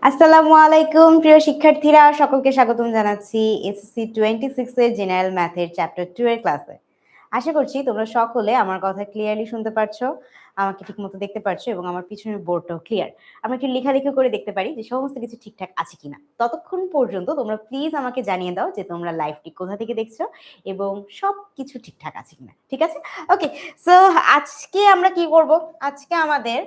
আসসালামু আলাইকুম প্রিয় শিক্ষার্থীরা, সকলকে স্বাগতম জানাচ্ছি এসএসসি 26 এর জেনারেল ম্যাথের চ্যাপ্টার 2 এর ক্লাসে। আশা করছি তোমরা সকলে আমার কথা ক্লিয়ারলি শুনতে পারছো, আমাকে ঠিকমতো দেখতে পারছো এবং আমার পিছনের বোর্ডটাও ক্লিয়ার। আমরা একটু লেখালেখি করে দেখতে পারি যে সমস্ত কিছু ঠিকঠাক আছে কিনা। ততক্ষণ পর্যন্ত তোমরা প্লিজ আমাকে জানিয়ে দাও যে তোমরা লাইভটি কোথা থেকে দেখছো এবং সবকিছু ঠিকঠাক আছে কিনা। ঠিক আছে? ওকে, সো আজকে আমরা কি করব? আজকে আমাদের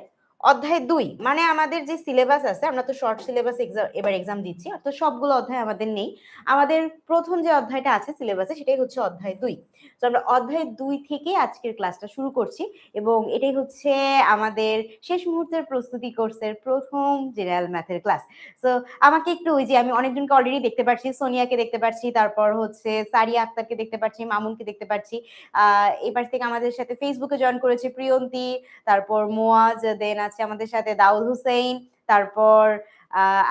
অধ্যায় 2 মানে আমাদের যে সিলেবাস আছে, আমরা তো শর্ট সিলেবাস এবার এক্সাম দিচ্ছি, তো সবগুলো অধ্যায় আমাদের নেই। আমাদের প্রথম যে অধ্যায়টা আছে সিলেবাসে সেটাই হচ্ছে অধ্যায় 2। তো আমরা অধ্যায় 2 থেকে আজকের ক্লাসটা শুরু করছি এবং এটাই হচ্ছে আমাদের শেষ মুহূর্তের প্রস্তুতি কোর্সের প্রথম জেনারেল ম্যাথের ক্লাস। সো আমাকে একটু ওই যে আমি অনেকজনকে অলরেডি দেখতে পাচ্ছি, সোনিয়াকে দেখতে পাচ্ছি, তারপর হচ্ছে সারিয়া আক্তারকে দেখতে পাচ্ছি, মামুনকে দেখতে পাচ্ছি। এবার থেকে আমাদের সাথে ফেসবুকে জয়েন করেছে প্রিয়ন্তী, তারপর মোয়াজ, দেন আছে আমাদের সাথে দাউদ হুসেইন, তারপর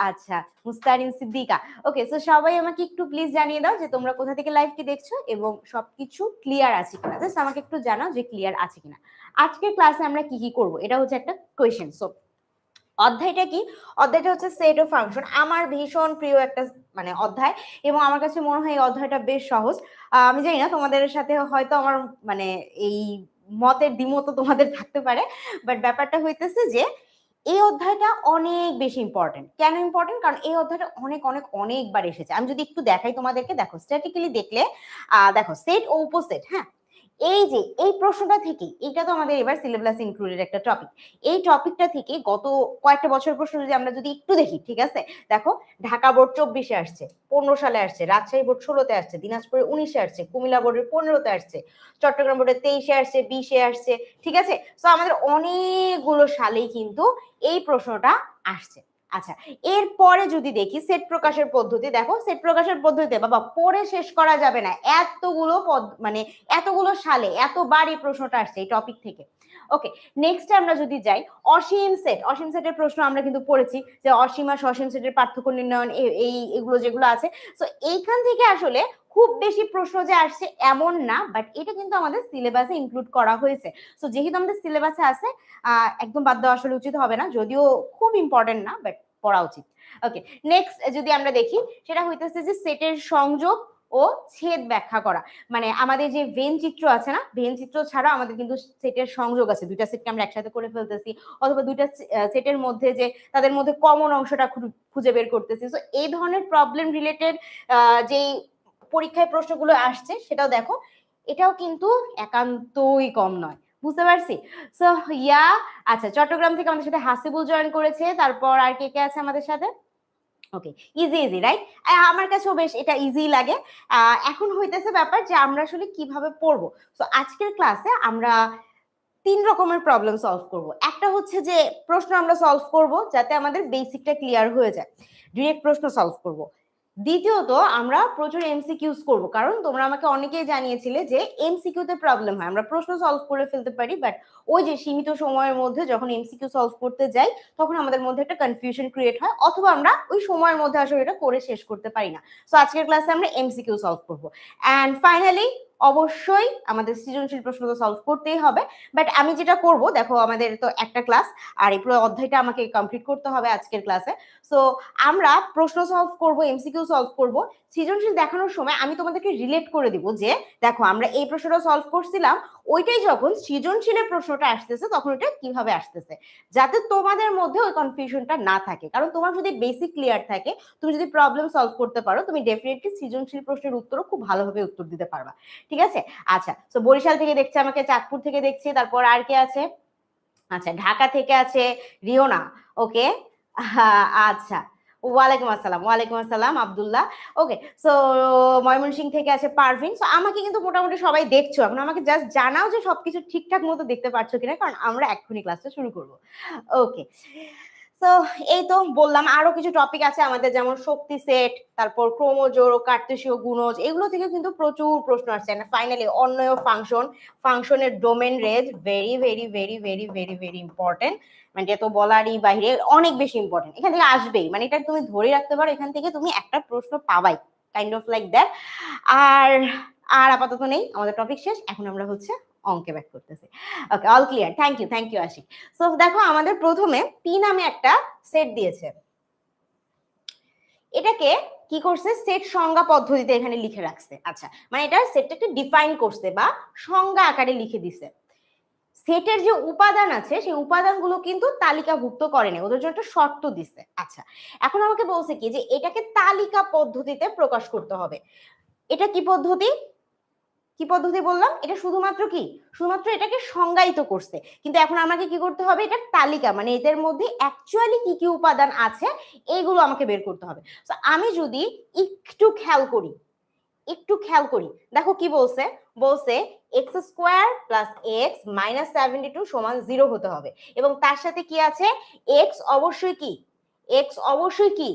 আচ্ছা মুস্তারিন সিদ্দিকা। ওকে, সো সবাই আমাকে একটু প্লিজ জানিয়ে দাও যে তোমরা কোথা থেকে লাইভটি দেখছো এবং সবকিছু ক্লিয়ার আছে কিনা। জাস্ট আমাকে একটু জানাও যে ক্লিয়ার আছে কিনা। আজকের ক্লাসে আমরা কি কি করব এটা হচ্ছে একটা কোয়েশ্চেন। সো অধ্যায়টা কি? অধ্যায়টা হচ্ছে সেট অফ ফাংশন। আমার ভীষণ প্রিয় একটা মানে অধ্যায় এবং আমার কাছে মনে হয় এই অধ্যায়টা বেশ সহজ। আমি জানি না তোমাদের সাথে হয়তো আমার মানে এই মতের দ্বিমত তোমাদের থাকতে পারে, বাট ব্যাপারটা হইতেছে যে এই অধ্যায়টা অনেক বেশি ইম্পর্টেন্ট। কেন ইম্পর্টেন্ট? কারণ এই অধ্যায়টা অনেক অনেক অনেকবার এসেছে। আমি যদি একটু দেখাই তোমাদেরকে, দেখো স্ট্যাটিক্যালি দেখলে দেখো সেট ও উপসেট, হ্যাঁ এই যে এই প্রশ্নটা থেকে, এটা তো আমাদের এবার সিলেবাস ইনক্লুডেড একটা টপিক। এই টপিকটা থেকে গত কয়েকটা বছর প্রশ্ন যদি আমরা যদি একটু দেখি, ঠিক আছে, দেখো ঢাকা বোর্ড 24-এ আসছে, 15 সালে আসছে, রাজশাহী বোর্ড 16-তে আসছে, দিনাজপুরে 19-এ আসছে, কুমিল্লা বোর্ডের 15-তে আসছে, চট্টগ্রাম বোর্ডের 23-এ আসছে, 20-এ আসছে। ঠিক আছে, তো আমাদের অনেকগুলো সালেই কিন্তু এই প্রশ্নটা আসছে। আচ্ছা, এরপরে যদি দেখি সেট প্রকাশের পদ্ধতি, দেখো সেট প্রকাশের পদ্ধতিতে বাবা পড়ে শেষ করা যাবে না, এতগুলো মানে এতগুলো সালে এতবার এই প্রশ্নটা আসছে এই টপিক থেকে। ওকে, নেক্সট আমরা যদি যাই অসীম সেট, অসীম সেটের প্রশ্ন আমরা কিন্তু পড়েছি যে অসীম আর সসীম সেটের পার্থক্য নির্ণয়ন, এগুলো যেগুলো আছে। তো এইখান থেকে আসলে খুব বেশি প্রশ্ন যে আসছে এমন না, বাট এটা কিন্তু আমাদের সিলেবাসে ইনক্লুড করা হয়েছে। তো যেহেতু আমাদের সিলেবাসে আছে, একদম বাদ দেওয়া আসলে উচিত হবে না, যদিও খুব ইম্পর্টেন্ট না, বাট পড়া উচিত। ওকে, নেক্সট যদি আমরা দেখি সেটা হইতেছে যে সেটের সংযোগ ও ছেদ ব্যাখ্যা করা। মানে আমাদের যে ভেন চিত্র আছে না, ভেন চিত্র ছাড়া আমাদের কিন্তু সেটের সংযোগ আছে, দুইটা সেটকে আমরা একসাথে করে ফেলতেছি, অথবা দুইটা সেটের মধ্যে যে তাদের মধ্যে কমন অংশটা খুঁজে বের করতেছি। তো এই ধরনের প্রবলেম রিলেটেড যেই পরীক্ষায় প্রশ্নগুলো আসছে সেটাও দেখো, এটাও কিন্তু একান্তই কম নয়, বুঝতে পারছি। সো ইয়া, আচ্ছা চট্টগ্রাম থেকে আমাদের সাথে হাসিবুল জয়েন করেছে, তারপর আর কে কে আছে আমাদের সাথে? ওকে, ইজি ইজি রাইট, আমার কাছেও বেশ এটা ইজি লাগে। এখন হইতেছে ব্যাপার যে আমরা আসলে কিভাবে পড়বো। তো আজকের ক্লাসে আমরা 3 রকমের প্রবলেম সলভ করব। একটা হচ্ছে যে প্রশ্ন আমরা সলভ করব যাতে আমাদের বেসিকটা ক্লিয়ার হয়ে যায়, ডিরেক্ট প্রশ্ন সলভ করব। দ্বিতীয়ত আমরা প্রচুর এমসিকিউস করব, কারণ তোমরা আমাকে অনেকেই জানিয়েছিলে যে এমসিকিউতে প্রবলেম হয়, আমরা প্রশ্ন সলভ করে ফেলতে পারি, বাট ওই যে সীমিত সময়ের মধ্যে যখন এমসিকিউ সলভ করতে যাই তখন আমাদের মধ্যে একটা কনফিউশন ক্রিয়েট হয়, অথবা আমরা ওই সময়ের মধ্যে আসলে এটা করে শেষ করতে পারি না। সো আজকের ক্লাসে আমরা এমসিকিউ সলভ করব। অ্যান্ড ফাইনালি অবশ্যই আমাদের সৃজনশীল প্রশ্ন তো সলভ করতেই হবে, বাট আমি যেটা করব, দেখো আমাদের তো একটা ক্লাস আর এই পুরো অধ্যায়টা আমাকে কমপ্লিট করতে হবে আজকের ক্লাসে। সো আমরা প্রশ্ন সলভ করব, এমসিকিউ সলভ করব, সৃজনশীল দেখানোর সময় আমি তোমাদেরকে রিলেট করে দিব যে দেখো আমরা এই প্রশ্নটা সলভ করছিলাম, ওইটাই যখন সৃজনশীলের প্রশ্নটা আসতেছে তখন ওটা কিভাবে আসতেছে, যাতে তোমাদের মধ্যে ওই কনফিউশনটা না থাকে। কারণ তোমার যদি বেসিক ক্লিয়ার থাকে, তুমি যদি প্রবলেম সলভ করতে পারো, তুমি ডেফিনেটলি সৃজনশীল প্রশ্নের উত্তরও খুব ভালোভাবে উত্তর দিতে পারবা। ঠিক আছে, আচ্ছা তো বরিশাল থেকে দেখছে আমাকে, চাঁদপুর থেকে দেখছি, তারপর আর কে আছে? আচ্ছা ঢাকা থেকে আছে রিওনা। ওকে, আচ্ছা ওয়ালাইকুম আসসালাম, ওয়ালাইকুম আসসালাম আব্দুল্লাহ। ওকে, সো ময়মনসিংহ থেকে আছে পারভিন। সো আমাকে কিন্তু মোটামুটি সবাই দেখছো, এখন আমাকে জাস্ট জানাও যে সবকিছু ঠিকঠাক মতো দেখতে পাচ্ছ কিনা, কারণ আমরা এক্ষুনি ক্লাসটা শুরু করব। ওকে, তো এই তো বললাম আরো কিছু টপিক আছে আমাদের, যেমন শক্তি সেট, তারপর ক্রমজোড় ও কার্তেশীয় গুণজ, এগুলো থেকে কিন্তু প্রচুর প্রশ্ন আসছে। ফাইনালি অন্যয় ফাংশন, ফাংশনের domain range, very very very very very very important, মানে এটা তো বলারই বাইরে, অনেক বেশি ইম্পর্টেন্ট, এখান থেকে আসবেই, মানে এটা তুমি ধরে রাখতে পারো, এখান থেকে তুমি একটা প্রশ্ন পাবাই, কাইন্ড অফ লাইক দ্যাট। আর আর আপাতত নেই, আমাদের টপিক শেষ, এখন আমরা হচ্ছে অঙ্কে ব্যাক করতেছি। Okay, all clear, thank you Ashiq. So দেখো আমাদের প্রথমে পি নামে একটা সেট দিয়েছে, এটাকে কি করছে সেট সংজ্ঞা পদ্ধতিতে এখানে লিখে রাখছে। আচ্ছা, মানে এটা সেটটাকে ডিফাইন করছে বা সংজ্ঞা আকারে লিখে দিছে। সেটের যে উপাদান আছে সেই উপাদানগুলো কিন্তু তালিকাভুক্ত করে না, ওদের জন্য একটা শর্ত দিছে। আচ্ছা, এখন আমাকে বলছে কি যে এটাকে তালিকা পদ্ধতিতে প্রকাশ করতে হবে। এটা কি পদ্ধতি, কি পদ্ধতি বললাম? এটা শুধুমাত্র কি, শুধুমাত্র এটাকে সংজ্ঞায়িত করছে, কিন্তু এখন আমাকে কি করতে হবে, এটার তালিকা মানে এদের মধ্যে অ্যাকচুয়ালি কি কি উপাদান আছে এইগুলো আমাকে বের করতে হবে। তো আমি যদি একটু খেয়াল করি, একটু খেয়াল করি, দেখো কি বলছে, বলছে x square plus x minus 72 সমান 0 হতে হবে, এবং তার সাথে কি আছে, এক্স অবশ্যই কি, এক্স অবশ্যই কি,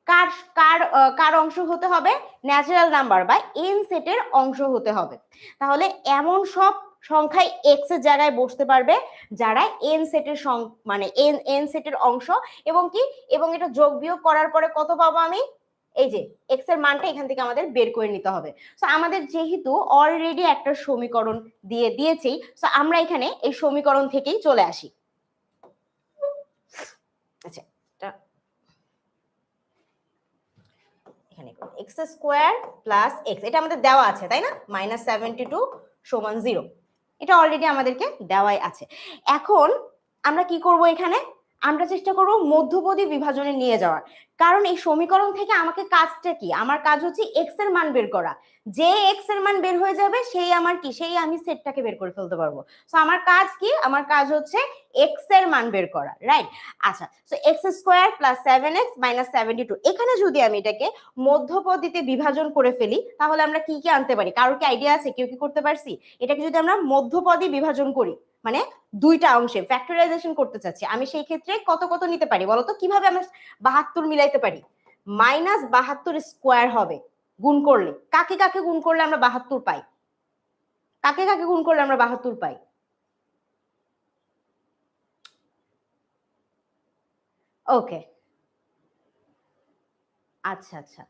কার কার কার অংশ হতে হবে, ন্যাচারাল নাম্বার বা এন সেটের অংশ হতে হবে। তাহলে এমন সব সংখ্যাই এক্স এর জায়গায় বসতে পারবে যারা এন সেটের মানে এন সেটের অংশ, এবং কি, এবং এটা যোগ বিয়োগ করার পরে কত পাবো আমি, এই যে এক্স এর মানটা এখান থেকে আমাদের বের করে নিতে হবে। সো আমাদের যেহেতু অলরেডি একটা সমীকরণ দিয়েছেই, সো আমরা এখানে এই সমীকরণ থেকেই চলে আসি। আচ্ছা, এখানে এক্স স্কোয়ার প্লাস এক্স, এটা আমাদের দেওয়া আছে তাই না, মাইনাস 72 সমান 0, এটা অলরেডি আমাদেরকে দেওয়াই আছে। এখন আমরা কি করব, এখানে আমরা চেষ্টা করব মধ্যপদী বিভাজনে নিয়ে যাওয়ার, কারণ এই সমীকরণ থেকে আমাকে কাজটা কি, আমার কাজ হচ্ছে এক্স এর মান বের করা, যে এক্স এর মান বের হয়ে যাবে সেই আমার কি, সেই আমি সেটটাকে বের করে ফেলতে পারবো। সো আমার কাজ কি, আমার কাজ হচ্ছে এক্স এর মান বের করা, রাইট? আচ্ছা, so x square plus 7x minus 72, এখানে যদি আমি এটাকে মধ্যপদীতে বিভাজন করে ফেলি তাহলে আমরা কি কি আনতে পারি, কারোর কি আইডিয়া আছে, কেউ কি করতে পারছি? এটাকে যদি আমরা মধ্যপদী বিভাজন করি, মানে দুইটা অংশে ফ্যাক্টরাইজেশন করতে চাচ্ছি, আমি সেই ক্ষেত্রে কত কত নিতে পারি বলতো, কিভাবে আমরা 72 মিলাইতে পারি? মাইনাস 72 স্কোয়ার হবে গুণ করলে, কাকে কাকে গুণ করলে আমরা 72 পাই, কাকে কাকে গুণ করলে আমরা 72 পাই? ওকে, আচ্ছা আচ্ছা,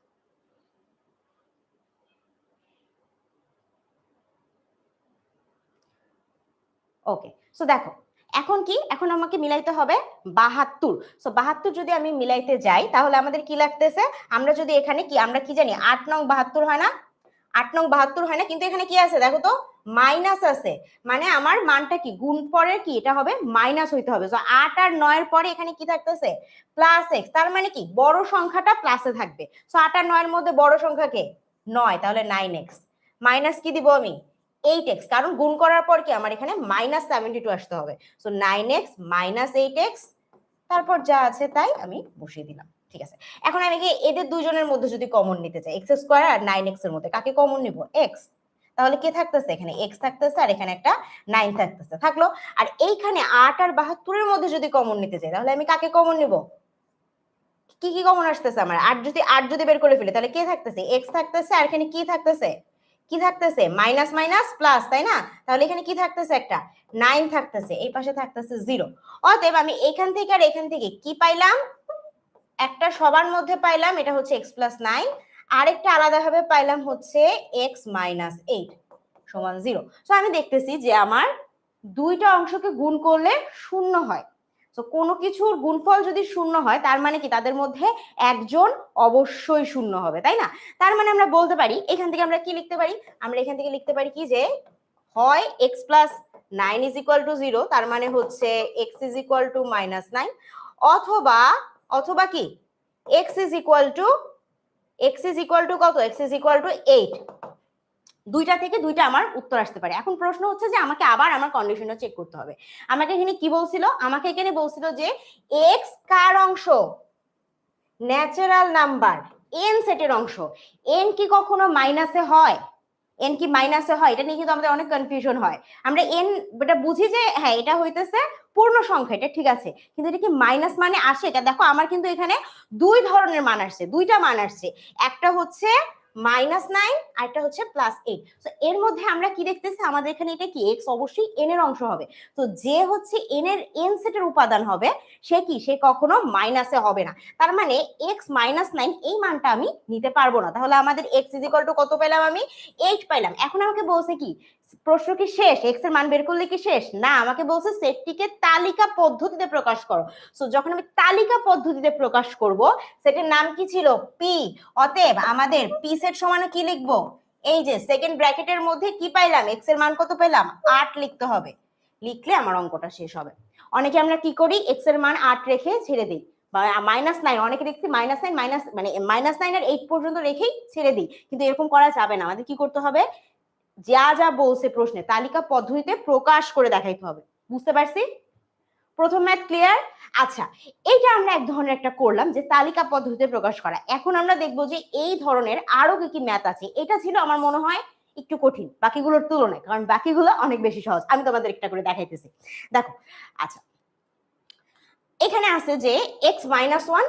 ওকে। সো দেখো এখন কি, এখন আমাকে মিলাইতে হবে 72। সো 72 যদি আমি মিলাইতে যাই তাহলে আমাদের কি লাগতেছে, আমরা যদি এখানে কি, আমরা কি জানি 8 নং 72 হয় না, 8 নং 72 হয় না, কিন্তু এখানে কি আছে দেখো তো, মাইনাস আছে, মানে আমার মানটা কি, গুণ পরে কি এটা হবে মাইনাস হইতে হবে। সো 8 আর 9 এর পরে এখানে কি থাকতেছে, প্লাস এক্স, তার মানে কি বড় সংখ্যাটা প্লাসে থাকবে। সো 8 আর 9 এর মধ্যে বড় সংখ্যা কে, 9, তাহলে 9x মাইনাস কি দিব আমি, 8x, কারণ গুণ করার পর কি আমার এখানে মাইনাস 72 আসতে হবে। সো 9x মাইনাস 8x, তারপর যা আছে তাই আমি বসিয়ে দিলাম, ঠিক আছে। এখন আমি কি এদের দুজনের মধ্যে যদি কমন নিতে চাই, এক্স স্কোয়ার আর 9x এর মধ্যে কাকে কমন নিব, এক্স, তাহলে কে থাকতেছে এখানে, এক্স থাকতেছে, আর এখানে একটা 9 থাকতেছে, থাকলো। আর এইখানে 8 আর 72 এর মধ্যে যদি কমন নিতে চাই তাহলে আমি কাকে কমন নিব, কি কি কমন আসতেছে আমার, 8 যদি বের করে ফেলি তাহলে কে থাকতেছে, এক্স থাকতেছে, আর এখানে কি থাকতেছে, কি থাকতেছে, মাইনাস মাইনাস প্লাস, তাই না? তাহলে এখানে কি থাকতেছে, একটা 9 থাকতেছে, এই পাশে থাকতেছে 0। অতএব আমি এখান থেকে আর এখান থেকে কি পাইলাম, একটা সবার মধ্যে পাইলাম এটা হচ্ছে x প্লাস 9, আরেকটা আলাদাভাবে পাইলাম হচ্ছে x মাইনাস 8 সমান 0। সো আমি দেখতেছি যে আমার দুইটা অংশকে গুণ করলে শূন্য হয়। তো কোনো কিছুর গুণফল যদি শূন্য হয় তার মানে কি তাদের মধ্যে একজন অবশ্যই শূন্য হবে, তাই না? তার মানে আমরা বলতে পারি, এখান থেকে আমরা কি লিখতে পারি, আমরা এখান থেকে লিখতে পারি কি যে হয় x plus 9 is equal to 0, তার মানে হচ্ছে x is equal two minus 9, অথবা অথবা কি x ইজ ইকুয়াল টু কত, x ইজ ইকুয়াল টু 8, দুইটা থেকে দুইটা আমার উত্তর আসতে পারে। এখন প্রশ্ন হচ্ছে যে আমাকে আবার আমার কন্ডিশনটা চেক করতে হবে। আমাকে এখানে কি বলছিল, আমাকে এখানে বলছিল যে x কার অংশ, ন্যাচারাল নাম্বার n সেটের অংশ, n কি কখনো মাইনাসে হয়, n কি মাইনাসে হয়, এটা নিয়ে কিন্তু আমাদের অনেক কনফিউশন হয়। আমরা n এটা বুঝি যে হ্যাঁ এটা হইতেছে পূর্ণ সংখ্যা, এটা ঠিক আছে, কিন্তু এটা কি মাইনাস মানে আসে, এটা দেখো আমার কিন্তু এখানে দুই ধরনের মান আসছে, দুইটা মান আসছে, একটা হচ্ছে -9 আর একটা হচ্ছে +8। তো এর মধ্যে আমরা কি দেখতেছি, আমাদের এখানে এটা কি x অবশ্যই n এর অংশ হবে, তো যে হচ্ছে n এর n সেটের উপাদান হবে সে কি, সে কখনো মাইনাসে হবে না, তার মানে x -9 এই মানটা আমি নিতে পারবো না। তাহলে আমাদের x কত পেলাম আমি, 8 পাইলাম। এখন আমাকে বলছে কি প্রশ্ন কি শেষ? এক্স এর মান বের করলে কি শেষ? না, আমাকে বলছে সেটটিকে তালিকা পদ্ধতিতে প্রকাশ করো। সো যখন আমি তালিকা পদ্ধতিতে প্রকাশ করব, সেটের নাম কি ছিল? পি। অতএব আমাদের পি সেট সমান কি লিখবো? এই যে সেকেন্ড ব্র্যাকেটের মধ্যে কি পাইলাম? এক্স এর মান কত পেলাম? 8 লিখতে হবে। লিখলে আমার অঙ্কটা শেষ হবে। অনেকে আমরা কি করি, এক্স এর মান 8 রেখে ছেড়ে দিই, বা -9, অনেকে দেখছি -9 মানে -9 আর 8 পর্যন্ত রেখেই ছেড়ে দিই, কিন্তু এরকম করা যাবে না। আমাদের কি করতে হবে? যা যা বলছে প্রশ্নে তালিকা পদ্ধতিতে প্রকাশ করে দেখাইতে হবে। বুঝতে পারছি? প্রথম ম্যাথ ক্লিয়ার? আচ্ছা, এইটা আমরা এক ধরনের একটা করলাম যে তালিকা পদ্ধতিতে প্রকাশ করা। এখন আমরা দেখবো যে এই ধরনের আরো কি কি ম্যাথ আছে। এটা ছিল আমার মনে হয় একটু কঠিন বাকিগুলোর তুলনায়, কারণ বাকিগুলো অনেক বেশি সহজ। আমি তোমাদের একটা করে দেখাইতেছি, দেখো। আচ্ছা, এখানে আছে যে x-1,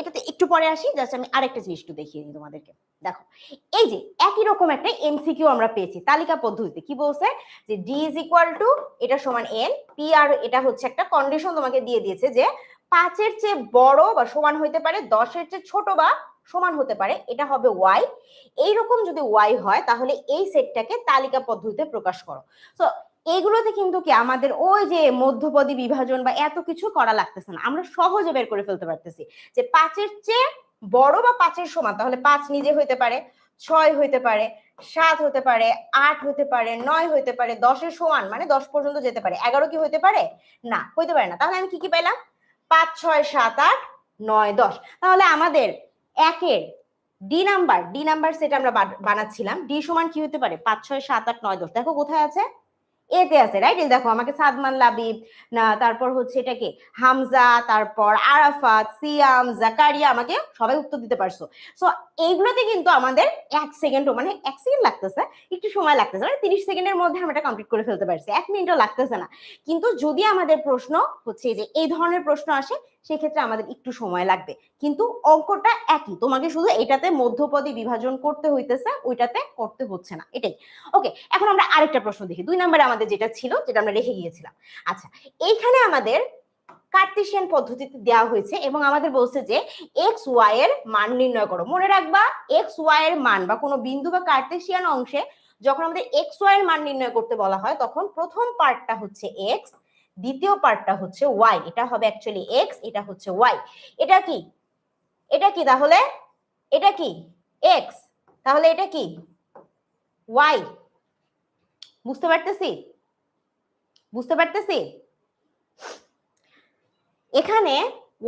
এটাতে একটু পরে আসি, জাস্ট আমি আরেকটা জিনিস একটু দেখিয়ে দিই তোমাদেরকে। দেখো, এই যে একই রকম একটা এমসিকিউ আমরা পেয়েছি তালিকা পদ্ধতিতে। কি বলছে? যে d = এটা সমান n, p আর এটা হচ্ছে একটা কন্ডিশন তোমাকে দিয়ে দিয়েছে যে 5 এর চেয়ে বড় বা সমান হইতে পারে, 10 এর চেয়ে ছোট বা সমান হতে পারে, এটা হবে y। এইরকম যদি y হয় তাহলে এই সেটটাকে তালিকা পদ্ধতিতে প্রকাশ করো। তো এইগুলোতে কিন্তু কি আমাদের ওই যে মধ্যপদী বিভাজন বা এত কিছু করা লাগতেছে না, আমরা সহজে বের করে ফেলতে পারতেছি যে 5 এর চেয়ে বড় বা 5 এর সমান, তাহলে 5 নিজে হইতে পারে, 6 হইতে পারে, 7 হতে পারে, 8 হতে পারে, 9 হইতে পারে, 10 এর সমান মানে 10 পর্যন্ত যেতে পারে, 11 কি হইতে পারে? না, হইতে পারে না। তাহলে আমি কি কি পাইলাম? 5, 6, 7, 8, 9, 10। তাহলে আমাদের একের ডি নাম্বার সেট আমরা বানাচ্ছিলাম। ডি সমান কি হতে পারে? 5, 6, 7, 8, 9, 10। দেখো কোথায় আছে? এতে আছে, রাইট? দেখো, আমাকে সাদমান লাবিব না, তারপর হচ্ছে এটা কি হামজা, তারপর আরাফাত, সিয়াম, জাকারিয়া, আমাকে সবাই উত্তর দিতে পারছো। সো এইগুলোতে কিন্তু আমাদের 1 সেকেন্ডও, মানে 1 সেকেন্ড লাগতেছে, একটু সময় লাগতেছে, মানে 30 সেকেন্ডের মধ্যে আমরা এটা কমপ্লিট করে ফেলতে পারছি, 1 মিনিটও লাগতেছে না। কিন্তু যদি আমাদের প্রশ্ন হচ্ছে যে এই ধরনের প্রশ্ন আসে, সেক্ষেত্রে আমাদের একটু সময় লাগবে, কিন্তু অঙ্কটা একই, তোমাকে শুধু এটাতে মধ্যপদী বিভাজন করতে হইতেছে, ওইটাতে করতে হচ্ছে না, এটাই। ওকে, এখন আমরা আরেকটা প্রশ্ন দেখি। 2 নম্বরে আমাদের যেটা ছিল, যেটা আমরা রেখে গিয়েছিলাম। আচ্ছা, এইখানে আমাদের কার্টেসিয়ান পদ্ধতিতে দেওয়া হয়েছে এবং আমাদের বলছে যে এক্স ওয়াই এর মান নির্ণয় করো। মনে রাখবা, এক্স ওয়াই এর মান বা কোনো বিন্দু বা কার্টেসিয়ান অংশে যখন আমাদের এক্স ওয়াই এর মান নির্ণয় করতে বলা হয়, তখন প্রথম পার্টটা হচ্ছে এক্স, দ্বিতীয় পার্টটা হচ্ছে ওয়াই। এটা হবে অ্যাকচুয়ালি এক্স, এটা হচ্ছে ওয়াই। এটা কি? এটা কি তাহলে? এটা কি? এক্স, তাহলে এটা কি? ওয়াই। বুঝতে পারতেছি? বুঝতে পারতেছি? এখানে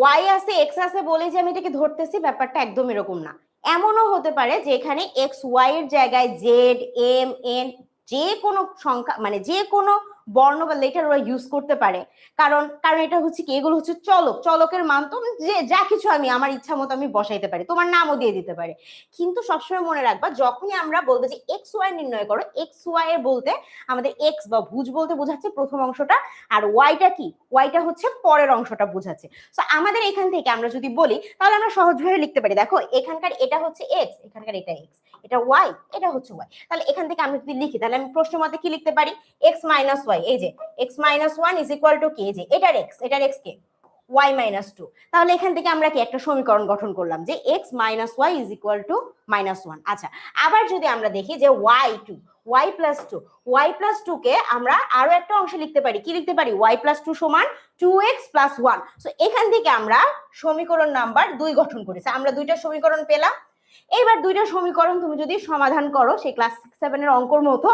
ওয়াই আছে, এক্স আছে বলে যে আমি এটাকে ধরতেছি, ব্যাপারটা একদম এরকম না। এমনও হতে পারে যে এখানে এক্স ওয়াই এর জায়গায় জেড, এম, এন, যে কোনো সংখ্যা, মানে যে কোনো বর্ণ বা লেটার ওরা ইউজ করতে পারে। কারণ এটা হচ্ছে কি, এগুলো হচ্ছে চলক, চলকের মান তো যে যা কিছু আমি আমার ইচ্ছা মতো আমি বসাইতে পারি, তোমার নামও দিয়ে দিতে পারে। কিন্তু সবসময় মনে রাখবা, যখনই আমরা বলবো যে এক্স ওয়াই নির্ণয় করো, এক্স ওয়াই এর বলতে আমাদের এক্স বা ভুজ বলতে বোঝাচ্ছে প্রথম অংশটা, আর ওয়াইটা কি? ওয়াইটা হচ্ছে পরের অংশটা বোঝাচ্ছে। তো আমাদের এখান থেকে আমরা যদি বলি, তাহলে আমরা সহজভাবে লিখতে পারি। দেখো, এখানকার এটা হচ্ছে এক্স, এখানকার এটা এক্স, এটা ওয়াই, এটা হচ্ছে ওয়াই। তাহলে এখান থেকে আমি যদি লিখি, তাহলে আমি প্রশ্ন মতে কি লিখতে পারি? এক্স মাইনাস ওয়াই, এই যে x minus one is equal two কি? এই যে এটার এক্স কে y মাইনাস 2। তাহলে এখান থেকে আমরা কি একটা সমীকরণ গঠন করলাম যে x minus y is equal to -1। আচ্ছা, আবার যদি আমরা দেখি যে y প্লাস 2 কে আমরা আরো একটা অংশে লিখতে পারি। কি লিখতে পারি? y প্লাস 2 সমান 2x প্লাস 1। সো এখান থেকে আমরা সমীকরণ নাম্বার 2 গঠন করেছি। আমরা দুইটা সমীকরণ পেলাম। এইবার দুইটা সমীকরণ তুমি যদি সমাধান করো সেই ক্লাস 6-7 এর অঙ্কর মতো,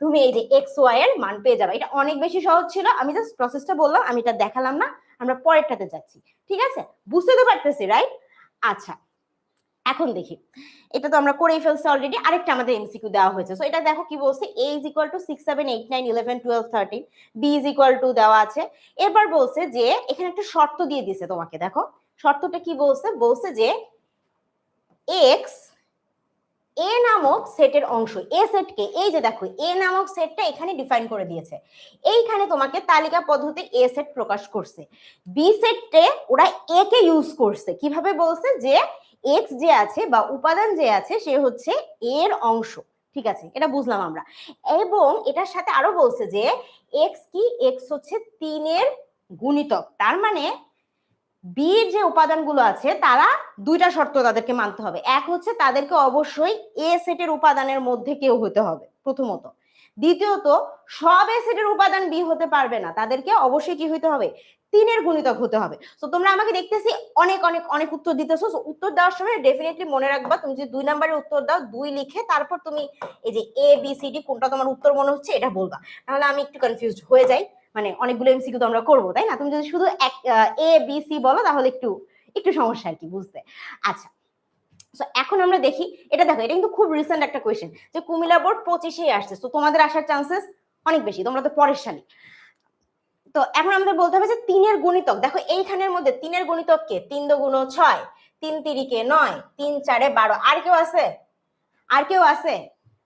তুমি এই যে এক্স ওয়াই এর মান পেয়ে যাবে। এটা অনেক বেশি সহজ ছিল, আমি জাস্ট প্রসেসটা বললাম, আমি এটা দেখালাম না। আমরা পরেরটাতে যাচ্ছি, ঠিক আছে? বুঝতে তো পারতেছি, রাইট? আচ্ছা, এখন দেখি, এটা তো আমরা করেই ফেলছি অলরেডি। আরেকটা আমাদের এমসিকিউ দেওয়া হয়েছে। সো এটা দেখো কি বলছে, a is equal two 6, 7, 8, 9, 11, 12, 13, b is equal two দেওয়া আছে। এবার বলছে যে এখানে একটা শর্ত দিয়ে দিয়েছে তোমাকে। দেখো শর্তটা কি বলছে? বলছে যে x এ নামক সেটের অংশ, এ সেটকে, এই যে দেখো এ নামক সেটটা এখানে ডিফাইন করে দিয়েছে। এইখানে তোমাকে তালিকা পদ্ধতি এ সেট প্রকাশ করছে। বি সেটে ওরা এ কে ইউজ করছে। কিভাবে বলছে? যে এক্স যে আছে বা উপাদান যে আছে সে হচ্ছে এর অংশ, ঠিক আছে? এটা বুঝলাম আমরা। এবং এটার সাথে আরো বলছে যে এক্স কি? এক্স হচ্ছে 3 এর গুণিতক। তার মানে বির যে উপাদানগুলো আছে তারা দুইটা শর্ত তাদেরকে মানতে হবে। এক হচ্ছে তাদেরকে অবশ্যই এ সেটের উপাদানের মধ্যে কেউ হতে হবে প্রথমত। দ্বিতীয়ত সব এ সেটের উপাদান বি হতে পারবে না, তাদেরকে অবশ্যই কি হইতে হবে, 3-এর গুণিতক হতে হবে। তো তোমরা আমাকে দেখতেছি অনেক অনেক অনেক উত্তর দিতেছো, উত্তর দেওয়ার সময় ডেফিনেটলি মনে রাখবা, তুমি যদি 2 নম্বরের উত্তর দাও 2 লিখে তারপর তুমি এই যে এ বি সি ডি কোনটা তোমার উত্তর মনে হচ্ছে এটা বলবা, তাহলে আমি একটু কনফিউজড হয়ে যাই, মানে অনেকগুলো এমসিকিউ তো আমরা করবো তাই না, তুমি যদি শুধু এ বি সি বলো তাহলে একটু একটু সমস্যা আর কি বুঝতে। আচ্ছা এখন আমরা দেখি, এটা দেখো এটা কিন্তু খুব রিসেন্ট একটা কোয়েশ্চেন, যে কুমিল্লা বোর্ড 25-এ আসছে, তো তোমাদের আসার চান্সেস অনেক বেশি, তোমরা তো পরের সালে। তো এখন আমাদের বলতে হবে যে 3-এর গুণিতক, দেখো এইখানের মধ্যে 3-এর গুণিতক কে, 3 × 6, 3 × 9, 3 × 4 = 12, আর কেউ আছে, আর কেউ আছে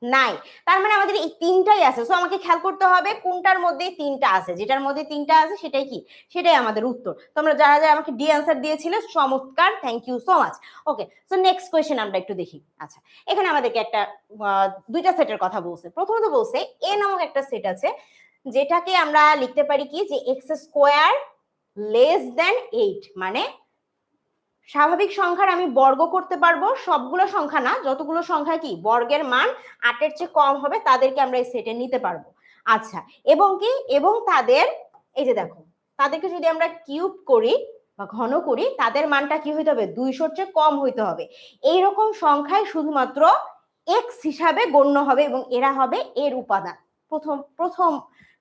নাই, তার মানে আমাদের এই 3টাই আছে। সো আমাকে খেয়াল করতে হবে কোনটার মধ্যে 3টা আছে, যেটার মধ্যে 3টা আছে সেটাই কি, সেটাই আমাদের উত্তর। তোমরা যারা যারা আমাকে ডি আনসার দিয়েছিলে চমৎকার, thank you so much. Okay, so next question আমরা একটু দেখি। আচ্ছা এখানে আমাদেরকে একটা 2টা সেটের কথা বলছে। প্রথমত বলছে এ নামক একটা সেট আছে, যেটাকে আমরা লিখতে পারি কি, যে x² < 8, মানে স্বাভাবিক সংখ্যার আমি বর্গ করতে পারবো, সবগুলো সংখ্যা না, যতগুলো সংখ্যা কি বর্গের মান 8-এর চেয়ে কম হবে তাদেরকে আমরা এই সেটে নিতে পারবো। আচ্ছা এবং কি, এবং তাদের এই যে দেখো, তাদেরকে যদি আমরা কিউব করি বা ঘন করি, তাদের মানটা কি হইতে হবে, 200-র চেয়ে কম হইতে হবে। এইরকম সংখ্যায় শুধুমাত্র এক্স হিসাবে গণ্য হবে এবং এরা হবে এর উপাদান। প্রথম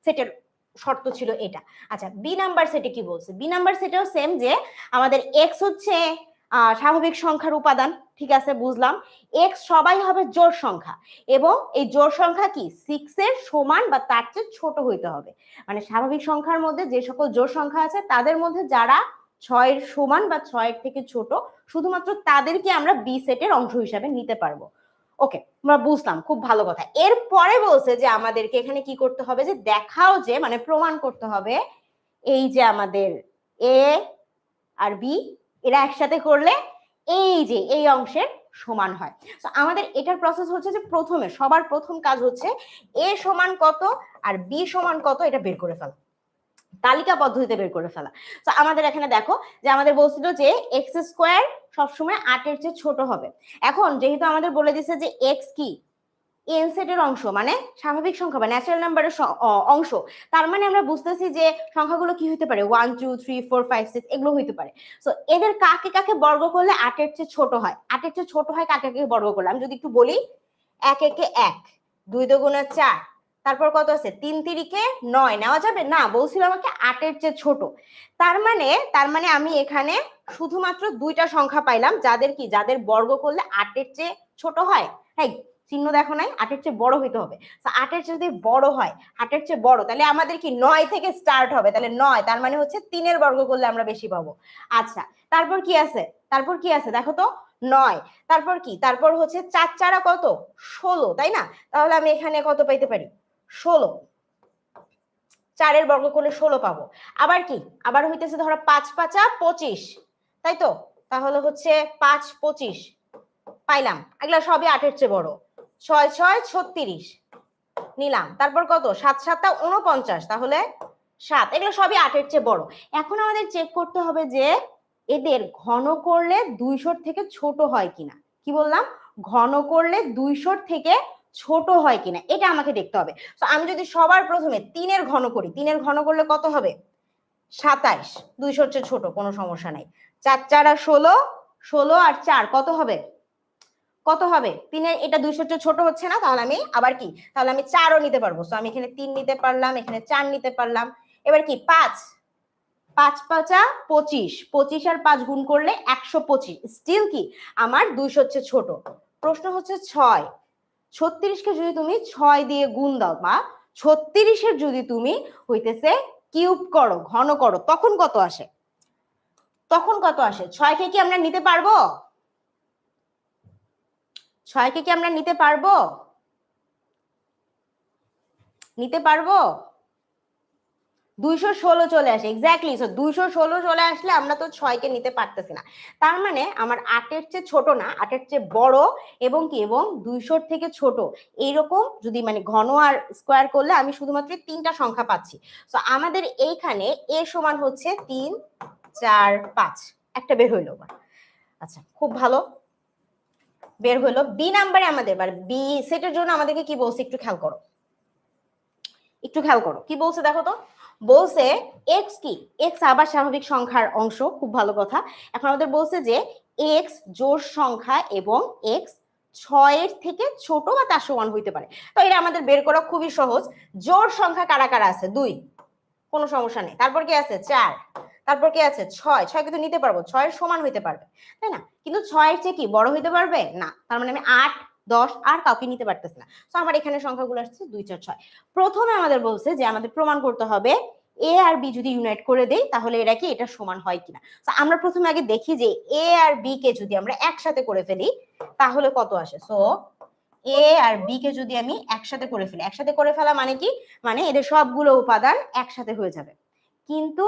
সেটের শর্ত ছিল এটা। আচ্ছা বি নাম্বার সেটে কি বলছে, বি নাম্বার সেটেও সেম, যে আমাদের এক্স হচ্ছে স্বাভাবিক সংখ্যার উপাদান, ঠিক আছে বুঝলাম, এক্স সবাই হবে জোড় সংখ্যা এবং এই জোড় সংখ্যা কি 6-এর সমান বা তার চেয়ে ছোট হইতে হবে, মানে স্বাভাবিক সংখ্যার মধ্যে যে সকল জোড় সংখ্যা আছে তাদের মধ্যে যারা 6-এর সমান বা 6-এর থেকে ছোট, শুধুমাত্র তাদেরকে আমরা বি সেটের অংশ হিসাবে নিতে পারবো। ওকে আমরা বুঝলাম, খুব ভালো কথা। এরপরে বলছে যে আমাদেরকে এখানে কি করতে হবে, যে দেখাও যে, মানে প্রমাণ করতে হবে এই যে আমাদের এ আর বি এরা একসাথে করলে এই যে এই অংশের সমান হয়। তো আমাদের এটার প্রসেস হচ্ছে যে প্রথমে সবার প্রথম কাজ হচ্ছে এ সমান কত আর বি সমান কত এটা বের করে ফেলা, তালিকা পদ্ধতিতে বের করে ফেলা। তো আমাদের এখানে দেখো যে আমাদের বলছিল যে x² সবসময় 8-এর চেয়ে ছোট হবে। এখন যেহেতু আমাদের বলে দিছে যে x কি এন সেটের অংশ, মানে স্বাভাবিক সংখ্যা বা ন্যাচারাল নাম্বারের অংশ, তার মানে আমরা বুঝতেছি যে সংখ্যাগুলো কি হতে পারে 1 2 3 4 5 6 এগুলো হতে পারে। সো এদের কাকে কাকে বর্গ করলে 8-এর চেয়ে ছোট হয়, 8-এর চেয়ে ছোট হয় কাকে কাকে বর্গ করলে, আমি যদি একটু বলি, 1 একে 1, 2 দুগুণে 4, তারপর কত আছে 3 তিরিকে 9, নেওয়া যাবে না, বলছিল আমাকে 8-এর চেয়ে ছোট। তার মানে আমি এখানে শুধুমাত্র 2টা সংখ্যা পাইলাম যাদের কি, যাদের বর্গ করলে 8-এর চেয়ে ছোট হয়। হ্যাঁ চিহ্ন দেখো নাই, 8-এর চেয়ে বড় হইতে হবে। 8-এর চেয়ে যদি বড় হয়, 8-এর চেয়ে বড়, তাহলে আমাদের কি 9 থেকে স্টার্ট হবে, তাহলে 9, তার মানে হচ্ছে 3-এর বর্গ করলে আমরা বেশি পাবো। আচ্ছা তারপর কি আছে, তারপর কি আছে দেখো তো, 9, তারপর কি, তারপর হচ্ছে 4 4 কত 16, তাই না, তাহলে আমি এখানে কত পাইতে পারি 16, 4-এর বর্গ করলে 16 পাবো। আবার কি, আবার হইতেছে ধরো 5 5 25, তাই তো, তাহলে হচ্ছে 5 25 পাইলাম, এগুলা সবই 8-এর চেয়ে বড়। 6 6 36 নিলাম, তারপর কত 7 7 49, তাহলে 7, এগুলো সবই 8-এর চেয়ে বড়। এখন আমাদের চেক করতে হবে যে এদের ঘন করলে 200-র থেকে ছোট হয় কিনা। কি বললাম, ঘন করলে 200-র থেকে ছোট হয় কিনা এটা আমাকে দেখতে হবে। তো আমি যদি সবার প্রথমে 3-এর ঘন করি, 3-এর ঘন করলে কত হবে 27, 200-র চেয়ে ছোট, কোনো সমস্যা নাই। 4 4 16, 16 আর 4 কত হবে, কত হবে 3-এর, এটা 200-র চেয়ে ছোট হচ্ছে না, তাহলে আমি আবার কি, তাহলে আমি 4ও নিতে পারবো। সো আমি এখানে 3 নিতে পারলাম, এখানে 4 নিতে পারলাম। এবার কি 5 5 5 25, 25 আর 5 গুণ করলে 125, স্টিল কি আমার 200-র চেয়ে ছোট। প্রশ্ন হচ্ছে 6, 36-কে যদি তুমি 6 দিয়ে গুণ দাও বা 36-এর যদি তুমি হইতেছে কিউব করো, ঘন করো, তখন কত আসে, তখন কত আসে? 6-কে কি আমরা নিতে পারবো, 6-কে কি আমরা নিতে পারবো, নিতে পারবো? 216 চলে আসে, এক্স্যাক্টলি। সো 216 চলে আসলে আমরা তো 6-কে নিতে পারতেছি না, তার মানে আমার 8-এর চেয়ে ছোট না, 8-এর চেয়ে বড় এবং কি, এবং 200-র থেকে ছোট, এইরকম যদি মানে ঘন আর স্কোয়ার করলে আমি শুধুমাত্র 3টা সংখ্যা পাচ্ছি। সো আমাদের এইখানে এ সমান হচ্ছে 3 4 5, একটা বের হইলো। আচ্ছা খুব ভালো, বের হলো। বি নাম্বারে আমাদের, এবার বি সেটের জন্য আমাদেরকে কি বলছে একটু খেয়াল করো। একটু খেয়াল করো কি বলছে দেখো তো, বলছে এক্স কি, এক্স আবার স্বাভাবিক সংখ্যার অংশ, খুব ভালো কথা। এখন আমাদের বলছে যে এক্স জোড় সংখ্যা এবং এক্স 6-এর থেকে ছোট বা তার সমান হইতে পারে। তো এটা আমাদের বের করা খুবই সহজ। জোড় সংখ্যা কারা কারা আছে? 2, কোনো সমস্যা নেই। তারপর কি আছে? 4, তারপর কি আছে? 6, 6 কিন্তু নিতে পারবো, 6-এর সমান হইতে পারবে, তাই না? কিন্তু 6-এর চেয়ে কি বড় হইতে পারবে না, তার মানে আমি 8, 10 আর কাউকে নিতে পারতেছি না। তো আমার এখানে সংখ্যাগুলো আসছে 2, 4, 6। প্রথমে আমাদের বলছে যে আমাদের প্রমাণ করতে হবে এ আর বি যদি ইউনাইট করে দেই তাহলে এরা কি এটা সমান হয় কিনা। তো আমরা প্রথমে আগে দেখি যে এ আর বি কে যদি আমরা একসাথে করে ফেলি তাহলে কত আসে। সো এ আর বি কে যদি আমি একসাথে করে ফেলি, একসাথে করে ফেলা মানে কি, মানে এদের সবগুলো উপাদান একসাথে হয়ে যাবে। কিন্তু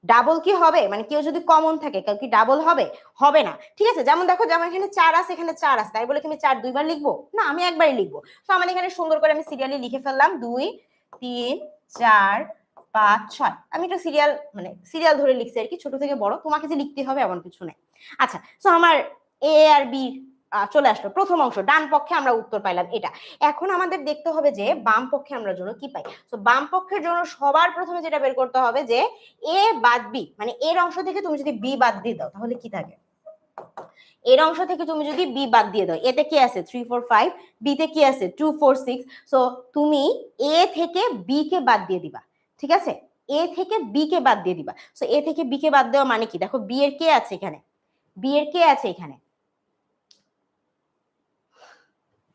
ডাবল কি হবে, মানে কেউ যদি কমন থাকে কেউ কি ডাবল হবে? হবে না। ঠিক আছে, যেমন দেখো যেমন এখানে 4 আছে, এখানে 4 আছে, তাই বলে কি আমি 4 দুইবার লিখবো? না, আমি একবারই লিখবো। তো আমার এখানে সুন্দর করে আমি সিরিয়ালি লিখে ফেললাম 2, 3, 4, 5, 6। আমি একটু সিরিয়াল মানে সিরিয়াল ধরে লিখছি আর কি, ছোট থেকে বড়, তোমাকে যে লিখতে হবে এমন কিছু নেই। আচ্ছা, তো আমার এ আর বি চলে আসলো প্রথম অংশ, ডান পক্ষে আমরা উত্তর পাইলাম এটা। এখন আমাদের দেখতে হবে যে বাম পক্ষে আমরা জন্য কি পাই। তো বাম পক্ষের জন্য সবার প্রথমে যেটা বের করতে হবে যে এ বাদ বি, মানে এর অংশ থেকে তুমি যদি বি বাদ দিয়ে দাও তাহলে কি থাকে। এর অংশ থেকে তুমি যদি বি বাদ দিয়ে দাও, এতে কি আছে 3, 4, 5, বি তে কি আছে 2, 4, 6। সো তুমি এ থেকে বি কে বাদ দিয়ে দিবা, ঠিক আছে? এ থেকে বি কে বাদ দিয়ে দিবা। সো এ থেকে বি কে বাদ দেওয়া মানে কি, দেখো বি এর কে আছে এখানে, বি এর কে আছে এখানে।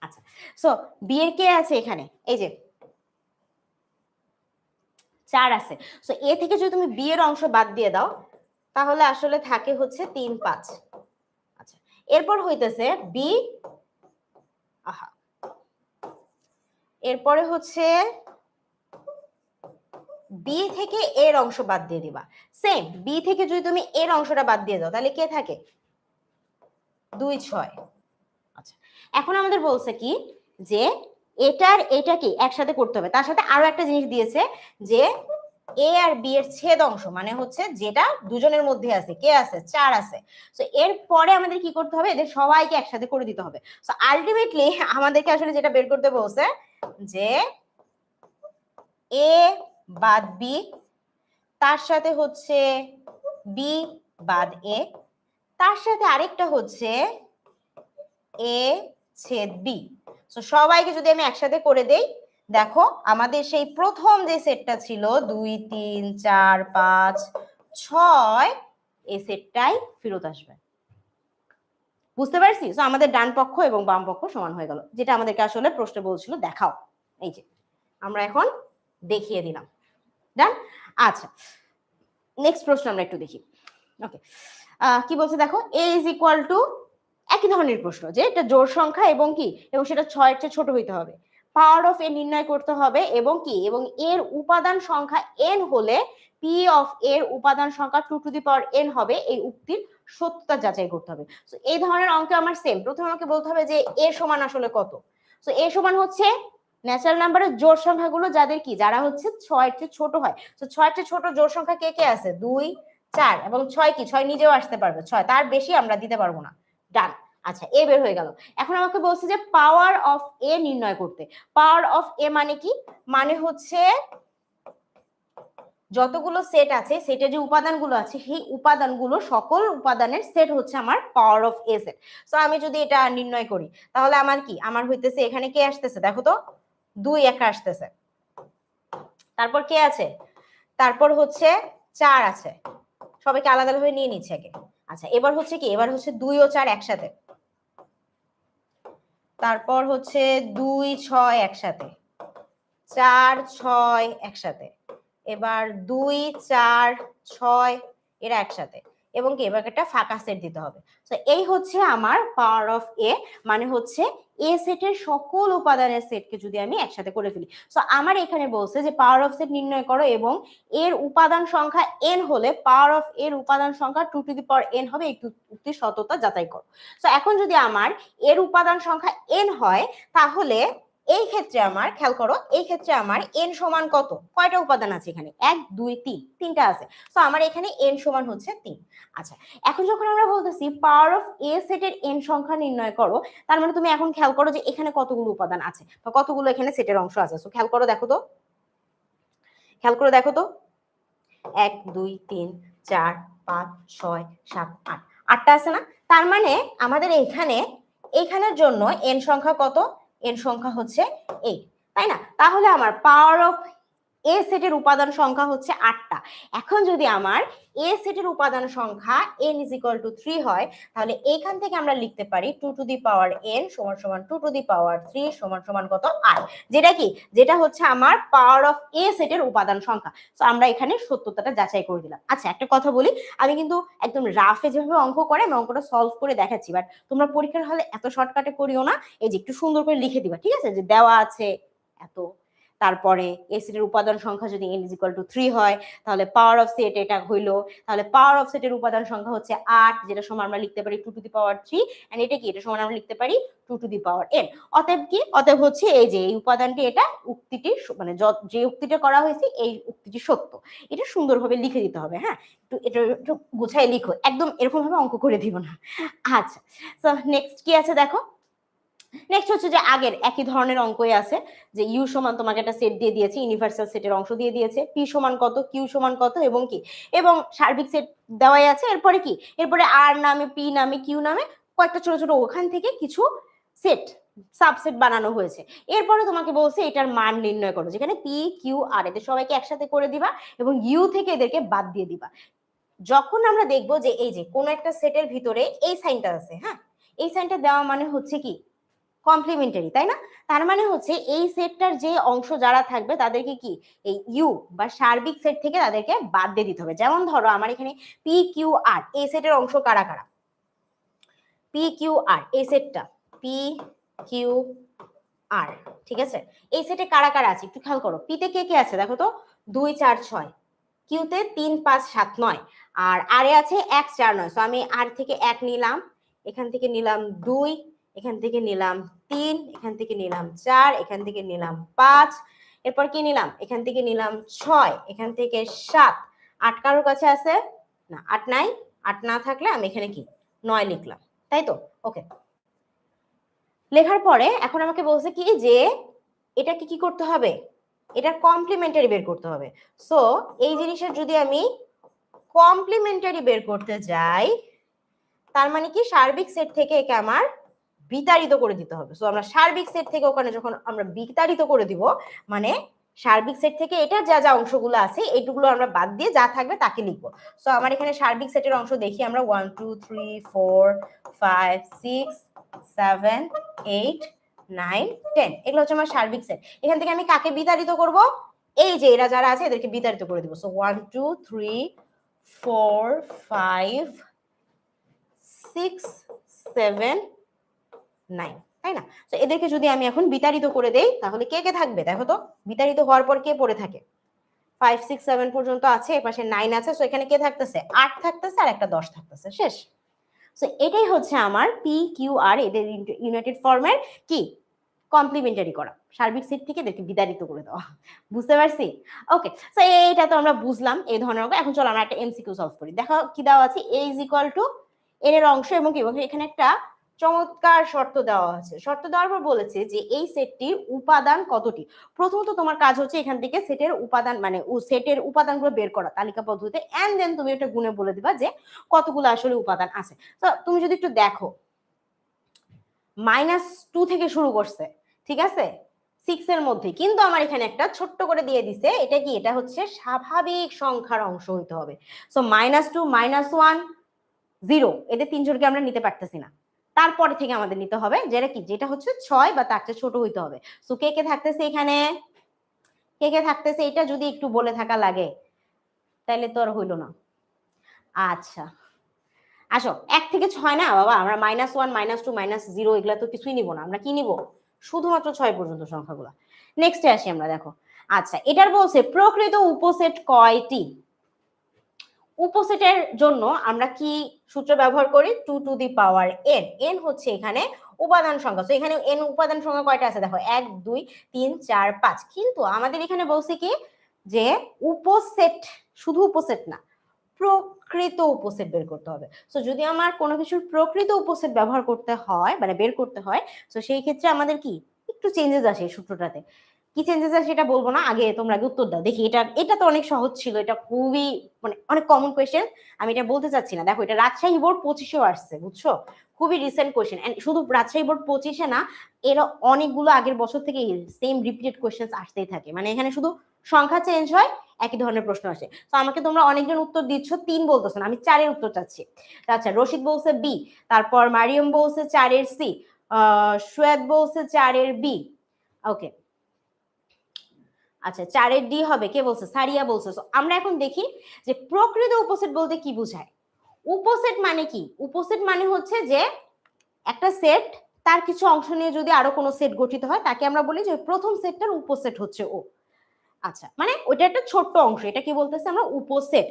আচ্ছা, সো বি এর কে আছে এখানে, এই যে 4 আছে। সো এ থেকে যদি তুমি বি এর অংশ বাদ দিয়ে দাও তাহলে আসলে থাকে হচ্ছে 3, 5। আচ্ছা, এরপর হইতেছে বি, আহা, এরপরে হচ্ছে বি থেকে এর অংশ বাদ দিয়ে দিবা। সেম বি থেকে যদি তুমি এর অংশটা বাদ দিয়ে দাও তাহলে কে থাকে 2, 6। আচ্ছা, এখন আমাদের বলছে কি যে এটার এটা কি একসাথে করতে হবে, তার সাথে আরো একটা জিনিস দিয়েছে যে এ আর বি এর ছেদ অংশ, মানে হচ্ছে যেটা দুজনের মধ্যে আছে, কে আছে 4 আছে। সো এর পরে আমাদের কি করতে হবে, এদের সবাইকে একসাথে করে দিতে হবে। সো আলটিমেটলি আমাদেরকে আসলে যেটা বের করতে বলছে যে এ বাদ বি, তার সাথে হচ্ছে বি বাদ এ, তার সাথে আরেকটা হচ্ছে এ ছেদ বি। সো সবাইকে যদি আমি একসাথে করে দেই, দেখো আমাদের সেই প্রথম যে সেটটা ছিল 2, 3, 4, 5, 6, এই সেটটাই ফেরত আসবে। বুঝতে পারছি? সো আমাদের ডান পক্ষ এবং বাম পক্ষ সমান হয়ে গেল, যেটা আমাদেরকে আসলে প্রশ্ন বলছিল দেখাও। এই যে আমরা এখন দেখিয়ে দিলাম। ডান। আচ্ছা, নেক্সট প্রশ্ন আমরা একটু দেখি। ওকে, কি বলছে দেখো, এ ইজ ইকুয়াল টু, একই ধরনের প্রশ্ন যে এটা জোড় সংখ্যা এবং কি, এবং সেটা 6-এর চেয়ে ছোট হইতে হবে, পাওয়ার অফ এ নির্ণয় করতে হবে এবং কি, এবং এর উপাদান সংখ্যা n হলে পি অফ এর উপাদান সংখ্যা 2 টু দি পাওয়ার n হবে, এই উক্তির সত্যতা যাচাই করতে হবে। সো এই ধরনের অঙ্কে আমার সেম, প্রথমে আমাকে বলতে হবে যে এ সমান আসলে কত। সো এ সমান হচ্ছে ন্যাচারাল নাম্বারের জোড় সংখ্যাগুলো যাদের কি, যারা হচ্ছে 6-এর চেয়ে ছোট হয়। তো 6-এর চেয়ে ছোট জোড় সংখ্যা কে কে আছে, 2, 4 এবং 6 কি 6 নিজেও আসতে পারবে, 6 তার বেশি আমরা দিতে পারবো না। ডান। আচ্ছা, এ বের হয়ে গেল। এখন আমাকে বলছে যে পাওয়ার অফ এ নির্ণয় করতে। পাওয়ার অফ এ মানে কি, মানে হচ্ছে যতগুলো সেট আছে সেটের যে উপাদানগুলো আছে সেই উপাদানগুলো সকল উপাদানের সেট হচ্ছে আমার power of A set. So আমি যদি এটা নির্ণয় করি তাহলে আমার কি, আমার হইতেছে এখানে কে আসতেছে দেখো তো 2 একা আসতেছে, তারপর কে আছে, তারপর হচ্ছে 4 আছে, সবাইকে আলাদা আলাদা নিয়ে নিচ্ছে আগে। আচ্ছা, এবার হচ্ছে কি, এবার হচ্ছে 2 ও 4 একসাথে, তারপর হচ্ছে 2, 6 একসাথে, 4, 6 একসাথে, এবার 2, 4, 6 এরা একসাথে, এবং কি এবার একটা ফাঁকা সেট দিতে হবে। তো এই হচ্ছে আমার পাওয়ার অফ এ, মানে হচ্ছে এ সেটের সকল উপাদানের সেটকে যদি আমি একসাথে করে ফেলি। সো আমার এখানে বলছে যে পাওয়ার অফ সেট নির্ণয় করো এবং এর উপাদান সংখ্যা n হলে পাওয়ার অফ এর উপাদান সংখ্যা 2 টু দি পাওয়ার n হবে, এই উক্তির সত্যতা যাচাই করো। সো এখন যদি আমার এর উপাদান সংখ্যা n হয় তাহলে এই ক্ষেত্রে আমার খেয়াল করো, এই ক্ষেত্রে আমার n সমান কত, কয়টা উপাদান আছে এখানে, 1, 2, 3, তিনটা আছে। সো আমার এখানে n সমান হচ্ছে 3। আচ্ছা, এখন যখন আমরা বলতেছি পাওয়ার অফ এ সেটের n সংখ্যা নির্ণয় করো, তার মানে তুমি এখন খেয়াল করো যে এখানে কতগুলো উপাদান আছে বা কতগুলো এখানে সেটের অংশ আছে। সো খেয়াল করো দেখো তো, খেয়াল করে দেখো তো, 1 2 3 4 5 6 7 8, 8টা আছে না? তার মানে আমাদের এইখানের জন্য n সংখ্যা কত? n সংখ্যা হচ্ছে 8, তাই না? তাহলে আমার পাওয়ার অফ এ সেটের উপাদান সংখ্যা হচ্ছে 8টা। এখন যদি আমার এ সেটের উপাদান সংখ্যা n = 3 হয়, তাহলে এইখান থেকে আমরা লিখতে পারি 2 to the power n = 2 to the power 3 = কত? 8। যেটা কি? যেটা হচ্ছে আমার পাওয়ার অফ এ সেটের উপাদান সংখ্যা। তো আমরা এখানে সত্যতাটা যাচাই করে দিলাম। আচ্ছা, একটা কথা বলি, আমি কিন্তু একদম রাফে যেভাবে অঙ্ক করে আমি অঙ্কটা সলভ করে দেখাচ্ছি, বাট তোমরা পরীক্ষার হলে এত শর্টকাটে করিও না, এই যে একটু সুন্দর করে লিখে দিবা, ঠিক আছে? যে দেওয়া আছে এত, তারপরে এ সেটের উপাদান সংখ্যা যদি n = 3 হয়, তাহলে পাওয়ার অফ সেট এটা হইলো, তাহলে পাওয়ার অফ সেটের উপাদান সংখ্যা হচ্ছে 8, যেটা সমান আমরা লিখতে পারি 2 টু দি পাওয়ার 3, এন্ড এটা কি? এটা সমান আমরা লিখতে পারি 2 টু দি পাওয়ার n। অতএব কি? অতএব হচ্ছে এই যে এই উপাদানটি, এটা উক্তিটি মানে যে উক্তিটা করা হয়েছে এই উক্তিটি সত্য। এটা সুন্দরভাবে লিখে দিতে হবে, হ্যাঁ? এটা একটু গুছায় লিখো, একদম এরকম ভাবে অঙ্ক করে দিও না। আচ্ছা, সো নেক্সট কি আছে দেখো। নেক্সট হচ্ছে যে আগের একই ধরনের অঙ্কই আছে, যে ইউ সমান তোমাকে একটা সেট দিয়ে দিয়েছে, ইউনিভার্সাল সেটের অংশ দিয়ে দিয়েছে, পি সমান কত, কিউ সমান কত এবং কি, এবং সার্বিক সেট দেওয়াই আছে। এরপরে কি? এরপরে আর নামে, পি নামে, কিউ নামে কয়েকটা ছোট ছোট ওখান থেকে কিছু সেট সাবসেট বানানো হয়েছে। এরপরে তোমাকে বলছে এটার মান নির্ণয় করো, যেখানে পি কিউ আর এদের সবাইকে একসাথে করে দিবা এবং ইউ থেকে এদেরকে বাদ দিয়ে দিবা। যখন আমরা দেখবো যে এই যে কোন একটা সেটের ভিতরে এই সাইনটা আছে, হ্যাঁ, এই সাইনটা দেওয়া মানে হচ্ছে কি? কমপ্লিমেন্টারি, তাই না? তার মানে হচ্ছে এই সেটটার যে অংশ যারা থাকবে তাদেরকে কি এই ইউ বা সার্বিক সেট থেকে তাদেরকে বাদ দিয়ে দিতে হবে। যেমন ধরো আমার এখানে পি কিউ আর এই সেটের অংশ কারা কারা? পি কিউ আর এই সেটটা পি কিউ আর, ঠিক আছে? এই সেটে কারা কারা আছে একটু খেয়াল করো। পিতে কে কে আছে দেখো তো, 2 4 6, কিউতে 3 5 7 9, আর আরে আছে 1 4 9। সো আমি আর থেকে 1 নিলাম, এখান থেকে নিলাম 2, এখান থেকে নিলাম 3, এখান থেকে নিলাম 4, এখান থেকে নিলাম 5, এরপর কি নিলাম? এখান থেকে নিলাম 6, এখান থেকে 7, 8 কারোর কাছে আছে না? 8 নাই। 8 না থাকলে আমি এখানে কি 9 লিখলাম, তাই তো? ওকে, লেখার পরে এখন আমাকে বলছে কি যে এটাকে কি করতে হবে? এটার কমপ্লিমেন্টারি বের করতে হবে। সো এই জিনিসের যদি আমি কমপ্লিমেন্টারি বের করতে যাই, তার মানে কি সার্বিক সেট থেকে একে আমার বিতাড়িত করে দিতে হবে। সো আমরা সার্বিক সেট থেকে ওখানে যখন আমরা বিতাড়িত করে দিব, মানে সার্বিক সেট থেকে এটার যা যা অংশগুলো আছে এইটুকুলো আমরা বাদ দিয়ে যা থাকবে তাকে লিখবো। সো আমার এখানে সার্বিক সেটের অংশ দেখি আমরা 1 2 3 4 5 6 7 8 9 10, এগুলো হচ্ছে আমার সার্বিক সেট। এখান থেকে আমি কাকে বিতাড়িত করব? এই যে এরা যারা আছে এদেরকে বিতাড়িত করে দিব। সো 1 2 3 4 5 6 7 9, তাই না? তো এদেরকে যদি আমি এখন বিতাড়িত করে দেই তাহলে কে কে থাকবে দেখো তো। বিতাড়িত হওয়ার পর কে পড়ে থাকে? 5 6 7 পর্যন্ত আছে, এপাশে 9 আছে। সো এখানে কে থাকতেছে? 8 থাকতেছে আর একটা 10 থাকতেছে, শেষ। সো এটাই হচ্ছে আমার পি কিউ আর এদের ইউনাইটেড ফর্মের কি কমপ্লিমেন্টারি করা, সার্বিক সেট থেকে এদেরকে বিতাড়িত করে দেওয়া। বুঝতে পারছি? ওকে, সো এইটা তো আমরা বুঝলাম এই ধরনের অঙ্ক। এখন চলো আমরা একটা এমসিকিউ সলভ করি। দেখো কি দেওয়া আছে, a = n এর অংশ এবং কি, এখানে একটা চমৎকার শর্ত দেওয়া আছে। শর্ত দেওয়ার পর বলেছে যে এই সেটটির উপাদান কতটি। প্রথমত তোমার কাজ হচ্ছে এখান থেকে সেটের উপাদান মানে সেটের উপাদানগুলো বের করা তালিকা পদ্ধতিতে, এন্ড দেন তুমি একটা গুণে বলে দিবা যে কতগুলো আসলে উপাদান আছে। তো তুমি যদি একটু দেখো, -2 থেকে শুরু করছে, ঠিক আছে, 6 এর মধ্যে, কিন্তু আমার এখানে একটা ছোট্ট করে দিয়ে দিছে। এটা কি? এটা হচ্ছে স্বাভাবিক সংখ্যার অংশ হইতে হবে। সো -2 -1 0, এদের তিনজনকে আমরা নিতে পারতেছি না। তারপরে থেকে আমাদের নিতে হবে যেটা কি, যেটা হচ্ছে 6 বা তার চেয়ে ছোট হইতে হবে। সো কে কে থাকতেছে এখানে? কে কে থাকতেছে এটা যদি একটু বলে থাকা লাগে তাহলে তো আর হইলো না। আচ্ছা, আসো 1 থেকে 6 না বাবা, আমরা -1 -2 -0 এগুলা তো কিছুই নিব না। আমরা কি নিব? শুধুমাত্র 6 পর্যন্ত সংখ্যাগুলো। নেক্সটে আসি আমরা, দেখো। আচ্ছা, এটার বলছে প্রকৃত উপসেট কয়টি। উপসেটের জন্য আমরা কি সূত্র ব্যবহার করি? 2 to the power n। n হচ্ছে এখানে উপাদান সংখ্যা। তো এখানে n উপাদান সংখ্যা কয়টা আছে দেখো, 1 2 3 4 5। কিন্তু আমাদের এখানে বলছে কি যে উপসেট, শুধু উপসেট না, প্রকৃত উপসেট বের করতে হবে। সো যদি আমার কোনো কিছুর প্রকৃত উপসেট ব্যবহার করতে হয় মানে বের করতে হয়, তো সেই ক্ষেত্রে আমাদের কি একটু চেঞ্জেস আসে সূত্রটাতে। কি চেঞ্জেস আছে সেটা বলবো না, আগে তোমরা আগে উত্তর দাও দেখি। এটা তো অনেক সহজ ছিল, এটা খুবই মানে অনেক কমন কোয়েশ্চেন, আমি এটা বলতে চাচ্ছি না। দেখো এটা রাজশাহী বোর্ড 25-এও আসছে, বুঝছো, খুবই রিসেন্ট কোয়েশ্চেন। এন্ড শুধু রাজশাহী বোর্ড 25-এ না, এরা অনেকগুলো আগের বছর থেকে সেম রিপিটেড কোয়েশ্চেন আসতেই থাকে, মানে এখানে শুধু সংখ্যা চেঞ্জ হয়, একই ধরনের প্রশ্ন আসে। তো আমাকে তোমরা অনেকজন উত্তর দিচ্ছ, 3 বলতেছো না, আমি 4-এর উত্তর চাচ্ছি। আচ্ছা, রশিদ বলছে বি, তারপর মারিয়ম বলছে 4-এর সি, সুয়েদ বলছে 4-এর বি। ওকে, আচ্ছা 4-এর ডি হবে, কে বলছে? সারিয়া বলছে। আমরা এখন দেখি যে প্রকৃত উপসেট বলতে কি বোঝায়। উপসেট মানে কি? উপসেট মানে হচ্ছে যে একটা সেট, তার কিছু অংশ নিয়ে যদি আরো কোনো সেট গঠিত হয়, তাকে আমরা বলি যে প্রথম সেটটার উপসেট হচ্ছে ও। আচ্ছা, মানে ওইটা একটা ছোট্ট অংশ, এটা কি বলতেছে আমরা? উপসেট।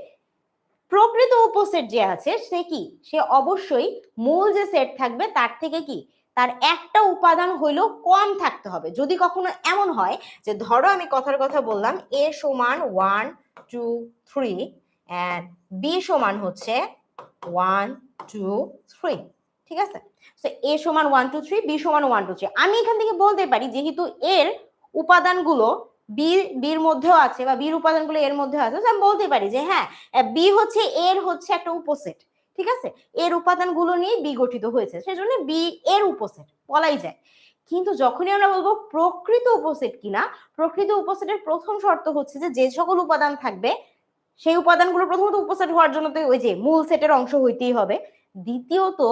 প্রকৃত উপসেট যে আছে সে কি? সে অবশ্যই মূল যে সেট থাকবে তার থেকে কি, তার একটা উপাদান হইলেও কম থাকতে হবে। যদি কখনো এমন হয় যে ধরো আমি কথার কথা বললাম a সমান 1 2 3 এন্ড b সমান হচ্ছে 1 2 3, ঠিক আছে? সো a সমান 1 2 3, b সমান 1 2 3, আমি এখান থেকে বলতে পারি যেহেতু এর উপাদানগুলো বির মধ্যেও আছে বা বির উপাদানগুলো এর মধ্যে আছে, আমি বলতে পারি যে হ্যাঁ, বি হচ্ছে এর হচ্ছে একটা উপসেট, ঠিক আছে? এর উপাদানগুলো নিয়ে বি গঠিত হয়েছে, সেজন্য বি এর উপসেট বলাই যায়। কিন্তু যখনই আমরা বলবো প্রকৃত উপসেট কিনা, প্রকৃত উপসেটের প্রথম শর্ত হচ্ছে যে যে সকল উপাদান থাকবে সেই উপাদানগুলো প্রথমত উপসেট হওয়ার জন্য তো ওই যে মূল সেটের অংশ হইতেই হবে, দ্বিতীয়ত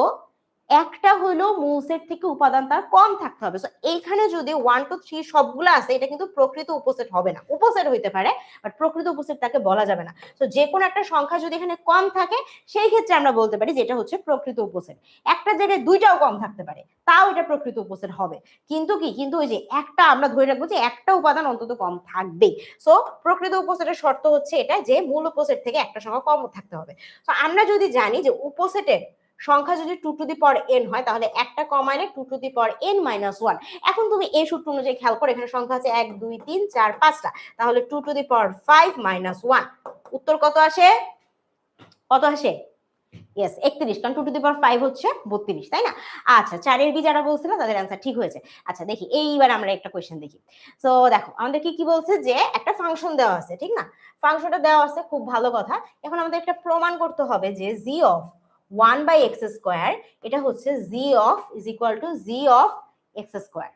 একটা হলো মূল সেট থেকে উপাদান তার কম থাকতে হবে। সো এইখানে যদি 1 2 3 সবগুলো আছে, এটা কিন্তু প্রকৃত উপসেট হবে না। উপসেট হইতে পারে বাট প্রকৃত উপসেট তাকে বলা যাবে না। তো যে কোনো একটা সংখ্যা যদি এখানে কম থাকে, সেই ক্ষেত্রে আমরা বলতে পারি যে এটা হচ্ছে প্রকৃত উপসেট। একটা জায়গায় দুইটাও কম থাকতে পারে, তাও এটা প্রকৃত উপসেট হবে। কিন্তু কি, কিন্তু ওই যে একটা আমরা ধরে রাখবো যে একটা উপাদান অন্তত কম থাকবে। সো প্রকৃত উপসেটের শর্ত হচ্ছে এটা যে মূল উপসেট থেকে একটা সংখ্যা কম থাকতে হবে। তো আমরা যদি জানি যে উপসেটের সংখ্যা যদি 2 টু দি পাওয়ার n হয়, তাহলে একটা কমাইলে 2 to the power n minus 1। এখন তুমি এই সূত্র অনুযায়ী খেয়াল করো, এখানে সংখ্যা আছে 1 2 3 4 5টা, তাহলে 2 টু দি পাওয়ার 5 মাইনাস 1, উত্তর কত আসে? কত আসে? ইয়েস 31, কারণ 2 টু দি পাওয়ার 5 হচ্ছে 32, তাই না? আচ্ছা, 4-এর বি যারা বলছিল তাদের অ্যান্সার ঠিক হয়েছে। আচ্ছা দেখি, এইবার আমরা একটা কোশ্চেন দেখি। সো দেখো আমাদের কি বলছে যে একটা ফাংশন দেওয়া আছে, ঠিক না? ফাংশনটা দেওয়া আছে, খুব ভালো কথা। এখন আমাদের একটা প্রমাণ করতে হবে যে g অফ 1/x স্কয়ার এটা হচ্ছে g of is equal to g of x square.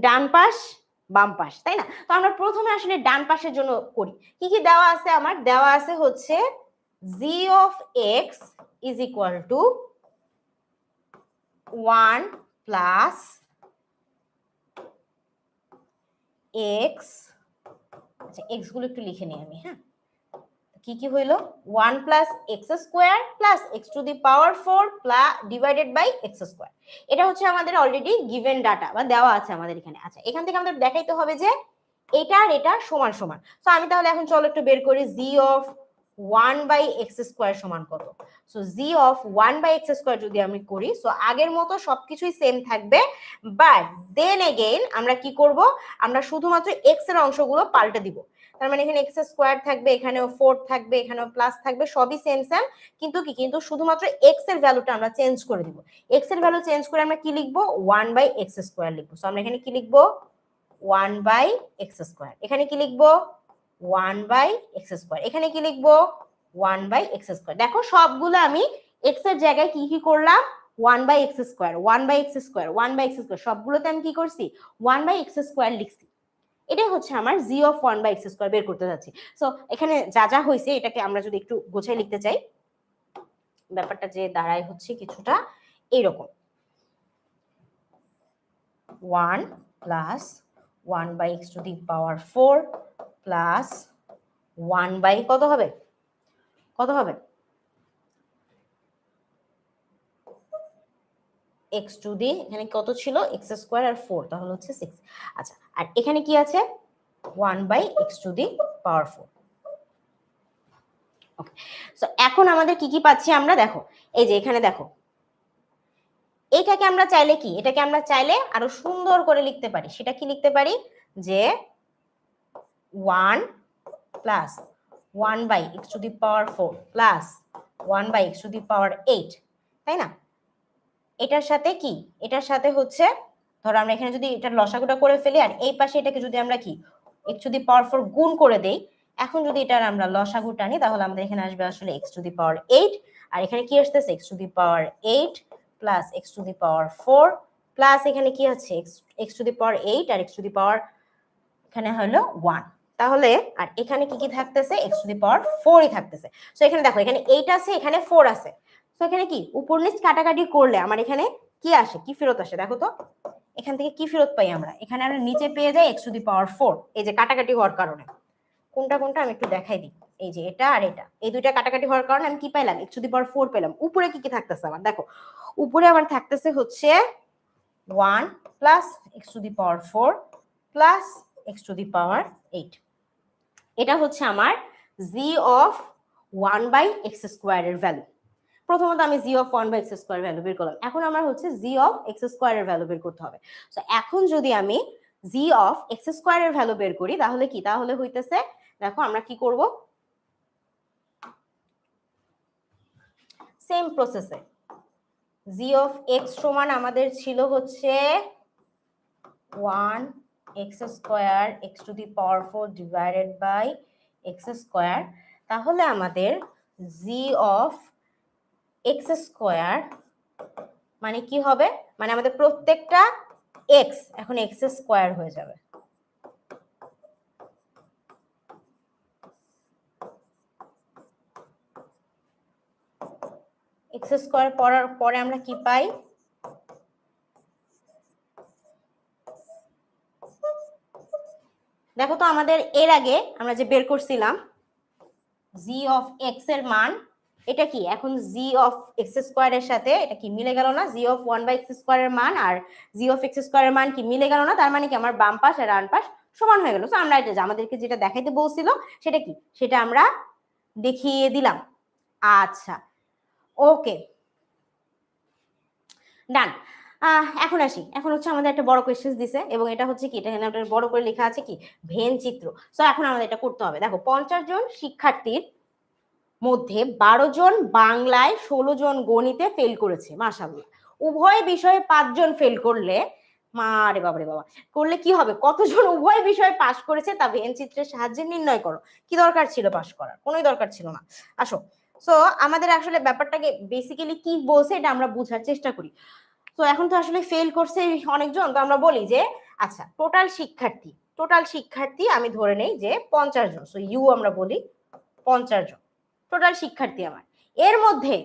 ডান পাশ বাম পাশ, তাই না? তো আমরা প্রথমে আসলে ডান পাশের জন্য করি। কি দেওয়া আছে? আমার দেওয়া আছে হচ্ছে g of x is equal to 1 plus x, আচ্ছা x গুলো একটু লিখে নিই আমি, হ্যাঁ। কি হইলো? 1 plus x square plus x to the power 4 plus divided by x square। এটা হচ্ছে আমাদের অলরেডি গিভেন ডাটা বা দেওয়া আছে আমাদের এখানে। আচ্ছা, এখান থেকে আমাদের দেখাইতে হবে যে এটা আর এটা সমান সমান। সো আমি তাহলে এখন চলো একটু বের করি g of 1/x স্কয়ার সমান কত। So g of 1/x square যদি আমি করি, সো আগের মতো সবকিছুই সেম থাকবে, বাট দেন এগেইন আমরা কি করব, আমরা শুধুমাত্র x এর অংশগুলো পাল্টে দিব। তার মানে এখানে x স্কয়ার থাকবে, এখানেও 4 থাকবে, এখানেও প্লাস থাকবে, সবই সেম সেম। কিন্তু শুধুমাত্র x এর ভ্যালুটা আমরা চেঞ্জ করে দিব। x এর ভ্যালু চেঞ্জ করে আমরা কি লিখবো? 1/x স্কয়ার লিখবো। সো আমরা এখানে কি লিখবো? 1/x square. এখানে কি লিখবো? 1/x square. এখানে কি লিখবো? 1/x square. দেখো সবগুলো আমি x এর জায়গায় কি করলাম? 1/x square 1/x square 1/x square, সবগুলোতে আমি কি করছি? 1/x স্কয়ার লিখছি। এটাই হচ্ছে আমার g of 1/x স্কয়ার বের করতে যাচ্ছি। সো এখানে যা হয়েছে এটাকে আমরা যদি একটু গোছাই লিখতে চাই, ব্যাপারটা যে দাঁড়ায় হচ্ছে কিছুটা এইরকম, 1 plus 1/x to the power 4 plus 1 কত হবে? কত হবে? x টু দি, এখানে কত ছিল? x স্কয়ার আর 4, তাহলে হচ্ছে 6। আচ্ছা, আর এখানে কি আছে? 1/x to the power 4। Okay, so এখন আমাদের কি পাচ্ছি আমরা? দেখো এই যে এখানে দেখো, এটাকে আমরা চাইলে কি, এটাকে আমরা চাইলে আরো সুন্দর করে লিখতে পারি। সেটা কি লিখতে পারি? যে 1 plus 1/x to the power 4 plus 1/x to the power 8, তাই না? এটার সাথে কি, এটার সাথে হচ্ছে ধরো আমরা এখানে যদি এটা লসাগুটা করে ফেলি আর এই পাশে এটাকে যদি আমরা কি x টু দি পাওয়ার 4 গুণ করে দেই, এখন যদি এটার আমরা লসাগু টানি তাহলে আমাদের এখানে আসবে আসলে x টু দি পাওয়ার 8, আর এখানে কি আসতেছে x to the power 8 plus x to the power 4 plus এখানে কি আছে x টু দি পাওয়ার 8 আর x টু দি পাওয়ার এখানে হলো 1, তাহলে আর এখানে কি কি থাকতেছে x টু দি পাওয়ার 4 ই থাকতেছে। সো এখানে দেখো এখানে 8 আছে এখানে 4 আছে, সো এখানে কি উপর নিচ কাটাকাটি করলে আমার এখানে কি আসে, কি ফেরত আসে দেখো তো, এখান থেকে কি ফেরত পাই আমরা, এখানে আমরা নিচে পেয়ে যাই x টু দি পাওয়ার 4, এই যে কাটাকাটি হওয়ার কারণে। কোনটা কোনটা আমি একটু দেখাই দিই, এই যে এটা আর এটা, এই দুইটা কাটাকাটি হওয়ার কারণে আমি কি পাইলাম x টু দি পাওয়ার 4 পেলাম। উপরে কি কি থাকতেছে আমার দেখো, উপরে আমার থাকতেছে হচ্ছে 1 plus x to the power 4 plus x to the power 8, এটা হচ্ছে আমার g of 1 by x square এর ভ্যালু। প্রথমত আমি g of 1 by x square value বের করলাম, এখন আমার হচ্ছে g অফ এক্স স্কোয়ার এর ভ্যালু বের করতে হবে। সো এখন যদি আমি g অফ এক্স স্কোয়ার এর ভ্যালু বের করি তাহলে কি, তাহলে হইতেছে দেখো আমরা কি করব, সেম প্রসেসে g অফ x সমান আমাদের ছিল হচ্ছে 1 x square x to the power 4 divided by x square, তাহলে আমাদের g অফ এক্স স্কোয়ার মানে কি হবে, মানে আমাদের প্রত্যেকটা x এখন এক্স স্কোয়ার হয়ে যাবে। এক্স স্কোয়ার পড়ার পরে আমরা কি পাই, দেখো তো আমাদের এর আগে আমরা যে বের করছিলাম g অফ x এর মান, এটা কি এখন g অফ x স্কোয়ার এর সাথে এটা কি মিলে গেল না, g of 1 by x square এর মান আর g অফ x স্কোয়ার এর মান কি মিলে গেল না, তার মানে কি আমার বাম পাশ আর ডান পাশ সমান হয়ে গেল। সো আমরা এটা আমাদেরকে যেটা দেখাইতে বলছিল সেটা কি, সেটা আমরা দেখিয়ে দিলাম। আচ্ছা ওকে ডান। এখন আসি, এখন হচ্ছে আমাদের একটা বড় কোয়েশ্চেন দিছে এবং এটা হচ্ছে কি, এটা এখানে বড় করে লেখা আছে কি ভেন চিত্র। সো এখন আমাদের এটা করতে হবে। দেখো 50 জন শিক্ষার্থীর মধ্যে 12 জন বাংলায়, 16 জন গণিতে ফেল করেছে, মাশাআল্লাহ। উভয় বিষয়ে 5 জন ফেল করলে, মারে বাবারে বাবা, করলে কি হবে, কতজন উভয় বিষয়ে পাশ করেছে তা ভেন চিত্রের সাহায্যে নির্ণয় করো। কি দরকার ছিল পাশ করার, কোনোই দরকার ছিল না। আসো, সো আমাদের আসলে ব্যাপারটাকে বেসিক্যালি কি বলছে এটা আমরা বোঝার চেষ্টা করি। তো এখন তো আসলে ফেল করছে অনেকজন, তো আমরা বলি যে আচ্ছা টোটাল শিক্ষার্থী আমি ধরে নেই যে 50 জন, সো ইউ আমরা বলি 50 জন টোটাল শিক্ষার্থী আমার, এর মধ্যে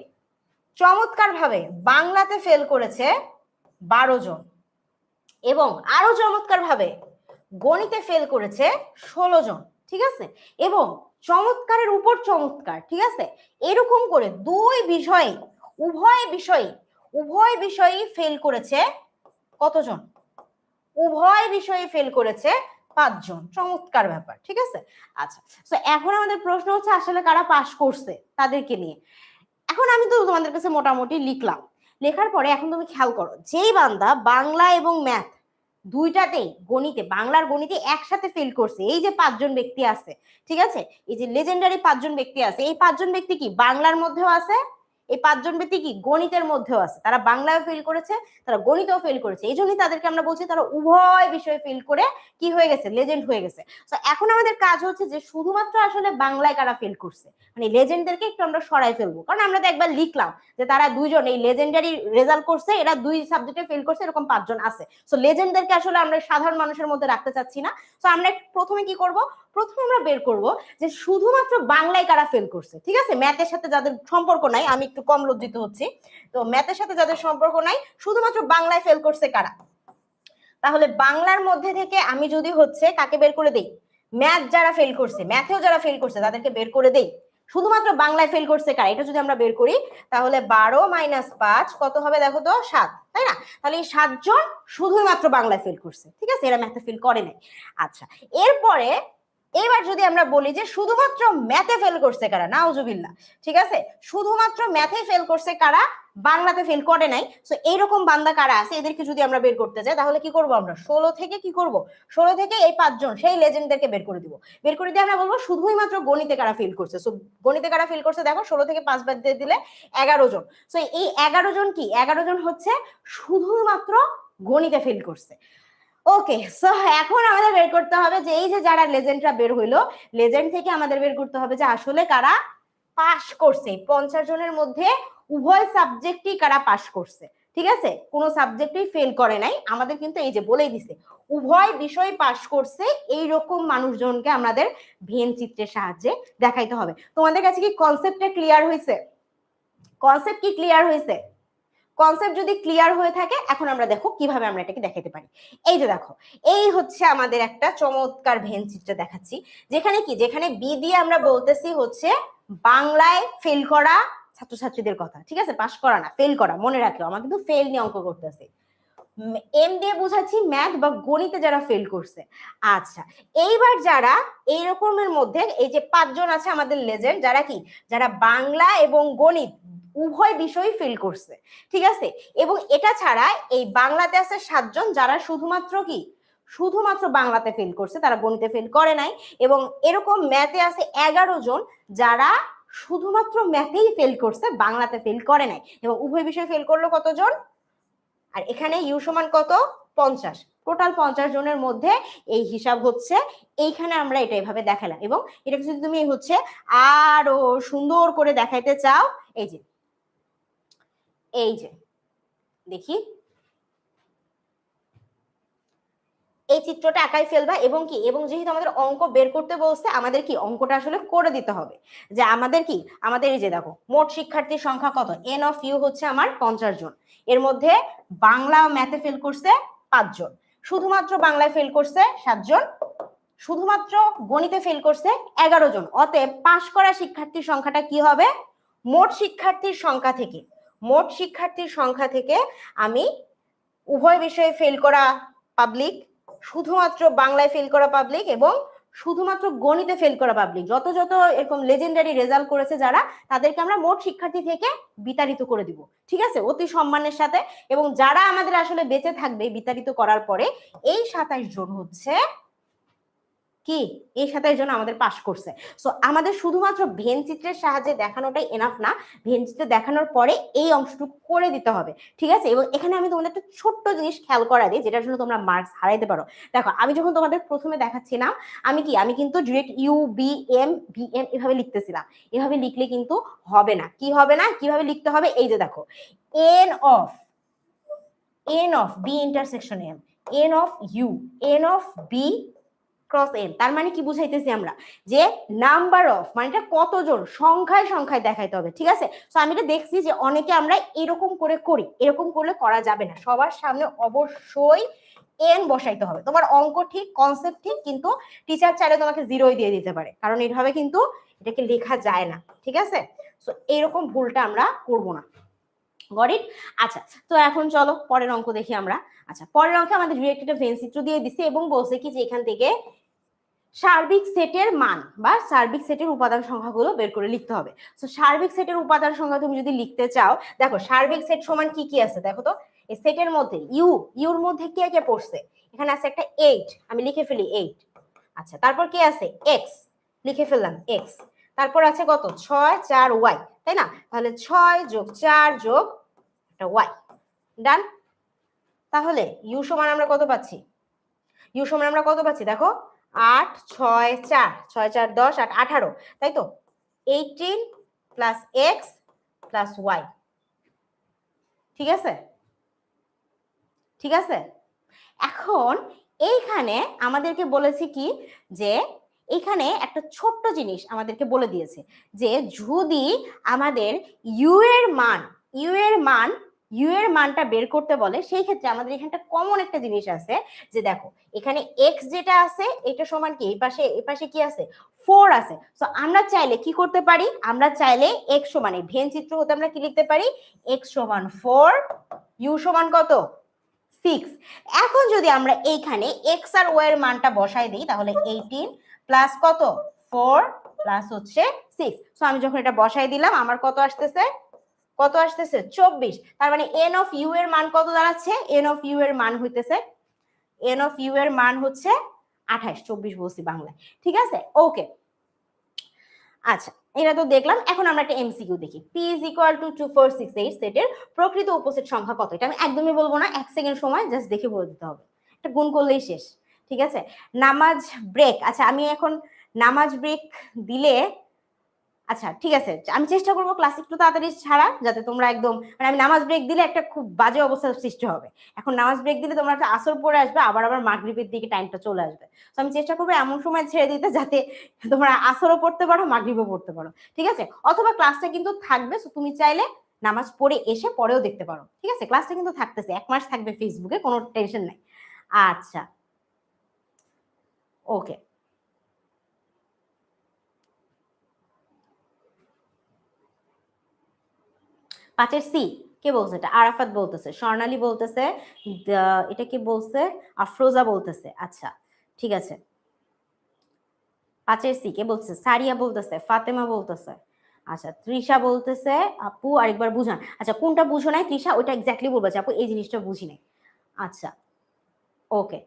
চমৎকার ভাবে বাংলাতে ফেল করেছে 12 জন এবং আরো চমৎকার ভাবে গণিতে ফেল করেছে 16 জন, ঠিক আছে, এবং চমৎকারের উপর চমৎকার, ঠিক আছে, এরকম করে উভয় বিষয়েই ফেল করেছে কতজন, উভয় বিষয়ে ফেল করেছে 5 জন। চমৎকার ব্যাপার, ঠিক আছে। আচ্ছা, তো এখন আমাদের প্রশ্ন হচ্ছে আসলে কারা পাস করছে তাদেরকে নিয়ে। এখন আমি তো তোমাদের কাছে মোটামুটি লিখলাম, লেখার পরে এখন তুমি খেয়াল করো, যেই বান্দা বাংলা এবং ম্যাথ দুইটাতেই গণিতে, বাংলার গণিতে একসাথে ফেল করছে, এই যে 5 জন ব্যক্তি আছে, ঠিক আছে, এই যে লেজেন্ডারি 5 জন ব্যক্তি আছে, এই 5 জন ব্যক্তি কি বাংলার মধ্যেও আছে, এই 5 জন ব্যক্তি কি গণিতের মধ্যেও আছে, তারা বাংলায় ফেল করেছে, তারা গণিতেও ফেল করেছে, এই জন্যই তাদেরকে আমরা বলছি তারা উভয় বিষয়ে ফেল করে কি হয়ে গেছে, লেজেন্ড হয়ে গেছে। তো এখন আমাদের কাজ হচ্ছে যে শুধুমাত্র আসলে বাংলায় কারা ফেল করছে, মানে লেজেন্ডদেরকে একটু আমরা সরাই ফেলবো, কারণ আমরা তো একবার লিখলাম যে তারা 2 জন এই লেজেন্ডারি রেজাল্ট করছে, এরা 2 সাবজেক্টে ফেল করছে, এরকম 5 জন আছে। সো লেজেন্ডদেরকে আসলে আমরা সাধারণ মানুষের মধ্যে রাখতে চাচ্ছি না। সো আমরা প্রথমে কি করব, প্রথমে আমরা বের করব যে শুধুমাত্র বাংলায় কারা ফেল করছে, ঠিক আছে, ম্যাথের সাথে যাদের সম্পর্ক নাই, আমি একটু কম লজ্জিত হচ্ছি, তো ম্যাথের সাথে যাদের সম্পর্ক নাই শুধুমাত্র বাংলায় ফেল করছে কারা, তাহলে বাংলার মধ্যে থেকে আমি যদি হচ্ছে কাকে বের করে দেই, ম্যাথ যারা ফেল করছে, ম্যাথেও যারা ফেল করছে তাদেরকে বের করে দেই, শুধুমাত্র বাংলায় ফেল করছে কারা, এটা যদি আমরা বের করি তাহলে 12 - 5 কত হবে দেখো তো, 7, তাই না, তাহলে এই 7 জন শুধুমাত্র বাংলায় ফেল করছে, ঠিক আছে, এরা ম্যাথে ফেল করে নাই। আচ্ছা, এরপরে এবার যদি আমরা বলি যে শুধুমাত্র ম্যাথে ফেল করছে কারা, নাউজুবিল্লাহ, ঠিক আছে, শুধুমাত্র ম্যাথে ফেল করছে কারা, বাংলাতে ফেল করে নাই, সো এইরকম বান্দা কারা আছে এদেরকে যদি আমরা বের করতে যাই তাহলে কি করব, আমরা 16 থেকে কি করব, 16 থেকে এই 5 জন সেই লেজেন্ডদেরকে বের করে দিব, বের করে দিয়ে আমরা বলবো শুধুই মাত্র গণিতে কারা ফেল করছে। সো গণিতে কারা ফেল করছে দেখো, 16 থেকে 5 বাদ দিয়ে দিলে 11 জন। সো এই 11 জন কি, 11 জন হচ্ছে শুধুমাত্র গণিতে ফেল করছে। ওকে, সো এখন আমাদের বের করতে হবে যে এই যে যারা লেজেন্ডরা বের হইলো, লেজেন্ড থেকে আমাদের বের করতে হবে যে আসলে কারা পাস করছে। 50 জনের মধ্যে উভয় সাবজেক্টই কারা পাস করছে, ঠিক আছে, কোনো সাবজেক্টই ফেল করে নাই। আমাদের কিন্তু এই যে বলেই দিছে উভয় বিষয় পাস করছে, এইরকম মানুষজনকে আমাদের ভেন চিত্রের সাহায্যে দেখাইতে হবে। তোমাদের কাছে কি কনসেপ্টটা ক্লিয়ার হয়েছে? কনসেপ্ট কি ক্লিয়ার হয়েছে? কনসেপ্ট যদি ক্লিয়ার হয়ে থাকে, এখন আমরা দেখো কিভাবে আমরা এটাকে দেখাতে পারি। এই যে দেখো, এই হচ্ছে আমাদের একটা চমৎকার ভেন চিত্র দেখাচ্ছি, যেখানে কি, যেখানে বি দিয়ে আমরা বলতেছি হচ্ছে বাংলায় ফেল করা ছাত্রছাত্রীদের কথা, ঠিক আছে, পাস করা না, ফেল করা, মনে রাখো আমার কিন্তু ফেল নিয়ে অঙ্ক করতেছি। এম দিয়ে বোঝাচ্ছি ম্যাথ বা গণিতে যারা ফেল করছে। আচ্ছা, এইবার যারা এই রকমের মধ্যে এই যে 5 জন আছে আমাদের লেজেন্ড, যারা কি, যারা বাংলা এবং গণিত উভয় বিষয় ফেল করছে, ঠিক আছে, এবং এটা ছাড়া এই বাংলাতে আছে 7 জন যারা শুধুমাত্র কি, শুধুমাত্র বাংলাতে ফেল করছে, তারা গণিতে ফেল করে নাই, এবং এরকম ম্যাথে আছে 11 জন যারা শুধুমাত্র ম্যাথেই ফেল করছে, বাংলাতে ফেল করে নাই, এবং উভয় বিষয় ফেল করলো কতজন, আর এখানে ইউ সমান কত, 50, টোটাল 50 জনের মধ্যে এই হিসাব হচ্ছে। এইখানে আমরা এটা এভাবে দেখালাম, এবং এটাকে যদি তুমি হচ্ছে আরো সুন্দর করে দেখাইতে চাও, এই যে দেখি এই চিত্রটা একাই ফেলবা, এবং কি, এবং যেহেতু আমাদের অঙ্ক বের করতে বলছে, আমাদের কি অঙ্কটা আসলে করে দিতে হবে, যে আমাদের কি, আমাদের এই যে দেখো মোট শিক্ষার্থীর সংখ্যা কত, এন অফ ইউ হচ্ছে আমার 50 জন, এর মধ্যে বাংলা ও ম্যাথে ফেল করছে 5 জন, শুধুমাত্র বাংলায় ফেল করছে 7 জন, শুধুমাত্র গণিতে ফেল করছে 11 জন। অতএব পাশ করা শিক্ষার্থীর সংখ্যাটা কি হবে, মোট শিক্ষার্থীর সংখ্যা থেকে, মোট শিক্ষার্থীর সংখ্যা থেকে আমি উভয় বিষয়ে ফেল করা পাবলিক, শুধুমাত্র বাংলায় ফেল করা পাবলিক, এবং শুধুমাত্র গণিতে ফেল করা পাবলিক, যত যত এরকম লেজেন্ডারি রেজাল্ট করেছে যারা, তাদেরকে আমরা মোট শিক্ষার্থী থেকে বিতাড়িত করে দিব, ঠিক আছে, অতি সম্মানের সাথে। এবং যারা আমাদের আসলে বেঁচে থাকবে বিতাড়িত করার পরে, এই 27 জন হচ্ছে কি, এই 27 জন আমাদের পাস করছে। সো আমাদের শুধুমাত্র ভেন চিত্রের সাহায্যে দেখানোটাই এনাফ না, ভেন চিত্র দেখানোর পরে এই অংশটুকু করে দিতে হবে, ঠিক আছে। এবং এখানে আমি তোমাদের একটা ছোট্ট জিনিস খেয়াল করা দিই, যেটার জন্য তোমরা মার্কস হারাইতে পারো। দেখো, আমি যখন তোমাদের প্রথমে দেখাচ্ছিলাম, আমি কিন্তু ডিরেক্ট ইউ বি এম এভাবে লিখতেছিলাম। এভাবে লিখলে কিন্তু হবে না। কি হবে না, কিভাবে লিখতে হবে, এই যে দেখো, n of B intersection M, n of U, n of B cross N, তার মানে কি বুঝাইতেছি আমরা, যে নাম্বার অফ মানে এটা কতজন, সংখ্যায় সংখ্যায় দেখাইতে হবে, ঠিক আছে। তো আমি এটা দেখছি যে অনেকে আমরা এরকম করে করি, এরকম করলে করা যাবে না, সবার সামনে অবশ্যই এন বসাইতে হবে। তোমার অঙ্ক ঠিক, কনসেপ্ট ঠিক, কিন্তু টিচার চাইলে তোমাকে 0 দিয়ে দিতে পারে, কারণ এইভাবে কিন্তু এটাকে লেখা যায় না, ঠিক আছে। সো এরকম ভুলটা আমরা করব না, গট ইট। আচ্ছা, তো এখন চলো পরের অঙ্ক দেখি আমরা। আচ্ছা, পরের অঙ্কে আমাদের ডিরেক্ট একটা ভেন চিত্র দিয়ে দিছে, এবং বলছে কি যে এখান থেকে সার্বিক সেটের মান বা সার্বিক সেটের উপাদান সংখ্যাগুলো বের করে লিখতে হবে। সো সার্বিক সেটের উপাদান সংখ্যা তুমি যদি লিখতে চাও, দেখো সার্বিক সেট সমান কি কি আছে, দেখো তো, এই সেটের মধ্যে ইউর মধ্যে কে কে পড়ছে, এখানে আছে একটা 8, আমি লিখে ফেলি 8। আচ্ছা, তারপর কি আছে, এক্স, লিখে ফেললাম এক্স। তারপর আছে কত, 6 4 ওয়াই, তাই না, তাহলে 6 যোগ 4 যোগ একটা ওয়াই, ডান। তাহলে ইউ সমান আমরা কত পাচ্ছি, ইউ সমান আমরা কত পাচ্ছি, দেখো 8 6 4, 6 4 10 8 18, তাই তো, 18 প্লাস এক্স প্লাস ওয়াই, ঠিক আছে, ঠিক আছে। এখন এইখানে আমাদেরকে বলেছে কি, যে এখানে একটা ছোট্ট জিনিস আমাদেরকে বলে দিয়েছে, যে যদি আমাদের ইউ এর মানটা বের করতে বলে, সেই ক্ষেত্রে আমাদের এখানটা কমন একটা জিনিস আছে, যে দেখো এখানে এক্স যেটা আছে এটা সমান কি, এই পাশে কি আছে, 4 আছে। সো আমরা চাইলে কি করতে পারি, আমরা চাইলে এক্স সমান, এই ভেন চিত্র হতে আমরা কি লিখতে পারি, এক্স সমান 4, ইউ সমান কত 6। এখন যদি আমরা এইখানে x আর y এর মানটা বসাই দিই, তাহলে 18 প্লাস কত 4 প্লাস হচ্ছে 6। সো আমি যখন এটা বসাই দিলাম, আমার কত আসতেছে, 24। তার মানে n অফ u এর মান কত দাঁড়াচ্ছে, n অফ u এর মান হইতেছে, n অফ u এর মান হচ্ছে 28, 24 বলছি বাংলায়, ঠিক আছে, ওকে। আচ্ছা, এটা তো দেখলাম। এখন আমরা একটা এমসিকিউ দেখি। p is equal to 2468 সেটের প্রকৃত উপসেট সংখ্যা কত? এটা আমি একদমই বলবো না, 1 সেকেন্ড সময় জাস্ট দেখে বলে দিতে হবে। এটা গুণ করলেই শেষ। ঠিক আছে, নামাজ ব্রেক। আচ্ছা আমি এখন নামাজ ব্রেক দিলে, আচ্ছা ঠিক আছে, আমি চেষ্টা করবো ক্লাস একটু তাড়াতাড়ি ছাড়া, যাতে তোমরা একদম, মানে আমি নামাজ ব্রেক দিলে একটা খুব বাজে অবস্থার সৃষ্টি হবে। এখন নামাজ ব্রেক দিলে তোমরা একটা আসর পরে আসবে, আবার মাগরিবের দিকে টাইমটা চলে আসবে। তো আমি চেষ্টা করবো এমন সময় ছেড়ে দিতে যাতে তোমরা আসরও পড়তে পারো, মাগরিবও পড়তে পারো। ঠিক আছে, অথবা ক্লাসটা কিন্তু থাকবে, তুমি চাইলে নামাজ পড়ে এসে পরেও দেখতে পারো। ঠিক আছে, ক্লাসটা কিন্তু থাকতেছে, 1 মাস থাকবে ফেসবুকে, কোনো টেনশন নাই। আচ্ছা ওকে, পাঁচের সি কে বলছে? এটা আরাফাত বলতেছে, স্বর্ণালী বলতেছে, এটা কি বলছে? আফরোজা বলতেছে। আচ্ছা ঠিক আছে, পাঁচের সি কে বলতেছে? সারিয়া বলতেছে, ফাতেমা বলতেছে। আচ্ছা তৃষা বলতেছে, আপু আরেকবার বুঝান। আচ্ছা কোনটা বুঝো নাই তৃষা? ওইটা এক্স্যাক্টলি বলবে আপু এই জিনিসটা বুঝি নাই। আচ্ছা ওকে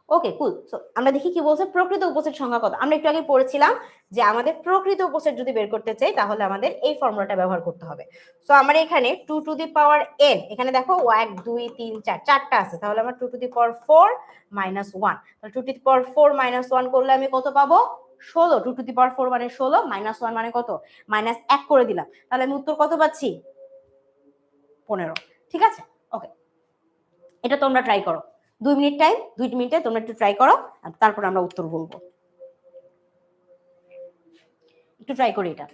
ওকে কুল। সো আমরা দেখি কি বলছে, প্রকৃত উপসেট সংখ্যা কত। আমরা একটু আগে পড়েছিলাম যে আমাদের প্রকৃত উপসেট যদি বের করতে চাই তাহলে আমাদের এই ফর্মুলাটা ব্যবহার করতে হবে। সো আমার এখানে 2 টু দি পাওয়ার n, এখানে দেখো 1 2 3 4 চারটা আছে, তাহলে আমার 2 টু দি পাওয়ার 4 মাইনাস 1, তাহলে 2 টু দি পাওয়ার 4 মাইনাস 1 করলে আমি কত পাবো? 16। 2 টু দি পাওয়ার 4 মানে 16, মাইনাস 1 মানে কত? মাইনাস 1 করে দিলাম, তাহলে আমি উত্তর কত পাচ্ছি? 15। ঠিক আছে ওকে, এটা তোমরা ট্রাই করো। 2 মিনিট টাইম, 2 মিনিটে তোমরা একটু ট্রাই করো, তারপর আমরা উত্তর বলবো। একটু ট্রাই করি এটা।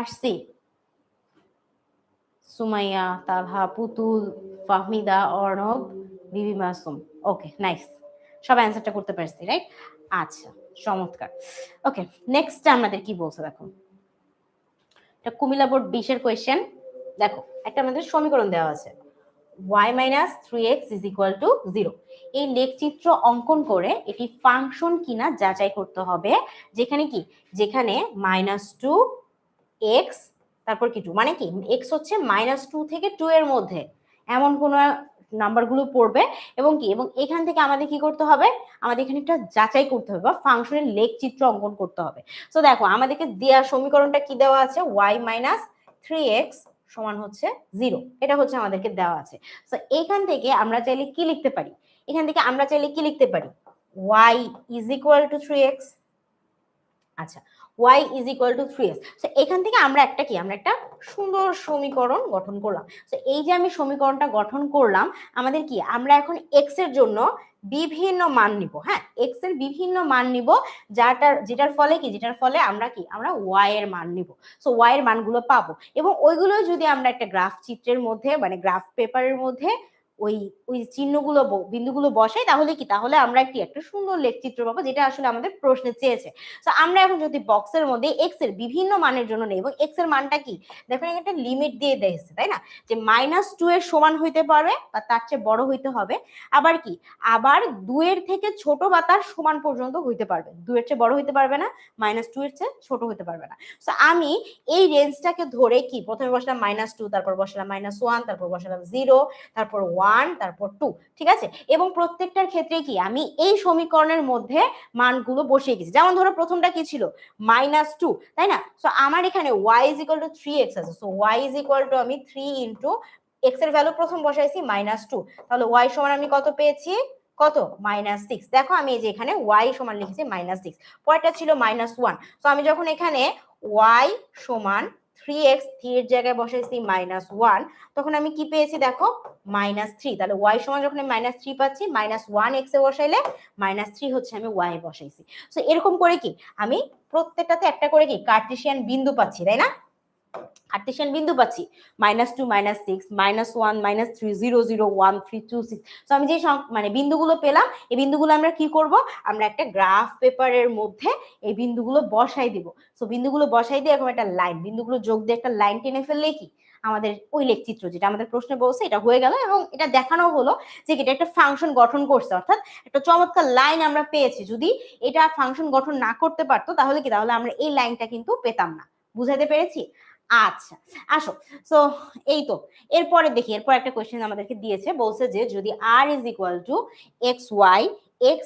আসছি, সুমাইয়া, তালহা, পুতুল, ফাহমিদা, অর্ণব, বিবি মাসুম। ওকে নাইস, সব অ্যান্সারটা করতে পারছি রাইট। আচ্ছা চমৎকার। ওকে নেক্সট আমাদের কি বলছে দেখো, এটা কুমিল্লা বোর্ড 20-এর কোয়েশ্চেন। দেখো একটা আমাদের সমীকরণ দেওয়া আছে, y minus 3x is equal to 0। এই লেখচিত্র অঙ্কন করে এটি ফাংশন কিনা যাচাই করতে হবে, যেখানে কি, যেখানে -2x তারপর কি 2, মানে কি x হচ্ছে -2 থেকে 2 এর মধ্যে এমন কোন নাম্বারগুলো পড়বে, এবং কি, এবং এখান থেকে আমাদের কি করতে হবে, আমাদের এখানে একটা যাচাই করতে হবে বা ফাংশনের লেখচিত্র অঙ্কন করতে হবে। তো দেখো আমাদেরকে দেওয়া সমীকরণটা কি দেওয়া আছে, y মাইনাস 3x সমান হচ্ছে 0, এটা হচ্ছে আমাদেরকে দেওয়া আছে। তো এখান থেকে আমরা চাইলে কি লিখতে পারি, এখান থেকে আমরা চাইলে কি লিখতে পারি, y is equal two 3x। আচ্ছা y is equal two 3x। তো এখান থেকে আমরা একটা কি, আমরা একটা সুন্দর সমীকরণ গঠন করলাম। তো এই যে আমি সমীকরণটা গঠন করলাম, আমাদের কি, আমরা এখন x এর জন্য বিভিন্ন মান নিব। হ্যাঁ x এর বিভিন্ন মান নিব, যেটার ফলে কি, যেটার ফলে আমরা কি, আমরা y এর মান নিব। সো y এর মানগুলো পাবো, এবং ওইগুলো যদি আমরা একটা গ্রাফ চিত্রের মধ্যে, মানে গ্রাফ পেপারের মধ্যে ওই ওই চিহ্নগুলো বিন্দুগুলো বসাই তাহলে কি, তাহলে আমরা একটা সুন্দর লেখচিত্র পাবো, যেটা আসলে আমাদের প্রশ্নে চেয়েছে। তো আমরা এখন যদি বক্সের মধ্যে এক্স এর বিভিন্ন মানের জন্য নেই, এবং এক্স এর মানটা কি দেখেন একটা লিমিট দিয়ে দিয়েছে, তাই না, যে -2 এর সমান হইতে পারবে বা তার চেয়ে বড় হইতে হবে, আবার কি আবার 2 এর থেকে ছোট বা তার সমান পর্যন্ত হইতে পারবে, 2 এর চেয়ে বড় হইতে পারবে না, -2 এর চেয়ে ছোট হইতে পারবে না। তো আমি এই রেঞ্জটাকে ধরে কি প্রথমে বসলাম -2, তারপর বসলাম -1, তারপর বসলাম 0, তারপর 1, তারপর 2, ঠিক আছে। এবং প্রত্যেকটার ক্ষেত্রে কি আমি এই সমীকরণের মধ্যে মানগুলো বসিয়ে গেছি। যেমন ধরো প্রথমটা কি ছিল -2, তাই না। সো আমার এখানে y = 3x আছে, সো y = আমি 3 ইনটু x এর ভ্যালু প্রথম বসাইছি -2, তাহলে y সমান আমি কত পেয়েছি, কত -6। দেখো আমি এই যে এখানে y সমান লিখেছি -6, পরেরটা ছিল -1। তো আমি যখন এখানে y সমান 3x, 3 এর জায়গায় বসাইছি -1, তখন আমি কি পেয়েছি দেখো -3। তাহলে y সমান যখন আমি -3 পাচ্ছি, -1 x এ বসাইলে -3 হচ্ছে আমি y এ বসাইছি। তো এরকম করে কি আমি প্রত্যেকটাতে একটা করে কি কার্টেসিয়ান বিন্দু পাচ্ছি, তাই না, কার্টেসিয়ান বিন্দু পাচ্ছি, -2, -6, -1, -3, 0, 0, 1, 3, 2, 6। তো আমি যে মানে বিন্দুগুলো পেলাম, এই বিন্দুগুলো আমরা কি করব, আমরা একটা গ্রাফ পেপারের মধ্যে এই বিন্দুগুলো বসাই দিব। সো বিন্দুগুলো বসাই দিয়ে এরকম একটা লাইন, বিন্দুগুলো যোগ দিয়ে একটা লাইন টেনে ফেললে কি আমাদের ওই লেখচিত্র যেটা আমাদের প্রশ্নে বলছে এটা হয়ে গেল, এবং এটা দেখানো হলো যে এটা একটা ফাংশন গঠন করছে, অর্থাৎ একটা চমৎকার লাইন আমরা পেয়েছি। যদি এটা ফাংশন গঠন না করতে পারতো তাহলে কি, তাহলে আমরা এই লাইনটা কিন্তু পেতাম না। বুঝাতে পেরেছি? আচ্ছা আসো, সো এই তো এরপরে দেখি, এরপর একটা কোয়েশ্চেন আমাদেরকে দিয়েছে, বলছে যে যদি r = xy, x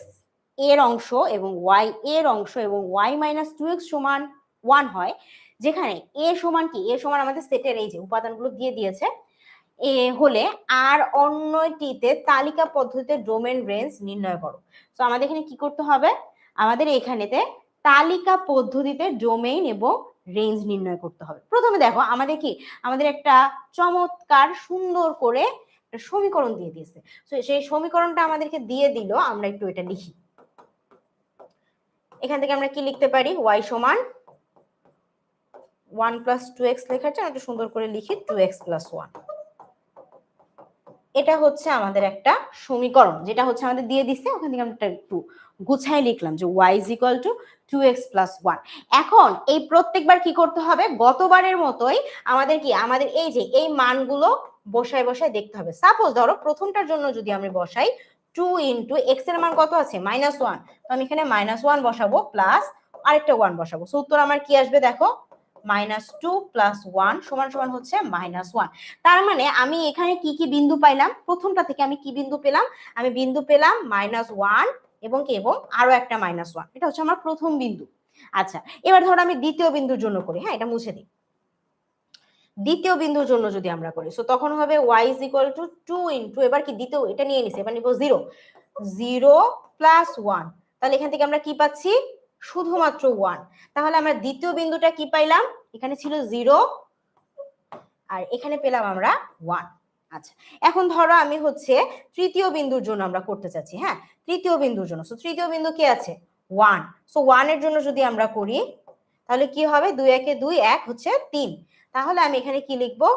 এর অংশ এবং y এর অংশ এবং y - 2x সমান 1 হয়, যেখানে a সমান কি, a সমান আমাদের সেটের এই যে উপাদানগুলো দিয়ে দিয়েছে, এ হলে আর অন্যটিতে তালিকা পদ্ধতিতে ডোমেন রেঞ্জ নির্ণয় করো। তো আমাদের এখানে কি করতে হবে, আমাদের এখানেতে তালিকা পদ্ধতিতে ডোমেইন এবং রেঞ্জ নির্ণয় করতে হবে। প্রথমে দেখো আমাদের কি, আমাদের একটা চমৎকার সুন্দর করে একটা সমীকরণ দিয়ে দিয়েছে। তো সেই সমীকরণটা আমাদেরকে দিয়ে দিল, আমরা একটু এটা লিখি। এখান থেকে আমরা কি লিখতে পারি, y সমান 1 + 2x লেখার চেয়ে একটু সুন্দর করে লিখি 2x + 1। এটা হচ্ছে আমাদের একটা সমীকরণ, যেটা হচ্ছে আমাদের দিয়ে দিচ্ছে, ওখান থেকে আমরা একটু গুছাই লিখলাম যে y = 2x + 1। এখন এই প্রত্যেকবার কি করতে হবে, গতবারের মতোই আমাদের কি, আমাদের এই যে এই মানগুলো বসায় বসায় দেখতে হবে। সাপোজ ধরো প্রথমটার জন্য যদি আমি বসাই 2 ইনটু x এর মান কত আছে -1, তো আমি এখানে -1 বসাবো প্লাস আরেকটা 1 বসাবো। সো উত্তর আমার কি আসবে দেখো, -2 + 1 সমান সমান হচ্ছে -1। তার মানে আমি এখানে কি কি বিন্দু পাইলাম, প্রথমটা থেকে আমি কি বিন্দু পেলাম, আমি বিন্দু পেলাম -1 এবং কি, এবং আরো একটা -1, এটা হচ্ছে আমার প্রথম বিন্দু। আচ্ছা এবার ধরো আমি দ্বিতীয় বিন্দুর জন্য করি, হ্যাঁ এটা মুছে দিই। দ্বিতীয় বিন্দুর জন্য যদি আমরা করি, সো তখন হবে y = 2 ইনটু, এবার কি দ্বিতীয় এটা নিয়ে নিছে, এবার নিব 0, 0 + 1, তাহলে এখান থেকে আমরা কি পাচ্ছি, শুধুমাত্র 1। তাহলে আমরা দ্বিতীয় বিন্দুটা কি পাইলাম, এখানে ছিল 0 আর এখানে পেলাম আমরা 1। আচ্ছা এখন ধরো আমি হচ্ছে তৃতীয় বিন্দুর জন্য আমরা করতে চাচ্ছি, হ্যাঁ তৃতীয় বিন্দুর জন্য। সো তৃতীয় বিন্দু কি আছে 1, সো 1 এর জন্য যদি আমরা করি তাহলে কি হবে, 2 একে 2, 1 হচ্ছে 3। তাহলে আমি এখানে কি লিখবো,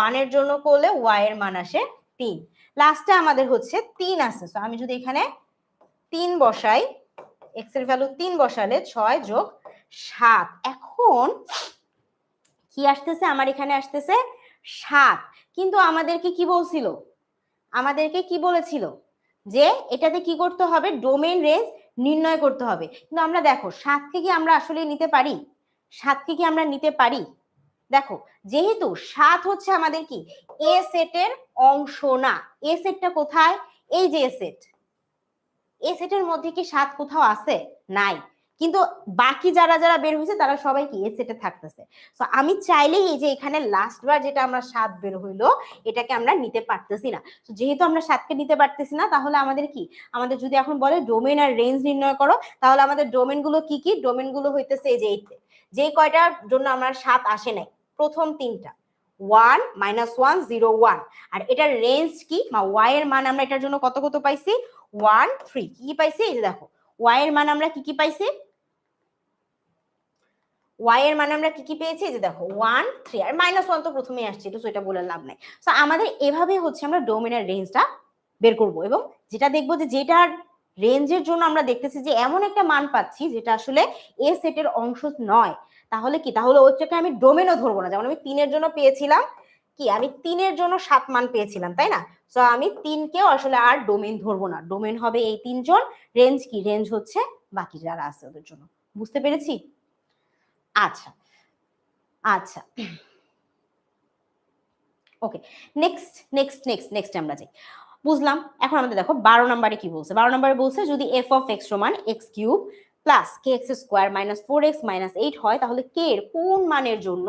1 এর জন্য করলে y এর মান আসে 3, লাস্টে আমাদের হচ্ছে 3 আছে। সো আমি যদি এখানে 3 বসাই, x এর ভ্যালু 3 বসালে 6 + 7, এখন কি আসতেছে আমার এখানে আসতেছে 7। কিন্তু আমাদেরকে কি বলছিল, আমাদেরকে কি বলেছিল যে এটাতে কি করতে হবে, ডোমেইন রেঞ্জ নির্ণয় করতে হবে। কিন্তু আমরা দেখো 7 কে কি আমরা আসলে নিতে পারি, 7 কে কি আমরা নিতে পারি, দেখো যেহেতু 7 হচ্ছে আমাদের কি এ সেটের অংশ না, এ সেটটা কোথায়, এই যে এ সেট, এ সেটের মধ্যে কি 7 কোথাও আছে, নাই, কিন্তু বাকি যারা যারা বের হয়েছে তারা সবাই কি এ সেটে থাকতেছে। তো আমি চাইলেই এই যে এখানে লাস্ট বার যেটা আমরা 7 বের হইলো এটাকে আমরা নিতে পারতেছি না। তো যেহেতু আমরা 7 কে নিতে পারতেছি না, তাহলে আমাদের কি, আমাদের যদি এখন বলে ডোমেইন আর রেঞ্জ নির্ণয় করো, তাহলে আমাদের ডোমেইন গুলো কি কি, ডোমেইন গুলো হইতেছে এই যে যে কয়টার জন্য আমার 7 আসে নাই, প্রথম তিনটা 1 -1 0 1, আর এটার রেঞ্জ কি, y এর মান আমরা এটার জন্য কত কত পাইছি 1 3, কি পাইছি এই যে দেখো y এর মান আমরা কি কি পাইছি, ওয়াই এর মানে আমরা কি কি পেয়েছি, যে দেখো 1 3 আর -1 তো প্রথমেই আসছে, তো এটা বলে লাভ নাই। সো আমাদের এভাবে হচ্ছে আমরা ডোমেনের রেঞ্জটা বের করব, এবং যেটা দেখবো যে যেটার রেঞ্জের জন্য আমরা দেখতেছি যে এমন একটা মান পাচ্ছি যেটা আসলে এ সেটের অংশ নয়, তাহলে কি, তাহলে ওইটাকে আমি ডোমেনও ধরবো না। যেমন আমি 3 এর জন্য পেয়েছিলাম কি, আমি 3 এর জন্য 7 মান পেয়েছিলাম, তাই না? সো আমি 3 কেও আসলে আর ডোমেন ধরবো না, ডোমেন হবে এই 3 জন, রেঞ্জ কি, রেঞ্জ হচ্ছে বাকি যারা আছে ওদের জন্য। বুঝতে পেরেছি? আচ্ছা আচ্ছা, ওকে, নেক্সট নেক্সট নেক্সট নেক্সট আমরা যাই। বুঝলাম। এখন আমাদের দেখো 12 নম্বরে কি বলছে। 12 নম্বরে বলছে যদি এফ অফ এক্স সমান x cube plus k x square minus 4x minus 8 হয়, তাহলে কে এর কোন মানের জন্য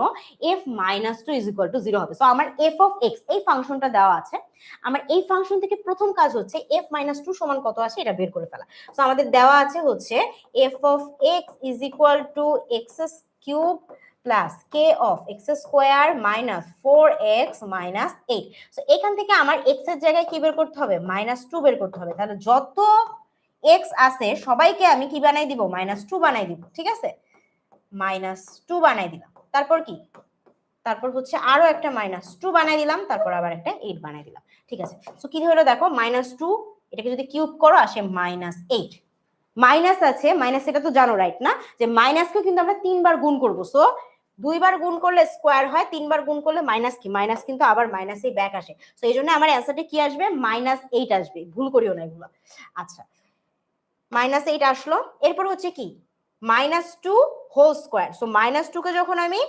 f minus 2 is equal to 0 হবে। সো আমার এফ অফ এক্স এই ফাংশনটা দেওয়া আছে, আমার এই ফাংশন থেকে প্রথম কাজ হচ্ছে এফ মাইনাস 2 সমান কত আসে এটা বের করে ফেলা। সো আমাদের দেওয়া আছে হচ্ছে F of x is equal to x cube plus K of x square minus 4x minus 8। So এখান থেকে আমার x এর জায়গায় কি বের করতে হবে, -2 বের করতে হবে। তাহলে যত x আছে সবাইকে আমি কি বানাই দিব, -2 বানাই দিব। ঠিক আছে, -2 বানাই দিলাম। তারপর কি, তারপর হচ্ছে আরো একটা -2 বানাই দিলাম, তারপর আবার একটা 8 বানাই দিলাম। ঠিক আছে, সো কি হলো দেখো, -2 এটাকে যদি কিউব করো আসে -8। মাইনাস আছে, মাইনাস এটা তো জানো রাইট না, যে মাইনাসকে কিন্তু আমরা 3 বার গুণ করব। সো 2 বার গুণ করলে স্কোয়ার হয়, 3 বার গুণ করলে মাইনাস কি, মাইনাস কিন্তু আবার মাইনাসেই ব্যাক আসে। সো এই জন্য আমার অ্যান্সারটা কি আসবে, -8 আসবে, ভুল করিও না এগুলো। আচ্ছা, -8 আসলো। এরপর হচ্ছে কি, -2 হোল স্কোয়ার। সো -2 কে যখন আমি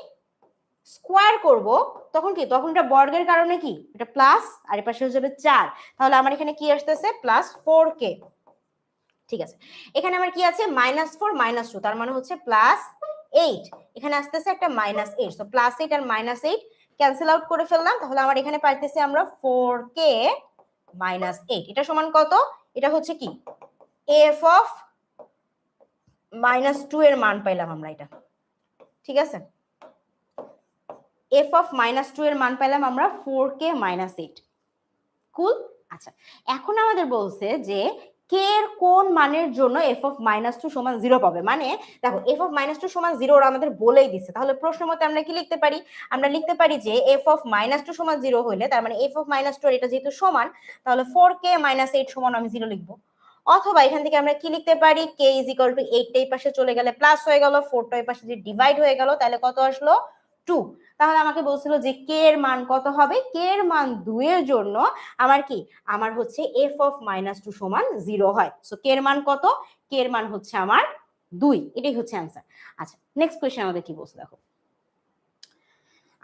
স্কোয়ার করব তখন কি, তখন এটা বর্গের কারণে কি, এটা প্লাস আর এর পাশে হয়ে যাবে 4। তাহলে আমার এখানে কি আসতেছে, +4k। ঠিক আছে, এখানে আমার কি আছে, -4 -2, তার মানে হচ্ছে +8। এখানে আসতেছে একটা -8, সো +8 আর -8 ক্যান্সেল আউট করে ফেললাম। তাহলে আমার এখানে পাইতেছি আমরা 4k -8। এটা সমান কত, এটা হচ্ছে কি f অফ -2 এর মান পাইলাম আমরা এটা। ঠিক আছে, f অফ -2 এর মান পাইলাম আমরা 4k -8। কুল। আচ্ছা, এখন আমাদের বলছে যে কে এর কোন মানের জন্য এফ অফ -2 সমান 0 পাবে। মানে দেখো এফ অফ -2 সমান 0 ওরা আমাদের বলেই দিচ্ছে। তাহলে প্রশ্ন মতে আমরা কি লিখতে পারি, আমরা লিখতে পারি যে এফ অফ -2 সমান 0 হইলে, তার মানে এফ অফ -2 এটা যেহেতু সমান, তাহলে 4k -8 সমান আমি 0 লিখবো। অথবা এখান থেকে আমরা কি লিখতে পারি, k ইজ ইকুয়াল টু 8 এই পাশে চলে গেলে প্লাস হয়ে গেল, 4 টা এই পাশে যে ডিভাইড হয়ে গেল, তাহলে কত আসলো, 2। তাহলে আমাকে বলছিল যে কে এর মান কত হবে, কে এর মান 2 এর জন্য আমার কি, আমার হচ্ছে এফ অফ -2 সমান 0 হয়। সো কে এর মান কত, কে এর মান হচ্ছে আমার 2, এটাই হচ্ছে অ্যান্সার। আচ্ছা, নেক্সট কোশ্চেন আমাদের কি বলছে দেখো।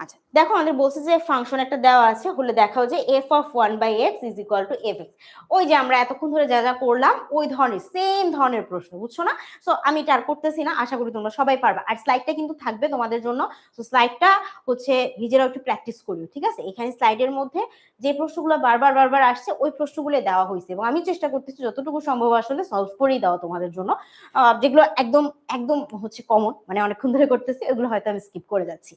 আচ্ছা দেখো, আমাদের বলছে যে ফাংশন একটা দেওয়া আছে, হলে দেখাও যে f of 1/x is equal two fx। ওই যে আমরা এতক্ষণ ধরে যা যা করলাম ওই ধরনের সেম ধরনের প্রশ্ন, বুঝছো না? সো আমি এটা আর করতেছি না, আশা করি তোমরা সবাই পারবা। আর স্লাইডটা কিন্তু থাকবে তোমাদের জন্য, তো স্লাইডটা হচ্ছে নিজেরাও একটু প্র্যাকটিস করিও। ঠিক আছে, এখানে স্লাইডের মধ্যে যে প্রশ্নগুলো বারবার বারবার আসছে ওই প্রশ্নগুলো দেওয়া হয়েছে, এবং আমি চেষ্টা করতেছি যতটুকু সম্ভব আসলে সলভ করেই দেওয়া তোমাদের জন্য। যেগুলো একদম একদম হচ্ছে কমন, মানে অনেকক্ষণ ধরে করতেছি, ওগুলো হয়তো আমি স্কিপ করে যাচ্ছি।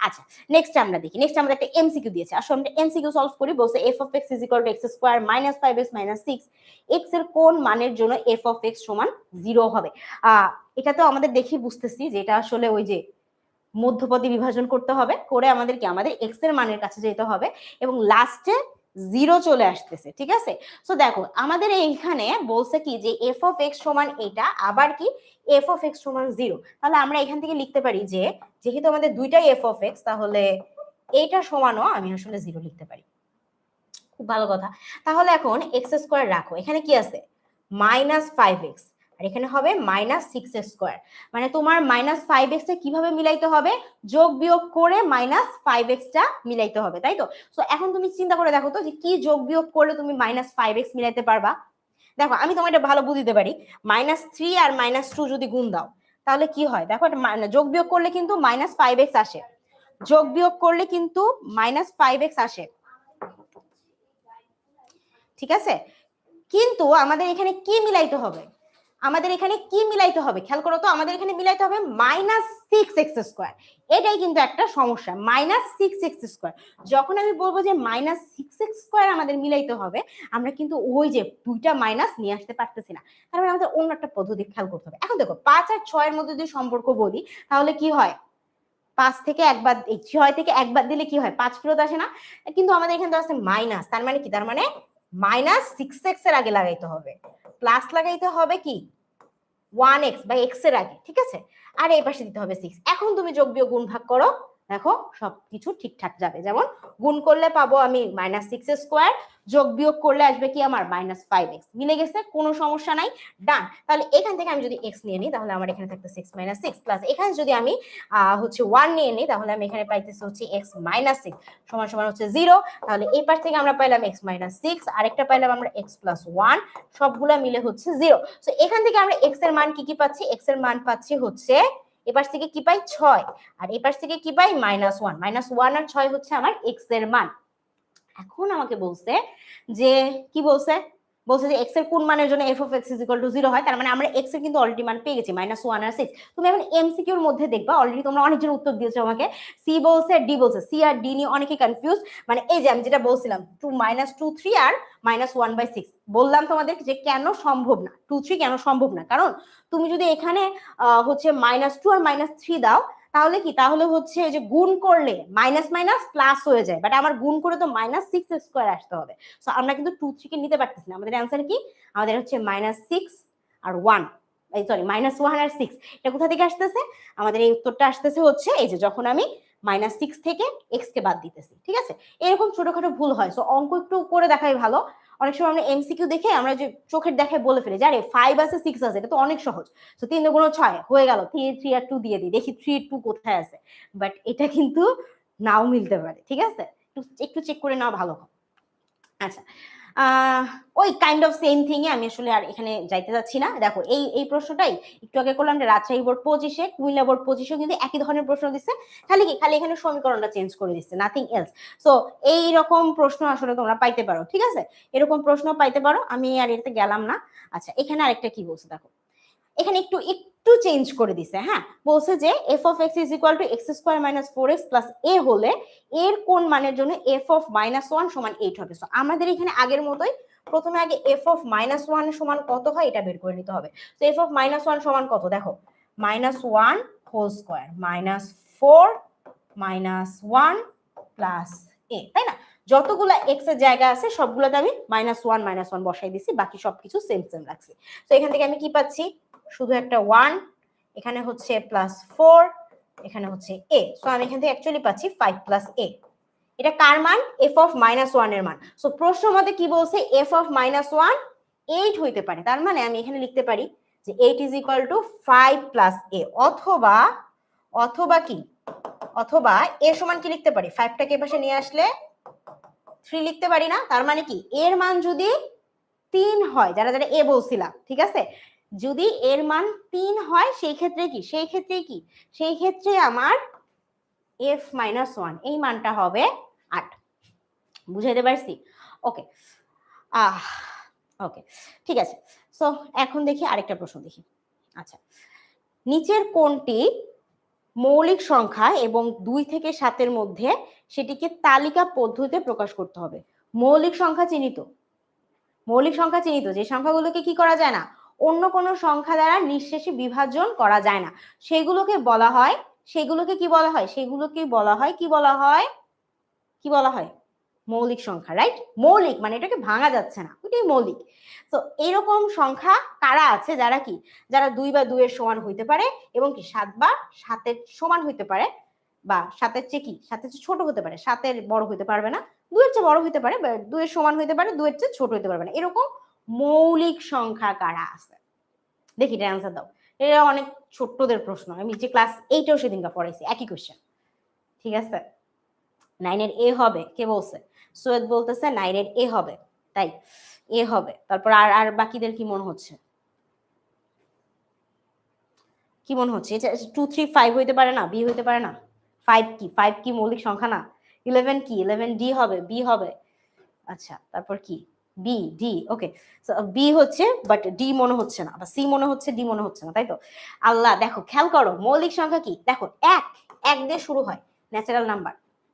আচ্ছা, নেক্সট আমরা দেখি। নেক্সট আমাদের একটা এমসিকিউ দিয়েছে, আসলে আমরা এমসিকিউ সলভ করি। বলছে F of x is equal to x square minus 5x minus 6, x এর কোন মানের জন্য এফ অফ এক্স সমান 0 হবে। এটা তো আমাদের দেখি বুঝতেছি যে এটা আসলে ওই যে মধ্যপদে বিভাজন করতে হবে, করে আমাদেরকে আমাদের এক্স এর মানের কাছে যেতে হবে, এবং লাস্টে 0 চলে আসতেছে। ঠিক আছে, সো দেখো আমাদের এইখানে বলছে কি যে এফ অফ এক্স সমান এটা, আবার কি এফ অফ এক্স সমান 0। তাহলে আমরা এখান থেকে লিখতে পারি যে যেহেতু আমাদের দুইটাই এফ অফ এক্স, তাহলে এইটা সমানও আমি আসলে 0 লিখতে পারি। খুব ভালো কথা। তাহলে এখন এক্স স্কোয়ার রাখো, এখানে কি আছে -5x, আর এখানে হবে -6x স্কোয়ার। মানে তোমার -5x টা কিভাবে মিলাইতে হবে, যোগ বিয়োগ করে -5x টা মিলাইতে হবে, তাই তো? সো এখন তুমি চিন্তা করে দেখো তো যে কি যোগ বিয়োগ করলে তুমি -5x মিলাইতে পারবা। দেখো আমি তোমার এটা ভালো বুঝিতে পারি, -3 আর -2 যদি গুণ দাও তাহলে কি হয়, দেখো যোগ বিয়োগ করলে কিন্তু -5x আসে, যোগ বিয়োগ করলে কিন্তু -5x আসে। ঠিক আছে, কিন্তু আমাদের এখানে কি মিলাইতে হবে, আমাদের এখানে কি মিলাইতে হবে খেয়াল করো তো, আমাদের এখানে মিলাইতে হবে -6x স্কোয়ার। এটাই কিন্তু একটা সমস্যা, -6x স্কোয়ার। যখন আমি বলবো যে -6x স্কোয়ার আমাদের মিলাইতে হবে, আমরা কিন্তু ওই যে দুইটা মাইনাস নিয়ে আসতে পারতেছি না, তার মানে আমাদের অন্য একটা পদ্ধতি খেয়াল করতে হবে। এখন দেখো 5 আর 6 এর মধ্যে যদি সম্পর্ক বলি তাহলে কি হয়, 5 থেকে একবার 6 থেকে একবার দিলে কি হয় 5 ফেরত আসে না, কিন্তু আমাদের এখানে তো আছে মাইনাস, তার মানে কি, তার মানে -6x এর আগে লাগাইতে হবে, প্লাস লাগাইতে হবে কি 1x বা x এর আগে, ঠিক আছে, আর এই পাশে দিতে হবে 6। এখন তুমি যোগ বিয়োগ গুণ ভাগ করো, দেখো সবকিছু ঠিকঠাক যাবে। যেমন গুণ করলে পাবো আমি -6 স্কোয়ার, যোগ বিয়োগ করলে আসবে কি আমার -5x, মিলে গেছে, কোনো সমস্যা নাই, ডান। তাহলে এখান থেকে আমি যদি x নিয়ে নিই তাহলে আমার এখানে থাকতেছে x - 6, প্লাস এখানে যদি আমি হচ্ছে 1 নিয়ে নিই তাহলে আমি এখানে পাইতেছি হচ্ছে x - 6 সমান সমান হচ্ছে 0। তাহলে এই পাশ থেকে আমরা পাইলাম x - 6, আরেকটা পাইলাম আমরা x + 1, সবগুলা মিলে হচ্ছে 0। সো এখান থেকে আমরা x এর মান কি পাচ্ছি, x এর মান পাচ্ছি হচ্ছে এপাশ থেকে কি পাই 6, আর এপাশ থেকে কি পাই -1, -1 আর 6 হচ্ছে আমার x এর মান। এখন আমাকে বলছে যে কি বলছে যে x এর কোন মানের জন্য f of x is equal to 0 হয়, তার মানে আমরা x এর কিন্তু অলরেডি মান পেয়ে গেছি -1 আর 6। তুমি এখন এমসিকিউ এর মধ্যে দেখবা, অলরেডি তোমরা অনেকজন উত্তর দিয়েছো আমাকে, সি বলছে ডি বলছে, সি আর ডি নিয়ে অনেকে কনফিউজ, মানে এই যে আমি যেটা বলছিলাম 2 - 3 আর -1/6 বললাম তোমাদের যে কেন সম্ভব না, 2 3 কেন সম্ভব না, কারণ তুমি যদি এখানে হচ্ছে -2 আর -3 দাও তাহলে কি, তাহলে হচ্ছে যে গুণ করলে মাইনাস মাইনাস প্লাস হয়ে যায়, বাট আমার গুণ করে তো -6 স্কোয়ার আসতে হবে। সো আমরা কিন্তু 2 3 কে নিতে পারতেছি না, আমাদের অ্যান্সার কি, আমাদের হচ্ছে -6 আর 1, এই সরি -1 আর 6, এটা কোথা থেকে আসতেছে, আমাদের এই উত্তরটা আসতেছে হচ্ছে এই যে যখন আমি -6 থেকে x কে বাদ দিতেছি, ঠিক আছে। এরকম ছোটখাটো ভুল হয়, সো অঙ্ক একটু করে দেখাই ভালো। অনেক সময় আমরা এমসিকিউ দেখে আমরা যে চোখের দেখায় বলে ফেলি যে আরে 5 আছে 6 আছে, এটা তো অনেক সহজ, তো 3 × 6 হয়ে গেল, 3 আর 2 দিয়ে দিই, দেখি 3 2 কোথায় আছে, বাট এটা কিন্তু নাও মিলতে পারে, ঠিক আছে, একটু চেক করে নাও ভালো। আচ্ছা, ওই কাইন্ড অফ সেম থিং এ আমি আসলে আর এখানে যাইতে যাচ্ছি না। দেখো এই প্রশ্নটাই একটু আগে করলাম, যে রাজশাহী বোর্ড 25-এ, কুমিল্লা বোর্ড 25-এ কিন্তু একই ধরনের প্রশ্ন দিচ্ছে, খালি এখানে সমীকরণটা চেঞ্জ করে দিচ্ছে, নাথিং এলস। সো এই রকম প্রশ্ন আসলে তোমরা পাইতে পারো, ঠিক আছে, এরকম প্রশ্ন পাইতে পারো, আমি আর এটাতে গেলাম না। আচ্ছা, এখানে আরেকটা কি বলছে দেখো, এখানে একটু চেঞ্জ করে দিছে, হ্যাঁ, বলছে যে f of x is equal to x square minus 4x plus a হলে এর কোন মানের জন্য f of -1 সমান 8 হবে। সো আমাদের এখানে আগের মতোই প্রথমে আগে f of -1 সমান কত হয় এটা বের করে নিতে হবে। তো f of -1 সমান কত, দেখো -1 হোল স্কয়ার -4 -1 প্লাস a, তাই না, যতগুলা x এর জায়গা আছে সবগুলোতে আমি -1 বসাই দিছি, বাকি সবকিছু সেম রাখছি। তো এখান থেকে আমি কি পাচ্ছি, শুধু একটা 1, এখানে হচ্ছে +4, এখানে হচ্ছে a, সো আমি এখান থেকে অ্যাকচুয়ালি পাচ্ছি 5 + a। এটা কার মান, f of -1 এর মান। সো প্রশ্ন মতে কি বলছে, f of -1 8 হইতে পারে, তার মানে আমি এখানে লিখতে পারি যে 8 is equal to 5 + a, অথবা কি, অথবা এর সমান কি লিখতে পারি, 5টাকে পাশে নিয়ে আসলে 3 লিখতে পারি না, তার মানে কি এর মান যদি 3 হয়, যারা যারা এ বলছিলাম, ঠিক আছে, যদি এর মান 3 হয় সেই ক্ষেত্রে আমার f - 1 এই মানটা হবে 8, বুঝাইতে পারছি? ওকে, ওকে, ঠিক আছে। সো এখন দেখি আরেকটা প্রশ্ন দেখি। আচ্ছা, নিচের কোনটি মৌলিক সংখ্যা এবং 2 থেকে 7-এর মধ্যে সেটিকে তালিকা পদ্ধতিতে প্রকাশ করতে হবে। মৌলিক সংখ্যা চিহ্নিত, যে সংখ্যাগুলোকে কি করা যায় না, অন্য কোনো সংখ্যা দ্বারা নিঃশেষে বিভাজন করা যায় না, সেগুলোকে কি বলা হয়, মৌলিক সংখ্যা, রাইট। মৌলিক মানে এটাকে ভাঙা যাচ্ছে না, ওইটাই মৌলিক। তো এরকম সংখ্যা কারা আছে, যারা 2 বা 2 এর সমান হইতে পারে, এবং কি 7 বা 7-এর সমান হইতে পারে, বা 7-এর চেয়ে ছোট হতে পারে, 7-এর বড় হইতে পারবে না, 2 এর চেয়ে বড় হইতে পারে, 2 এর সমান হইতে পারে, 2 এর চেয়ে ছোট হইতে পারবে না, এরকম মৌলিক সংখ্যা কারা আছে, দেখি এটা অ্যান্সার দাও। এটা অনেক ছোট্টদের প্রশ্ন, আমি যে ক্লাস 8-এও সেদিনকে পড়াইছি একই কোশ্চেন, ঠিক আছে। 9-এর এ হবে, কে বলছে, সৈয়দ বলতেছে 9-এর এ হবে, তাই এ হবে। তারপর আর বাকিদের কি মনে হচ্ছে, এটা 2 3 5 হইতে পারে না, বি হইতে পারে না, 5 কি মৌলিক সংখ্যা না, 11 কি, 11 ডি হবে, বি হবে। আচ্ছা, তারপর কি, বি ডি, ওকে, সো বি হচ্ছে, বাট ডি মনে হচ্ছে না, বা সি মনে হচ্ছে, ডি মনে হচ্ছে না, তাই তো। আল্লাহ, দেখো খেয়াল করো, মৌলিক সংখ্যা কি, দেখো 1 দিয়ে শুরু হয়, ন্যাচারাল নাম্বার,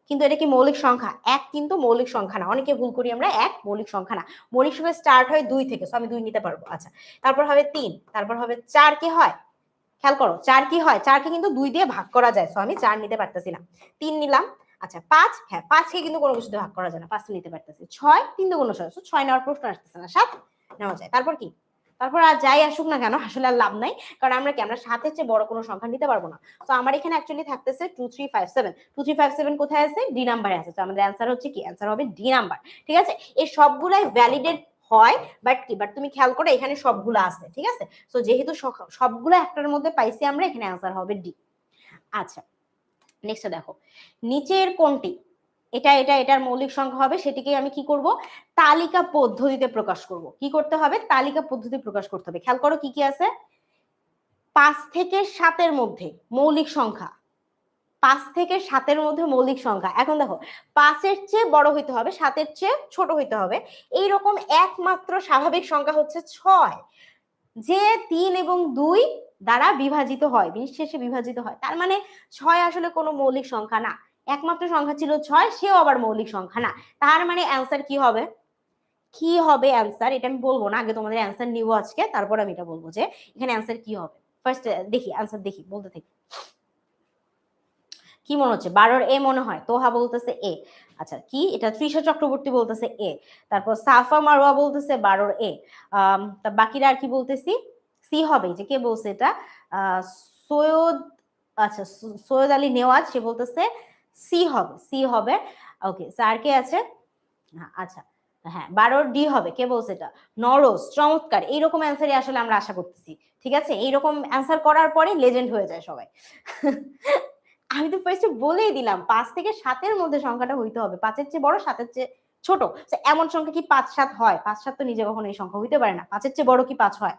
কিন্তু এটা কি মৌলিক সংখ্যা, 1 কিন্তু মৌলিক সংখ্যা না, অনেকে ভুল করি আমরা, 1 মৌলিক সংখ্যা না, মৌলিক সংখ্যা স্টার্ট হয় 2 থেকে, সো আমি 2 নিতে পারবো। আচ্ছা, তারপর হবে 3, তারপর হবে 4, কি হয় খেয়াল করো 4 কি হয়, 4কে কিন্তু 2 দিয়ে ভাগ করা যায়, সো আমি 4 নিতে পারতেছি না, 3 নিলাম। আচ্ছা 5, হ্যাঁ 5কে কিন্তু কোনো কিছু দিয়ে ভাগ করা যায় না, 5 নিতে পারতেছি। 6, 3 দুগুণ 6, সো 6 নেওয়ার প্রশ্ন আসতেছে না, 7 নেওয়া যায়। তারপর কি, তারপর আর যাই আসুক না কেন আসলে আর লাভ নাই, কারণ আমরা কি আমরা 7-এর চেয়ে বড় কোনো সংখ্যা নিতে পারবো না। তো আমার এখানে অ্যাকচুয়ালি থাকতেছে 2 3 5 7, 2 3 5 7 কোথায় আছে, ডি নাম্বারে আছে। তো আমাদের অ্যান্সার হচ্ছে কি, অ্যান্সার হবে ডি নাম্বার। ঠিক আছে, এই সবগুলাই ভ্যালিডেট হয়, বাট কি, বাট তুমি খেয়াল করো এখানে সবগুলো আছে। ঠিক আছে, সো যেহেতু সবগুলো একটার মধ্যে পাইছি আমরা, এখানে অ্যান্সার হবে ডি। আচ্ছা নেক্সট দেখো, নিচের কোনটি, এটার মৌলিক সংখ্যা হবে, সেটিকে আমি কি করব, তালিকা পদ্ধতিতে প্রকাশ করব। কি করতে হবে, তালিকা পদ্ধতি প্রকাশ করতে হবে। খেয়াল করো কি কি আছে, 5 থেকে 7-এর মধ্যে মৌলিক সংখ্যা, 5 থেকে 7-এর মধ্যে মৌলিক সংখ্যা। এখন দেখো 5-এর চেয়ে বড় হইতে হবে, 7-এর চেয়ে ছোট হইতে হবে, এইরকম একমাত্র স্বাভাবিক সংখ্যা হচ্ছে 6, যে 3 এবং 2 দ্বারা বিভাজিত হয়, নিঃশেষে বিভাজিত হয়। তার মানে 6 আসলে কোনো মৌলিক সংখ্যা না, একমাত্র সংখ্যা ছিল 6, সেও আবার মৌলিক সংখ্যা না। তার মানে অ্যান্সার কি হবে, কি হবে অ্যান্সার, এটা আমি বলবো না, আগে তোমাদের অ্যান্সার নিব আজকে, তারপর আমি এটা বলবো যে এখানে অ্যান্সার কি হবে। ফার্স্ট দেখি অ্যান্সার, দেখি বলতে থাকি। কি মনে হচ্ছে, 12-এর এ মনে হয়, তোহা বলতেছে এ। আচ্ছা কি এটা, তৃষা চক্রবর্তী বলতেছে এ, তারপর সাফা মারওয়া বলতেছে 12-এর এ, তা বাকিরা আর কি বলতেছি, সি হবে। যে কে বলছে এটা, সৈয়দ, আচ্ছা সৈয়দ আলী নেওয়াজ, সে বলতেছে সি হবে, সি হবে। ওকে স্যার কে আছে, আচ্ছা হ্যাঁ 12-এর ডি হবে, কে বলছে এটা, নরোজ, চমৎকার। এইরকম অ্যান্সারই আসলে আমরা আশা করতেছি। ঠিক আছে, এইরকম অ্যান্সার করার পরে লেজেন্ড হয়ে যায় সবাই। আমি তো ফার্স্টে বলেই দিলাম 5 থেকে 7-এর মধ্যে সংখ্যাটা হইতে হবে, 5-এর চেয়ে বড় 7-এর চেয়ে ছোট। এমন সংখ্যা কি 5 7 হয়, 5 7 তো নিজে কখনো এই সংখ্যা হইতে পারে না, 5-এর চেয়ে বড় কি 5 হয়,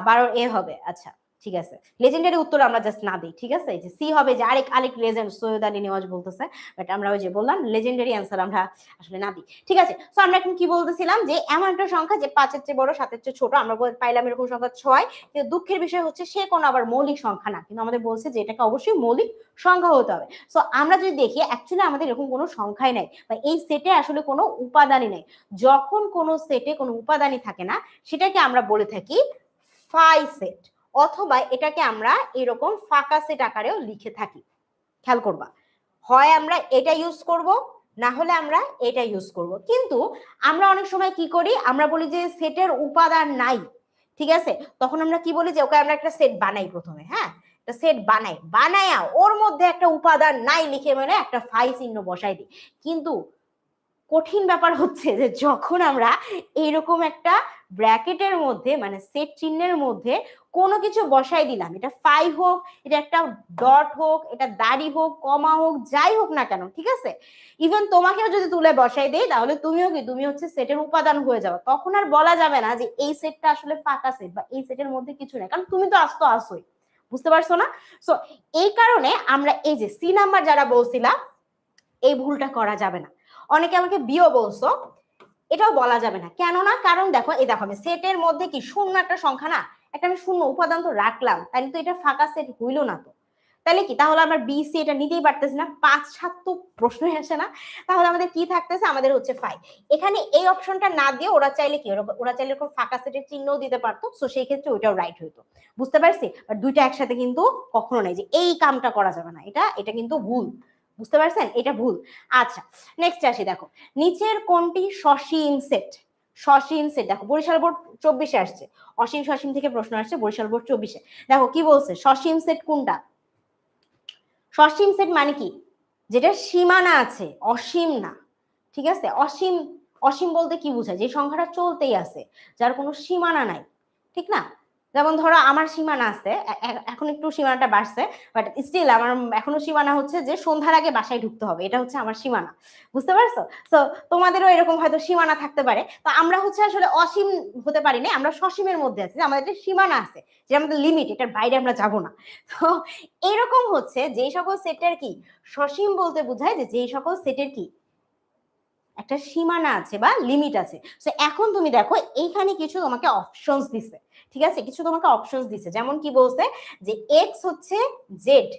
12 এ হবে। আচ্ছা ঠিক আছে, লেজেন্ডারি উত্তর আমরা জাস্ট না দিই। ঠিক আছে, এই যে সি হবে, যে আরেক লেজেন্ড সৈয়দ আলী নেওয়াজ বলতেছে, বাট আমরা ওই যে বললাম লেজেন্ডারি অ্যান্সার আমরা আসলে না দিই। ঠিক আছে, সো আমরা এখন কি বলতেছিলাম, যে এমন একটা সংখ্যা যে 5-এর চেয়ে বড় 7-এর চেয়ে ছোট, আমরা পাইলাম এরকম সংখ্যা 6, কিন্তু দুঃখের বিষয় হচ্ছে সে কোনো আবার মৌলিক সংখ্যা না, কিন্তু আমাদের বলছে যে এটাকে অবশ্যই মৌলিক সংখ্যা হতে হবে। সো আমরা যদি দেখি অ্যাকচুয়ালি আমাদের এরকম কোনো সংখ্যাই নাই, বা এই সেটে আসলে কোনো উপাদানই নেই। যখন কোনো সেটে কোনো উপাদানই থাকে না, সেটাকে আমরা বলে থাকি ফাই সেট, অথবা এটাকে আমরা এরকম ফাঁকা সেট আকারেও লিখে থাকি। খেয়াল করবা, হয় আমরা এটা ইউজ করব, না হলে আমরা এটা ইউজ করব। কিন্তু আমরা অনেক সময় কি করি, আমরা বলি যে সেটের উপাদান নাই। ঠিক আছে, তখন আমরা কি বলি, যে ওকে আমরা একটা সেট বানাই প্রথমে, হ্যাঁ একটা সেট বানায়া ওর মধ্যে একটা উপাদান নাই লিখে মানে একটা ফাই চিহ্ন বসাই দিই। কিন্তু কঠিন ব্যাপার হচ্ছে যে যখন আমরা এইরকম একটা ব্র্যাকেটের মধ্যে, মানে সেট চিহ্নের মধ্যে কোনো কিছু বসাই দিলাম, এটা ফাই হোক, এটা একটা ডট হোক, এটা দাড়ি হোক, কমা হোক, যাই হোক না কেন, ঠিক আছে, ইভেন তোমাকেও যদি তুলে বসাই দেই, তাহলে তুমিও কি, তুমি হচ্ছে সেটের উপাদান হয়ে যাবে। তখন আর বলা যাবে না যে এই সেটটা আসলে ফাঁকা সেট, বা এই সেটের মধ্যে কিছু নেই, কারণ তুমি তো আসোই। বুঝতে পারছো না? সো এই কারণে আমরা এই যে সি নাম্বার যারা বলছিলাম, এই ভুলটা করা যাবে না। অনেকে আমাকে বিও বলছো, এটাও বলা যাবে না, কেন না, কারণ দেখো এই দেখো আমি সেটের মধ্যে কি শূন্য একটা সংখ্যা না, একটা আমি শূন্য উপাদান তো রাখলাম, তাহলে তো এটা ফাঁকা সেট হইলো না। তো তাহলে কি, তাহলে আমরা বি সি এটা নিতেই পারতেছি না, 5 7 তো প্রশ্নই আসে না। তাহলে আমাদের কি থাকতেছে, আমাদের হচ্ছে ফাই। এখানে এই অপশনটা না দিয়ে ওরা চাইলে কি, ওরা চাইলে এরকম ফাঁকা সেটের চিহ্নও দিতে পারতো, সো সেই ক্ষেত্রে ওইটাও রাইট হইতো। বুঝতে পারছি, বাট দুইটা একসাথে কিন্তু কখনো নাই, যে এই কামটা করা যাবে না, এটা কিন্তু ভুল। বুঝতে পারছেন, এটা ভুল। আচ্ছা নেক্সট আসি, দেখো নিচের কোনটি সসীম সেট, সসীম সেট। দেখো বরিশাল বোর্ড 24-এ আসছে, অসীম সসীম থেকে প্রশ্ন আসছে, বরিশাল বোর্ড 24-এ। দেখো কি বলছে, সসীম সেট কোনটা, সসীম সেট মানে কি, যেটা সীমানা আছে, অসীম না। ঠিক আছে, অসীম, অসীম বলতে কি বোঝায়, যে সংখ্যাটা চলতেই আছে, যার কোনো সীমানা নাই। ঠিক না, যেমন ধরো আমার সীমানা আছে, এখন একটু সীমানাটা বাড়ছে, বাট স্টিল আমার এখনো সীমানা হচ্ছে যে সন্ধ্যার আগে বাসায় ঢুকতে হবে, এটা হচ্ছে আমার সীমানা। বুঝতে পারছো? তো তোমাদেরও এরকম হয়তো সীমানা থাকতে পারে। তো আমরা হচ্ছে আসলে অসীম হতে পারি না, আমরা সসীমের মধ্যে আছি, আমাদের একটা সীমানা আছে, যে আমাদের লিমিট, এটার বাইরে আমরা যাব না। তো এরকম হচ্ছে যেই সকল সেটের কি সসীম বলতে বোঝায়, যে যেই সকল সেটের কি একটা সীমানা আছে বা লিমিট আছে। সো এখন তুমি দেখো এইখানে কিছু তোমাকে অপশনস দিছে। ঠিক আছে, কিছু তোমাকে অপশনস দিছে, যেমন কি বলছে, যে এক্স হচ্ছে জেড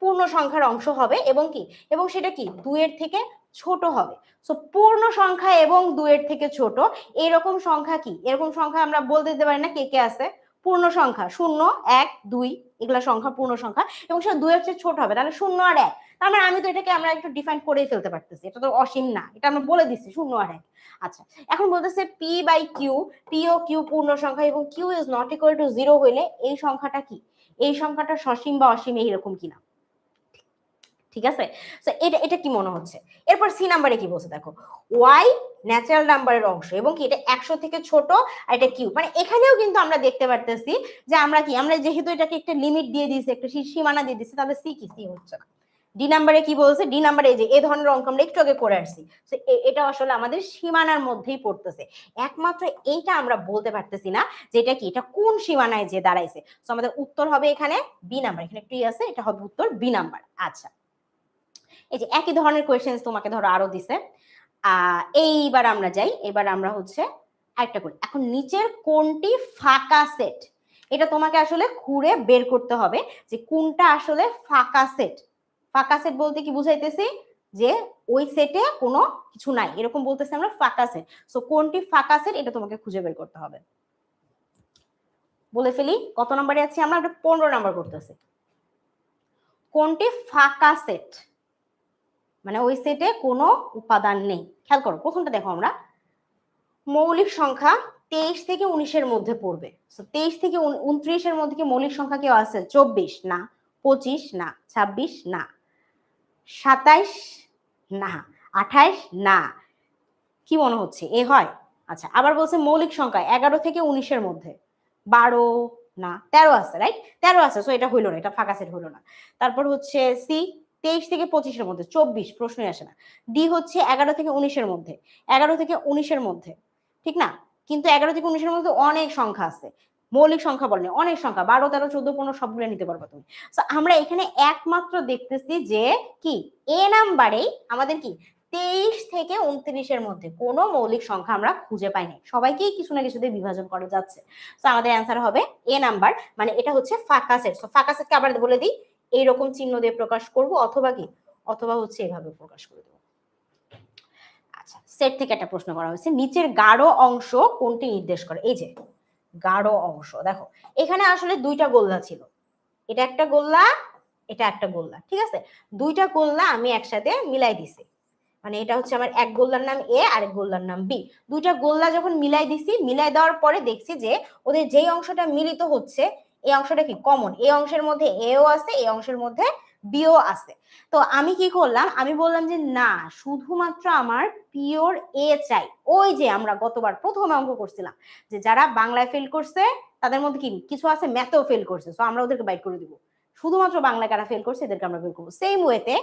পূর্ণ সংখ্যার অংশ হবে, এবং কি, এবং সেটা কি 2 এর থেকে ছোট হবে। সো পূর্ণ সংখ্যা এবং 2 এর থেকে ছোট, এরকম সংখ্যা কি, এরকম সংখ্যা আমরা বলতে দিতে পারি না কে কে আছে, পূর্ণ সংখ্যা 0 1 2 এগুলা সংখ্যা পূর্ণ সংখ্যা এবং সেটা 2 এর চেয়ে ছোট হবে, তাহলে 0 আর 1। তার মানে আমি তো এটাকে আমরা একটু ডিফাইন করেই ফেলতে পারতেছি, এটা তো অসীম না, এটা আমরা বলে দিচ্ছি 0 আর 1। আচ্ছা, এখন বলতেছে পি বাই কিউ, পি ও কিউ পূর্ণ সংখ্যা এবং q is not equal to 0 হইলে এই সংখ্যাটা কি, এই সংখ্যাটা সসীম বা অসীম এইরকম কিনা। ঠিক আছে, সো এটা এটা কি মনে হচ্ছে। এরপর সি নাম্বারে কি বলছে দেখো, ওয়াই ন্যাচারাল নাম্বারের অংশ এবং কি এটা 100 থেকে ছোট আর এটা কিউব, মানে এখানেও কিন্তু আমরা দেখতে পারতেছি যে আমরা কি, আমরা যেহেতু এটাকে একটা লিমিট দিয়ে দিয়েছি, একটা সীমানা দিয়ে দিয়েছি, তাহলে সি কি, সি হচ্ছে না। ডি নাম্বারে কি বলছে, ডি নাম্বারে এই যে এই ধরনের অঙ্ক আমরা একটু আগে করে আসছি, তো এটা আসলে আমাদের সীমানার মধ্যেই পড়তেছে, একমাত্র এইটা আমরা বলতে পারতেছি না যে এটা কি, এটা কোন সীমানায় যে দাঁড়াইছে। তো আমাদের উত্তর হবে এখানে বি নাম্বার, এখানে টি আছে, এটা হবে উত্তর বি নাম্বার। আচ্ছা, এই যে একই ধরনের কোয়েশ্চেন তোমাকে ধরো আরো দিছে, এইবার আমরা যাই, এবার আমরা হচ্ছে আরেকটা করি। এখন নিচের কোনটি ফাঁকা সেট, এটা তোমাকে আসলে ঘুরে বের করতে হবে যে কোনটা আসলে ফাঁকা সেট। ফাঁকা সেট বলতে কি বুঝাইতেছি, যে ওই সেটে কোনো কিছু নাই এরকম বলতেছি আমরা ফাঁকা সেট। সো কোনটি ফাঁকা সেট এটা তোমাকে খুঁজে বের করতে হবে। বলে ফেলি কত নম্বরে আছি আমরা, 15 নাম্বার করতেছি। কোনটি ফাঁকা সেট, মানে ওই সেটে কোনো উপাদান নেই। খেয়াল করো প্রথমটা দেখো, আমরা মৌলিক সংখ্যা 23 থেকে 19 এর মধ্যে পড়বে। 23 থেকে 29 এর মধ্যে কি মৌলিক সংখ্যা কেউ আছে? 24 না, 25 না, 26 না, 27 না, 28 না, কি মনে হচ্ছে এ হয়? আচ্ছা, আবার বলছে মৌলিক সংখ্যা 11 থেকে 19 এর মধ্যে 12 না, 13 আছে, রাইট? 13 আছে, সো এটা হইলো না, এটা ফাঁকা সেট হইলো না। তারপর হচ্ছে সি 23 থেকে 25 এর মধ্যে, 24 প্রশ্নই আসে না। ডি হচ্ছে 11 থেকে 19 এর মধ্যে, 11 থেকে 19 এর মধ্যে, ঠিক না? কিন্তু 11 থেকে 19 এর মধ্যে অনেক সংখ্যা আছে, মৌলিক সংখ্যা বলেনি, অনেক সংখ্যা 12 13 14 15 সবগুলো নিতে পারবে তুমি। সো আমরা এখানে একমাত্র দেখতেছি যে কি এ নাম্বারেই আমাদের কি 23 থেকে 29 এর মধ্যে কোনো মৌলিক সংখ্যা আমরা খুঁজে পাইনি, সবাইকেই কিছু না কিছু দিয়ে বিভাজন করা যাচ্ছে। সো আমাদের অ্যান্সার হবে এ নাম্বার, মানে এটা হচ্ছে ফাঁকা সেট। সো ফাঁকা সেটকে আবার বলে দিই, এইরকম চিহ্ন দিয়ে প্রকাশ করব, অথবা কি, অথবা হচ্ছে এভাবে প্রকাশ করে দেব। আচ্ছা, সেট থেকে একটা প্রশ্ন করা হয়েছে, নিচের গাঢ় অংশ কোনটি নির্দেশ করে? এই যে গাঢ় অংশ, দেখো এখানে আসলে দুইটা গোল্লা ছিল, এটা একটা গোল্লা, এটা একটা গোল্লা, ঠিক আছে? দুইটা গোল্লা আমি একসাথে মিলাই দিছি, মানে এটা হচ্ছে আমার এক গোল্লার নাম এ আর এক গোল্লার নাম বি। দুইটা গোল্লা যখন মিলাই দিছি, মিলাই দেওয়ার পরে দেখছি যে ওদের যেই অংশটা মিলিত হচ্ছে এই অংশটা কি কমন, এই অংশের মধ্যে এও আছে, এই অংশের মধ্যে বিও আছে। তো আমি কি করলাম, আমি বললাম যে না, শুধুমাত্র আমার পিওর এ চাই। ওই যে আমরা গতবার প্রথম অঙ্ক করছিলাম যে যারা বাংলায় ফেল করছে তাদের মধ্যে কি কিছু আছে ম্যাথেও ফেল করছে, তো আমরা ওদেরকে বাইট করে দিব। শুধুমাত্র বাংলায় কারা ফেল করছে এদেরকে আমরা বের করবো। সেম ওয়েতে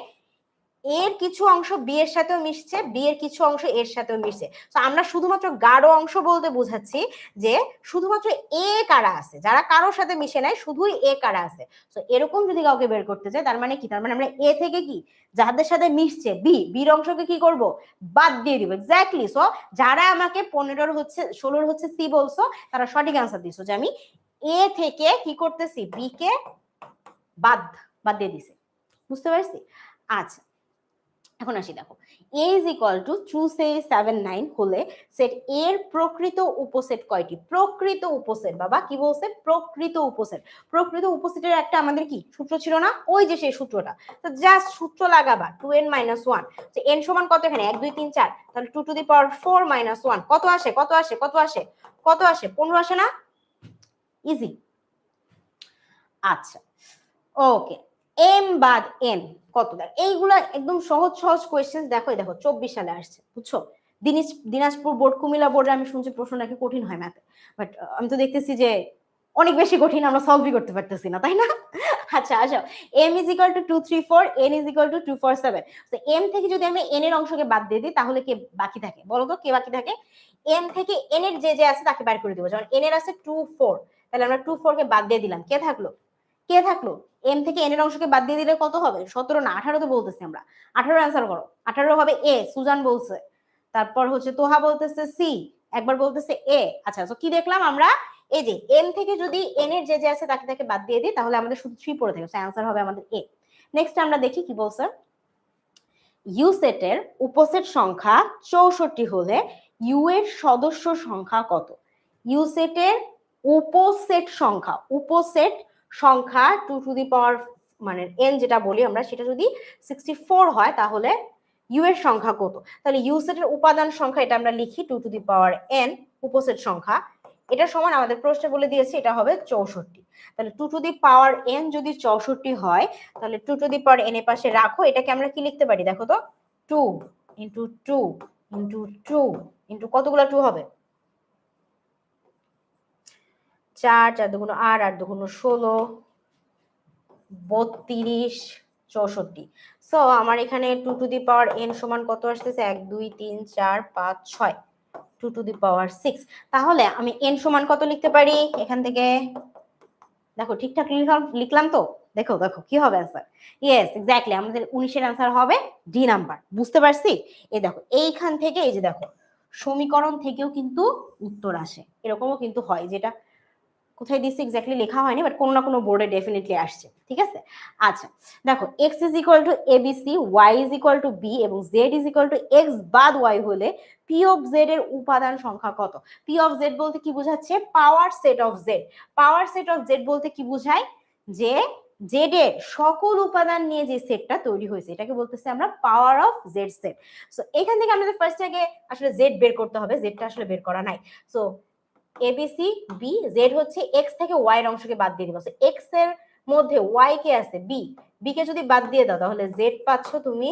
এর কিছু অংশ বি এর সাথেও মিশছে, বি এর কিছু অংশ এর সাথেও মিশছে। তো আমরা শুধুমাত্র গাঢ় অংশ বলতে বোঝাচ্ছি যে শুধুমাত্র এ কারা আছে, যারা কারোর সাথে মিশে নাই, শুধুই এ কারা আছে। তো এরকম যদি কাউকে বের করতে চাই, তার মানে কি, তার মানে আমরা এ থেকে কি যাদের সাথে মিশছে বি, বির অংশকে কি করব, বাদ দিয়ে দিব। এক্স্যাক্টলি। সো যারা আমাকে 15 হচ্ছে 16 হচ্ছে সি বলছো, তারা সঠিক আনসার দিছো যে আমি এ থেকে কি করতেছি, বি কে বাদ বাদ দিয়ে দিছি। বুঝতে পারছি? আচ্ছা, এখন আসি, দেখো a is equal to 279 হলে সেট এর প্রকৃত উপসেট কয়টি? প্রকৃত উপসেট, বাবা কি বলছে, প্রকৃত উপসেট। প্রকৃত উপসেটের একটা আমাদের কি সূত্র ছিল না, ওই যে সেই সূত্রটা, তো জাস্ট সূত্র লাগাবা 2n - 1, তো n সমান কত এখানে 1 2 3 4, তাহলে 2 to the power 4 - 1 কত আসে, কত আসে, কত আসে, কত আসে, 15 আসে না? ইজি। আচ্ছা, ওকে, এম বাদ এন কত? দেখ এইগুলা একদম সহজ সহজ কোয়েশ্চেন। দেখো দেখো 24 সালে আসছে, বুঝছো? দিনাজপুর বোর্ড, কুমিল্লা বোর্ডে আমি শুনছি প্রশ্ন নাকি কঠিন হয় ম্যাথে, বাট আমি তো দেখতেছি যে অনেক বেশি কঠিন, আমরা সলভই করতে পারতেছি না, তাই না? আচ্ছা আসো, m is equal to 2 3 4, n is equal to 2 4 7। তো m থেকে যদি আমি n এর অংশকে বাদ দিয়ে দিই তাহলে কে বাকি থাকে বলো তো, কে বাকি থাকে? m থেকে n এর যে যে আছে তাকে বের করে দেব। যেমন n এর আছে 2 4, তাহলে আমরা 2 4 কে বাদ দিয়ে দিলাম, কে থাকলো, কে থাকলো? এম থেকে এন এর অংশকে বাদ দিয়ে দিলে কত হবে? 17 না 18 তো বলতেছি আমরা। 18 অ্যান্সার করো। 18 হবে এ, সুজান বলছে। তারপর হচ্ছে তোহা বলতেছে সি, একবার বলতেছে এ। আচ্ছা, তো কি দেখলাম আমরা, এই যে এম থেকে যদি এন এর যে যে আছে তাকে তাকে বাদ দিয়ে দিই তাহলে আমাদের শুধু 3 পড়ে থাকে, সো অ্যান্সার হবে আমাদের এ। নেক্সট আমরা দেখি কি বলছে, ইউ সেটের উপসেট সংখ্যা 64 হলে ইউ এর সদস্য সংখ্যা কত? ইউ সেটের উপসেট সংখ্যা 2 টু দি পাওয়ার মানে n যেটা বলি আমরা, সেটা যদি 64 হয় তাহলে ইউ এর সংখ্যা কত? তাহলে ইউ সেটের উপাদান সংখ্যা এটা আমরা লিখি 2 টু দি পাওয়ার n, উপসেট সংখ্যা। এটা সমান আমাদের প্রশ্নে বলে দিয়েছে এটা হবে 64। তাহলে 2 টু দি পাওয়ার n যদি 64 হয় তাহলে 2 টু দি পাওয়ার n এর পাশে রাখো, এটাকে আমরা কি লিখতে পারি দেখো তো, 2 ইন্টু 2 ইন্টু 2 ইন্টু কতগুলো 2 হবে? 4, 4 দুগুণ 8, 8 দুগুণ 16, 32, 64। সো আমার এখানে 2 টু দি পাওয়ার n সমান কত আসতেছে? 1 2 3 4 5 6, 2 টু দি পাওয়ার 6। তাহলে আমি n সমান কত লিখতে পারি এখান থেকে? দেখো ঠিকঠাক লিখলাম তো? দেখো দেখো কি হবে অ্যান্সার? ইয়েস এক্স্যাক্টলি, আমাদের 19 এর অ্যান্সার হবে ডি নাম্বার। বুঝতে পারছি? এই দেখো এইখান থেকে এই যে দেখো সমীকরণ থেকেও কিন্তু উত্তর আসে, এরকমও কিন্তু হয়, যেটা কোথায় দিচ্ছি এক্স্যাক্টলি লেখা হয়নি, বাট কোনো না কোনো বোর্ডে ডেফিনেটলি আসছে। ঠিক আছে, আচ্ছা দেখো X is equal to ABC, Y is equal to B এবং Z is equal to X বাদ ওয়াই হলে পি অফ জেড এর উপাদান সংখ্যা কত? পি অফ জেড বলতে কি বোঝাচ্ছে? Power set of Z. Power set of Z বলতে কি বোঝায়? যে জেড এর সকল উপাদান নিয়ে যে সেটটা তৈরি হয়েছে এটাকে বলতেছে আমরা power of Z set. So এখান থেকে আমাদের ফার্স্ট আগে আসলে জেড বের করতে হবে, জেডটা আসলে বের করা নাই। সো এবিসি বি, জেড হচ্ছে এক্স থেকে ওয়াই এর অংশকে বাদ দিয়ে দিবা। এক্স এর মধ্যে ওয়াই কে আছে বি, বি কে যদি বাদ দিয়ে দাও তাহলে জেড পাচ্ছ তুমি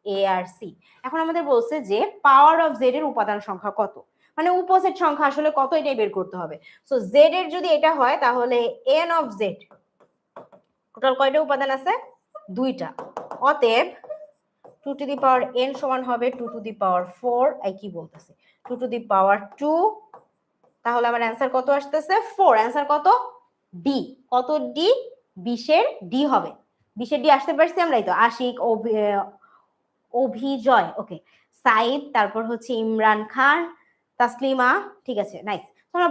এ আর সি। এখন আমাদের বলছে যে পাওয়ার অফ জেড এর উপাদান সংখ্যা কত, মানে উপসেট সংখ্যা আসলে কত এটাই বের করতে হবে। সো জেড এর যদি এটা হয় তাহলে এন অফ জেড টোটাল কয়টা উপাদান আছে? 2টা। অতএব 2 টু দি পাওয়ার n সমান হবে 2 টু দি পাওয়ার 4, এই কি বলতেছে 2 টু দি পাওয়ার 2। তাহলে আমার অ্যান্সার কত আসতেছে? 4। অ্যান্সার কত? ডি। কত ডি? 20 এর ডি হবে। 20 এর ডি আসতে পারছি আমরা, এই তো আশিক, অভিজয়, ওকে, সাইদ, তারপর হচ্ছে ইমরান খান, তাসলিমা, ঠিক আছে নাইস, তোমরা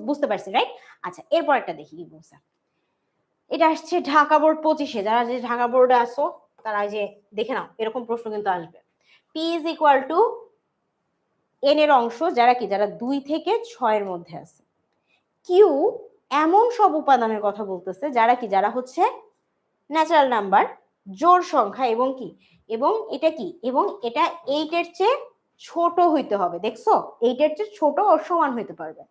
বুঝতে পারছি রাইট? আচ্ছা এরপর একটা দেখি কি বলছে। এটা আসছে ঢাকা বোর্ড 25-এ, যারা যে ঢাকা বোর্ডে আসো তারা যে দেখে নাও এরকম প্রশ্ন কিন্তু আসবে। P is equal two N এর অংশ যারা কি, যারা 2 থেকে 6 এর মধ্যে আছে। কিউ এমন সব উপাদানের কথা বলতেছে যারা কি, যারা হচ্ছে ন্যাচারাল নাম্বার, জোড় সংখ্যা এবং কি, এবং এটা কি, এবং এটা 8 এর চেয়ে ছোট হইতে হবে। দেখছো 8 এর চেয়ে ছোট ও সমান হইতে পারবে।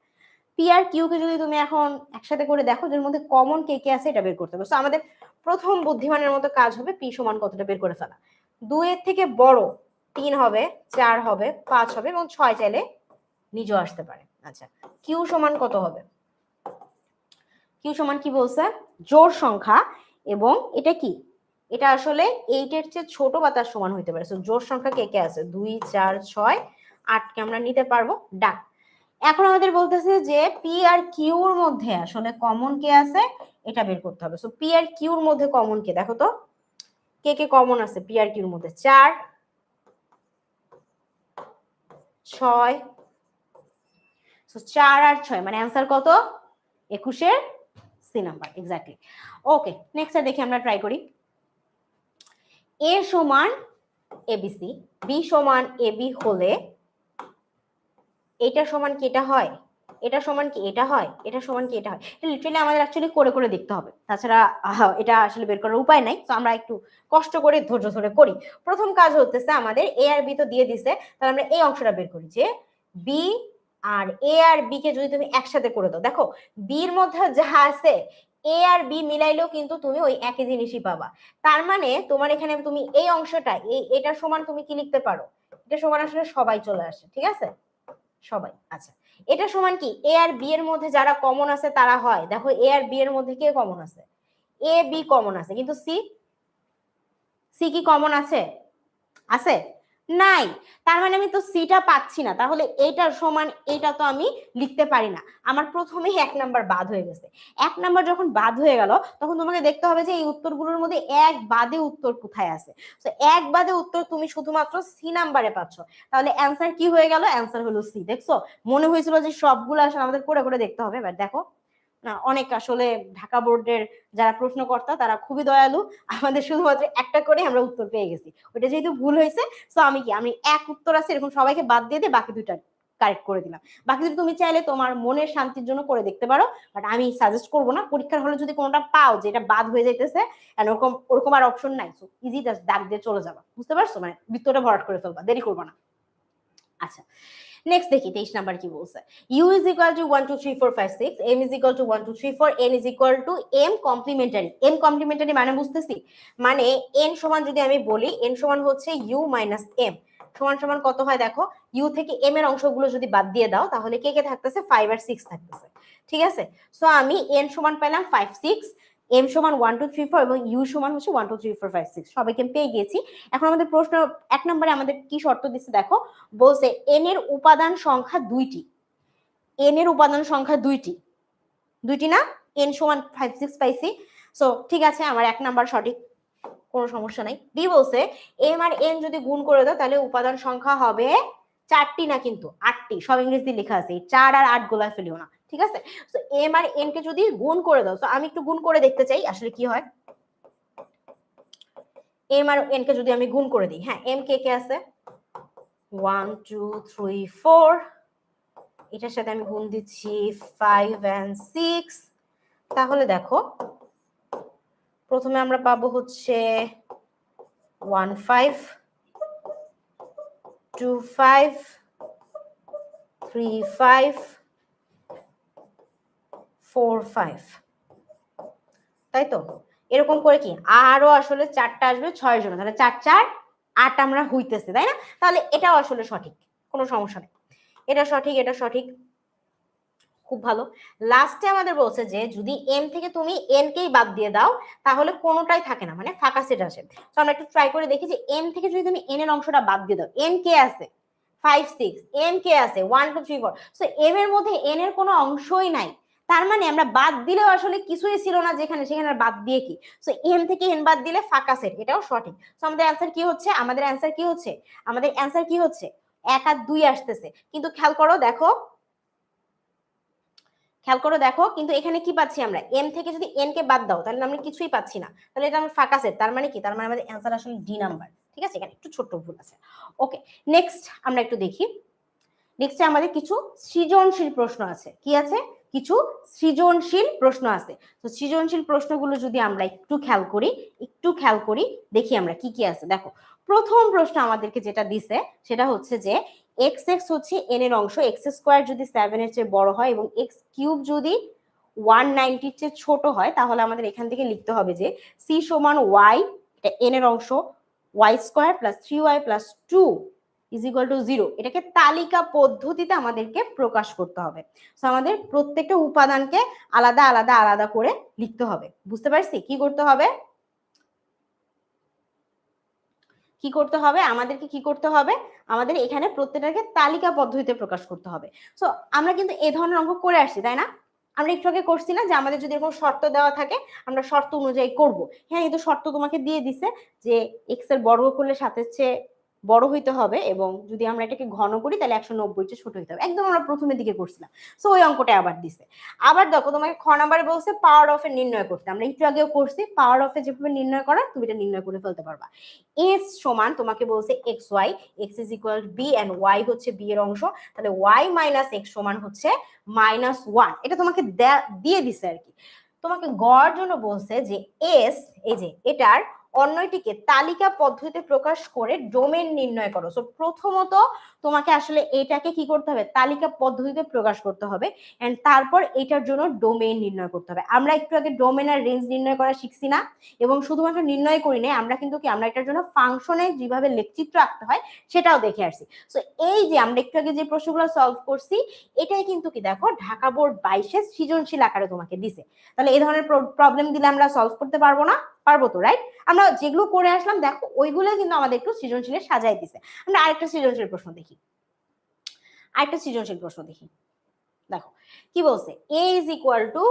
পি আর কিউ কে যদি তুমি এখন একসাথে করে দেখো যার মধ্যে কমন কে কে আছে এটা বের করতে হবে। সো আমাদের প্রথম বুদ্ধিমানের মতো কাজ হবে পি সমান কতটা বের করে ফেলা। 2 এর থেকে বড় 3 হবে, 4 হবে, 5 হবে এবং 6 চাইলে নিজেও আসতে পারে। আচ্ছা কিউ সমান কত হবে? কিউ সমান কি বলছে? জোড় সংখ্যা এবং এটা কি, এটা আসলে 8 এর চেয়ে ছোট বা তার সমান হইতে পারে। সো জোড় সংখ্যা কে কে আছে? 2 4 6 8 কে আমরা নিতে পারবো। ডান। এখন আমাদের বলতেছে যে পি আর কিউর মধ্যে আসলে কমন কে আছে এটা বের করতে হবে। সো পি আর কিউর মধ্যে কমন কে, দেখো তো কে কে কমন আছে পি আর কিউর মধ্যে? 4 6। সো 4 আর 6 মানে অ্যান্সার কত? 21 এর C number exactly. Okay next দেখি আমরা ট্রাই করি। এ সমান এবিসি, বি সমান এবি হলে এটা সমান কি এটা হয়, এটা সমান কি এটা হয়, এটা সমান কি এটা হয়। লিটারালি আমাদের অ্যাকচুয়ালি করে করে দেখতে হবে, তাছাড়া এটা আসলে বের করার উপায় নাই। তো আমরা একটু কষ্ট করে ধৈর্য ধরে করি। প্রথম কাজ হতেছে আমাদের এ আর বি তো দিয়ে দিছে, তাহলে আমরা এই অংশটা বের করি যে বি আর এ আর বি কে যদি তুমি একসাথে করে দাও, দেখো বির মধ্যে যা আছে এ আর বি মিলাইলেও কিন্তু তুমি ওই একই জিনিসই পাবা। তার মানে তোমার এখানে তুমি এই অংশটা এটা সমান তুমি কি লিখতে পারো, এটা সমান আসলে সবাই চলে আসে, ঠিক আছে সবাই। আচ্ছা এটা সমান কি এ আর বি এর মধ্যে যারা কমন আছে তারা হয়, দেখো এ আর বি এর মধ্যে কে কমন আছে? এ বি কমন আছে, কিন্তু সি, সি কি কমন আছে? আছে নাই। তার মানে আমি তো সিটা পাচ্ছি না, তাহলে এইটার সমান এইটা তো আমি লিখতে পারি না। আমার প্রথমেই 1 নাম্বার বাদ হয়ে গেছে। 1 নাম্বার যখন বাদ হয়ে গেল তখন তোমাকে দেখতে হবে যে এই উত্তরগুলোর মধ্যে এক বাদে উত্তর কোথায় আছে। তো এক বাদে উত্তর তুমি শুধুমাত্র সি নাম্বারে পাচ্ছ, তাহলে অ্যান্সার কি হয়ে গেল? অ্যান্সার হলো সি। দেখছো মনে হয়েছিল যে সবগুলো আসলে আমাদের করে করে দেখতে হবে, বাট দেখো না, অনেক আসলে ঢাকা বোর্ডের যারা প্রশ্নকর্তা তারা খুবই দয়ালু, আমাদের শুধুমাত্র একটা করে আমরা উত্তর পেয়ে গেছি। ওটা যেহেতু ভুল হয়েছে, সো আমি কি, আমি এক উত্তর আছে এরকম সবাইকে বাদ দিয়ে বাকি 2টা কারেক্ট করে দিলাম। বাকি যদি তুমি চাইলে তোমার মনের শান্তির জন্য করে দেখতে পারো, বাট আমি সাজেস্ট করবো না। পরীক্ষার হলে যদি কোনোটা পাও যে এটা বাদ হয়ে যাইতেছে, ওরকম আর অপশন নাই, সো ইজি জাস্ট দাগ দিয়ে চলে যাবা, বুঝতে পারছো? মানে বৃত্তটা ভরাট করে ফেলবা, দেরি করবো না। আচ্ছা, নেক্সট দেখি 23 নাম্বার কি বলছে। u is equal to 1 2 3 4 5 6, m is equal to 1 2 3 4, n is equal to m complementary. m complementary মানে বুঝতেছি, মানে n সমান যদি আমি বলি n সমান হচ্ছে u মাইনাস m সমান সমান কত হয় দেখো, u থেকে m এর অংশগুলো যদি বাদ দিয়ে দাও তাহলে কে কে থাকতেছে, 5 আর 6 থাকতেছে। ঠিক আছে, সো আমি n সমান পেলাম 5 6, m সমান 1 2 3 4 এবং u সমান হচ্ছে 1 2 3 4 5 6, সবাইকে পেয়ে গেছি। এখন আমাদের প্রশ্ন 1 নম্বরে আমাদের কি শর্ত দিচ্ছে দেখো, বলছে n এর উপাদান সংখ্যা 2টি, n এর উপাদান সংখ্যা 2টি না, n সমান 5 6 পাইছি। সো ঠিক আছে, আমার 1 নাম্বার সঠিক, কোনো সমস্যা নাই। বি বলছে m আর n যদি গুণ করে দাও তাহলে উপাদান সংখ্যা হবে 4টি না কিন্তু 8টি, সব ইংরেজি লেখা আছে, 4 আর 8 গোলা ফেলিও না। ঠিক আছে, সো m আর n কে যদি গুণ করে দাও, সো আমি একটু গুণ করে দেখতে চাই আসলে কি হয়। m আর n কে যদি আমি গুণ করে দিই, হ্যাঁ m কে কে আছে 1 2 3 4, এটার সাথে আমি গুণ দিচ্ছি 5 and 6, তাহলে দেখো প্রথমে আমরা পাবো হচ্ছে 1 5 2 5 3 5 4 5, তাই তো? এরকম করে কি আরো আসলে 4টা আসবে 6 জন, তাহলে 4 4 8 আমরা হইতেছে, তাই না? তাহলে এটাও আসলে সঠিক, কোনো সমস্যা নেই, এটা সঠিক, এটা সঠিক, খুব ভালো। লাস্টে আমাদের বলছে যে যদি m থেকে তুমি n কেই বাদ দিয়ে দাও তাহলে কোনোটাই থাকে না, মানে ফাঁকা সেট আসে। তো আমরা একটু ট্রাই করে দেখি যে m থেকে যদি তুমি n এর অংশটা বাদ দিয়ে দাও, n কে আছে 5 6, m কে আছে 1 2 3 4, সো m এর মধ্যে n এর কোনো অংশই নাই, তার মানে আমরা বাদ দিলেও আসলে কিছুই ছিল না যেখানে, সেখানে বাদ দিয়ে কি, সো m থেকে n বাদ দিলে ফাঁকা সেট, এটাও সঠিক। সো আমাদের অ্যানসার কি হচ্ছে, আমাদের অ্যানসার কি হচ্ছে, আমাদের অ্যানসার কি হচ্ছে 1 আর 2 আসতেছে। কিন্তু খেয়াল করো দেখো, খেয়াল করে দেখো, কিন্তু এখানে কি পাচ্ছি আমরা, m থেকে যদি n কে বাদ দাও তাহলে আমরা কিছুই পাচ্ছি না, তাহলে এটা আমার ফাঁকা সেট, তার মানে কি, তার মানে আমাদের অ্যানসার আসলে ডি নাম্বার। ঠিক আছে, এখানে একটু ছোট্ট ভুল আছে। ওকে, নেক্সট আমরা একটু দেখি। নেক্সটে আমাদের কিছু সৃজনশীল প্রশ্ন আছে, কি আছে, কিছু সৃজনশীল প্রশ্ন আছে। তো সৃজনশীল প্রশ্নগুলো যদি আমরা একটু খেয়াল করি দেখি আমরা কি কি আছে। দেখো প্রথম প্রশ্ন আমাদেরকে যেটা দিছে সেটা হচ্ছে যে এক্স এক্স হচ্ছে এন এর অংশ, এক্স স্কোয়ার যদি 7 এর চেয়ে বড় হয় এবং এক্স কিউব যদি 190 এর চেয়ে ছোট হয়, তাহলে আমাদের এখান থেকে লিখতে হবে যে সি সমান ওয়াই, এটা এন এর অংশ, y square plus 3y plus 2 is equal to 0, এটাকে তালিকা পদ্ধতিতে আমাদেরকে প্রকাশ করতে হবে। সো আমাদের প্রত্যেকটা উপাদানকে আলাদা আলাদা আলাদা করে লিখতে হবে, বুঝতে পারছি? কি করতে হবে, কি করতে হবে আমাদেরকে, কি করতে হবে আমাদের এখানে প্রত্যেকটাকে তালিকা পদ্ধতিতে প্রকাশ করতে হবে। সো আমরা কিন্তু এই ধরনের অঙ্ক করে আসছি, তাই না? আমরা একটু আগে করছি না যে আমাদের যদি এরকম শর্ত দেওয়া থাকে আমরা শর্ত অনুযায়ী করব। হ্যাঁ, কিন্তু শর্ত তোমাকে দিয়ে দিছে যে এক্স এর বর্গ করলে 7 চেয়ে বড় হইতে হবে এবং যদি আমরা এটাকে ঘন করি তাহলে 190 চেয়ে ছোট হইতে হবে, একদম আমরা প্রথমের দিকে করছিলাম। সো ওই অঙ্কটা আবার দিছে। আবার দেখো তোমাকে খ নাম্বারে বলছে পাওয়ার অফ এর নির্ণয় করতে, আমরা একটু আগেও করছি, পাওয়ার অফ এ যেভাবে নির্ণয় করা তুমি এটা নির্ণয় করে ফেলতে পারবা। এস সমান তোমাকে বলছে x y, x is equal B and y হচ্ছে বি এর অংশ, তাহলে ওয়াই মাইনাস এক্স সমান হচ্ছে -1, এটা তোমাকে দিয়ে দিছে আর কি। তোমাকে গড় জন্য বলছে যে এস, এই যে এটার অন্যটিকে তালিকা পদ্ধতিতে প্রকাশ করে ডোমেন নির্ণয় করো। সো প্রথমত তোমাকে আসলে এটাকে কি করতে হবে, তালিকা পদ্ধতিতে প্রকাশ করতে হবে, এন্ড তারপর এটার জন্য ডোমেইন নির্ণয় করতে হবে। আমরা একটু আগে ডোমেন আর রেঞ্জ নির্ণয় করা শিখছি না, এবং শুধুমাত্র নির্ণয় করি নাই, আমরা কিন্তু কি আমরা এটার জন্য ফাংশনে যেভাবে লেখচিত্র আঁকতে হয় সেটাও দেখে আসছি। সো এই যে আমরা একটু আগে যে প্রশ্নগুলো সলভ করছি এটাই কিন্তু কি দেখো ঢাকা বোর্ড 22 সৃজনশীল আকারে তোমাকে দিছে। তাহলে এই ধরনের প্রবলেম দিলে আমরা সলভ করতে পারবো না? পারবো তো, রাইট? আমরা যেগুলো করে আসলাম দেখো ওইগুলো কিন্তু আমাদের একটু সৃজনশীলে সাজাই দিছে। আমরা আরেকটা সৃজনশীল প্রশ্ন দেখি, দেখো কি বলছে, a is equal to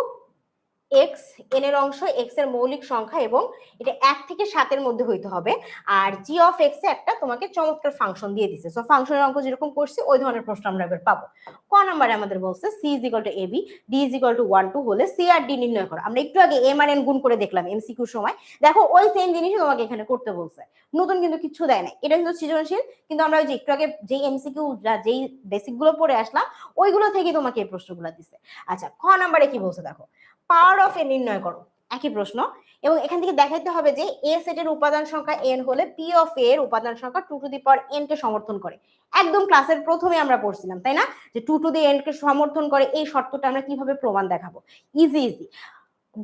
x N এর অংশ এক্স এর মৌলিক সংখ্যা এবং এটা 1 থেকে 7 এর মধ্যে হইতে হবে। আর জি অফ এক্স এ একটা তোমাকে চমৎকার ফাংশন দিয়ে দিছে। সো ফাংশনের অঙ্ক যেরকম করছি ওই ধরনের প্রশ্ন আমরা এবার পাবো। ক নম্বরে আমাদের বলছে C is equal to A B, D is equal to 1 2 হলে সি আর ডি নির্ণয় করো। আমরা একটু আগে এম আর এন গুণ করে দেখলাম এমসিকিউ সময়। দেখো ওই সেম জিনিসই তোমাকে এখানে করতে বলছে, নতুন কিন্তু কিছু দেয় না। এটা কিন্তু সৃজনশীল, কিন্তু আমরা ওই যে একটু আগে যেই এমসিকিউ যেই বেসিক গুলো পড়ে আসলাম ওইগুলো থেকে তোমাকে এই প্রশ্নগুলো দিছে। আচ্ছা, খ নম্বরে কি বলছে দেখো, পাওয়ার অফ এ নির্ণয় করো। একই প্রশ্ন, এবং এখান থেকে দেখাইতে হবে যে এ সেটের উপাদান সংখ্যা এন হলে পি অফ এ এর উপাদান সংখ্যা 2 to the power N K সমর্থন করে। একদম ক্লাসের প্রথমে আমরা পড়ছিলাম তাই না, যে 2 টু দি এন কে সমর্থন করে। এই শর্তটা আমরা কিভাবে প্রমাণ দেখাবো, ইজি ইজি।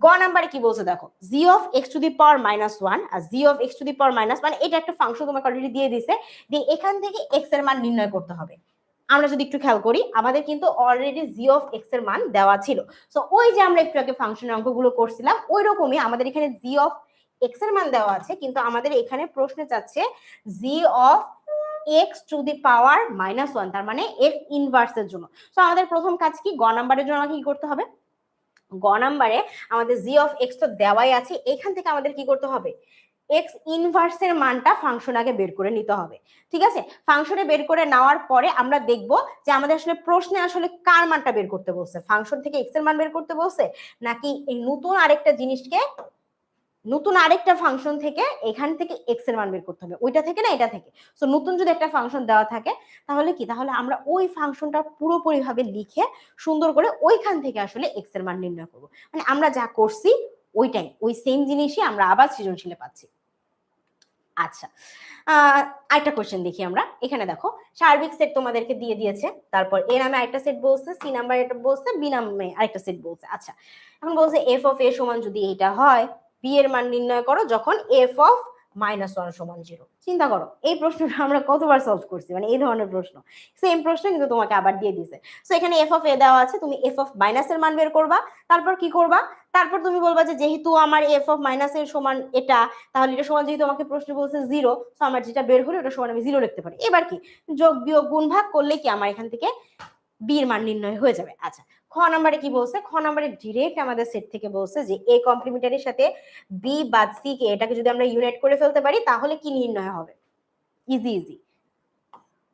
গ নাম্বারে কি বলছে দেখো, g of x to the power -1 আর g of x to the power -1 এটা একটা ফাংশন তোমাকে অলরেডি দিয়ে দিছে, দিয়ে এখান থেকে এক্স এর মান নির্ণয় করতে হবে। আমরা যদি একটু খেয়াল করি আমাদের কিন্তু অলরেডি জি অফ এক্স এর মান দেওয়া ছিল। সো ওই যে আমরা একটু আগে ফাংশনের অঙ্কগুলো করছিলাম ওই রকমই আমাদের এখানে জি অফ এক্স এর মান দেওয়া আছে, কিন্তু আমাদের এখানে প্রশ্নে চাচ্ছে জি of x to the power -1, তার মানে এক্স ইনভার্সের জন্য। সো আমাদের প্রথম কাজ কি, গ নাম্বারের জন্য আমাকে কি করতে হবে, গ নাম্বারে আমাদের জি অফ এক্স তো দেওয়াই আছে, এখান থেকে আমাদের কি করতে হবে, এক্স ইনভার্সের মানটা ফাংশন আগে বের করে নিতে হবে। ঠিক আছে, ফাংশনে বের করে নেওয়ার পরে আমরা দেখব যে আমাদের আসলে প্রশ্নে আসলে কার মানটা বের করতে বলছে, ফাংশন থেকে এক্স এর মান বের করতে বলছে নাকি এই নতুন আরেকটা জিনিসকে, নতুন আরেকটা ফাংশন থেকে এখান থেকে এক্স এর মান বের করতে হবে, ওইটা থেকে না এটা থেকে। সো নতুন যদি একটা ফাংশন দেওয়া থাকে তাহলে কি, তাহলে আমরা ওই ফাংশনটা পুরোপুরি ভাবে লিখে সুন্দর করে ওইখান থেকে আসলে এক্স এর মান নির্ণয় করব। মানে আমরা যা করছি ওইটাই, ওই সেম জিনিসই আমরা আবার সৃজনশীলে পাচ্ছি। আচ্ছা, আরেকটা কোশ্চেন দেখি আমরা। এখানে দেখো সার্বিক সেট তোমাদেরকে দিয়ে দিয়েছে, তারপর এ নামে আরেকটা সেট বলছে, সি নাম্বার এটা বলছে, বি নামে আরেকটা সেট বলছে। আচ্ছা, এখন বলছে এফ অফ এ সমান যদি এটা হয় বি এর মান নির্ণয় করো যখন এফ অফ -1 সমান 0। চিন্তা করো এই প্রশ্নটা আমরা কতবার সলভ করছি, মানে এই ধরনের প্রশ্ন সেম প্রশ্ন কিন্তু তোমাকে আবার দিয়ে দিছে। সো এখানে এফ অফ এ দেওয়া আছে, তুমি এফ অফ মাইনাস এর মান বের করবা, তারপর কি করবা, তারপর তুমি বলবা যে যেহেতু আমার এফ অফ মাইনাস এর সমান এটা, তাহলে এটা সমান যেহেতু আমাকে প্রশ্ন বলছে 0, সো আমার যেটা বের হলো এটা সমান আমি 0 লিখতে পারি। এবার কি যোগ বিয়োগ গুণ ভাগ করলে কি আমার এখান থেকে বি এর মান নির্ণয় হয়ে যাবে। আচ্ছা, খ নাম্বারে কি বলছে, খ নাম্বারে ডিরেক্ট আমাদের সেট থেকে বলছে যে এ কমপ্লিমেন্টারির সাথে বি বাদ সি কে এটাকে যদি আমরা ইউনিট করে ফেলতে পারি তাহলে কি নির্ণয় হবে, ইজি ইজি।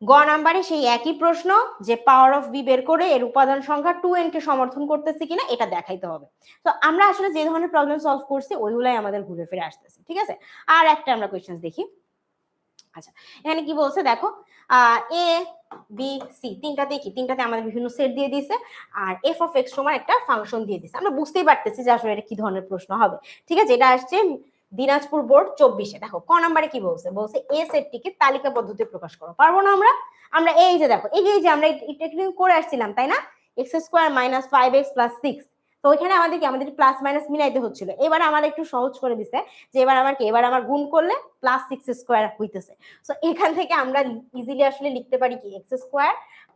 গ নাম্বারে সেই একই প্রশ্ন যে পাওয়ার অফ বি বের করে এর উপাদান সংখ্যা 2n কে সমর্থন করতেছে কিনা এটা দেখাইতে হবে। তো আমরা আসলে যে ধরনের প্রবলেম সলভ করছি ওইগুলাই আমাদের ঘুরে ফিরে আসতেছে। ঠিক আছে, আর একটা আমরা কোয়েশ্চেন দেখি। আচ্ছা, এখানে কি বলছে দেখো, এ বি সি তিনটাতে কি, তিনটাতে আমাদের বিভিন্ন সেট দিয়ে দিয়েছে আর এফ অফ এক্স সমান একটা ফাংশন দিয়ে দিয়েছে। আমরা বুঝতেই পারতেছি যে আসলে এটা কি ধরনের প্রশ্ন হবে। ঠিক আছে, এটা আসছে দিনাজপুর বোর্ড 24-এ। দেখো ক নাম্বারে কি বলছে, বলছে এ সেটটিকে তালিকা পদ্ধতিতে প্রকাশ করো। পারবো না আমরা, আমরা এই যে দেখো এই যে আমরা এটা করে আসছিলাম তাই না, x square minus 5x plus 6। তো ওইখানে আমাদের কি, আমাদের প্লাস মাইনাস মিলাইতে হচ্ছিল। এবার আমাদের একটু সহজ করে দিছে যে এবার আমার কি, এবার আমার গুণ করলে প্লাস 6 স্কোয়ার হইতেছে। সো এখান থেকে আমরা ইজিলি আসলে লিখতে পারি কি, x square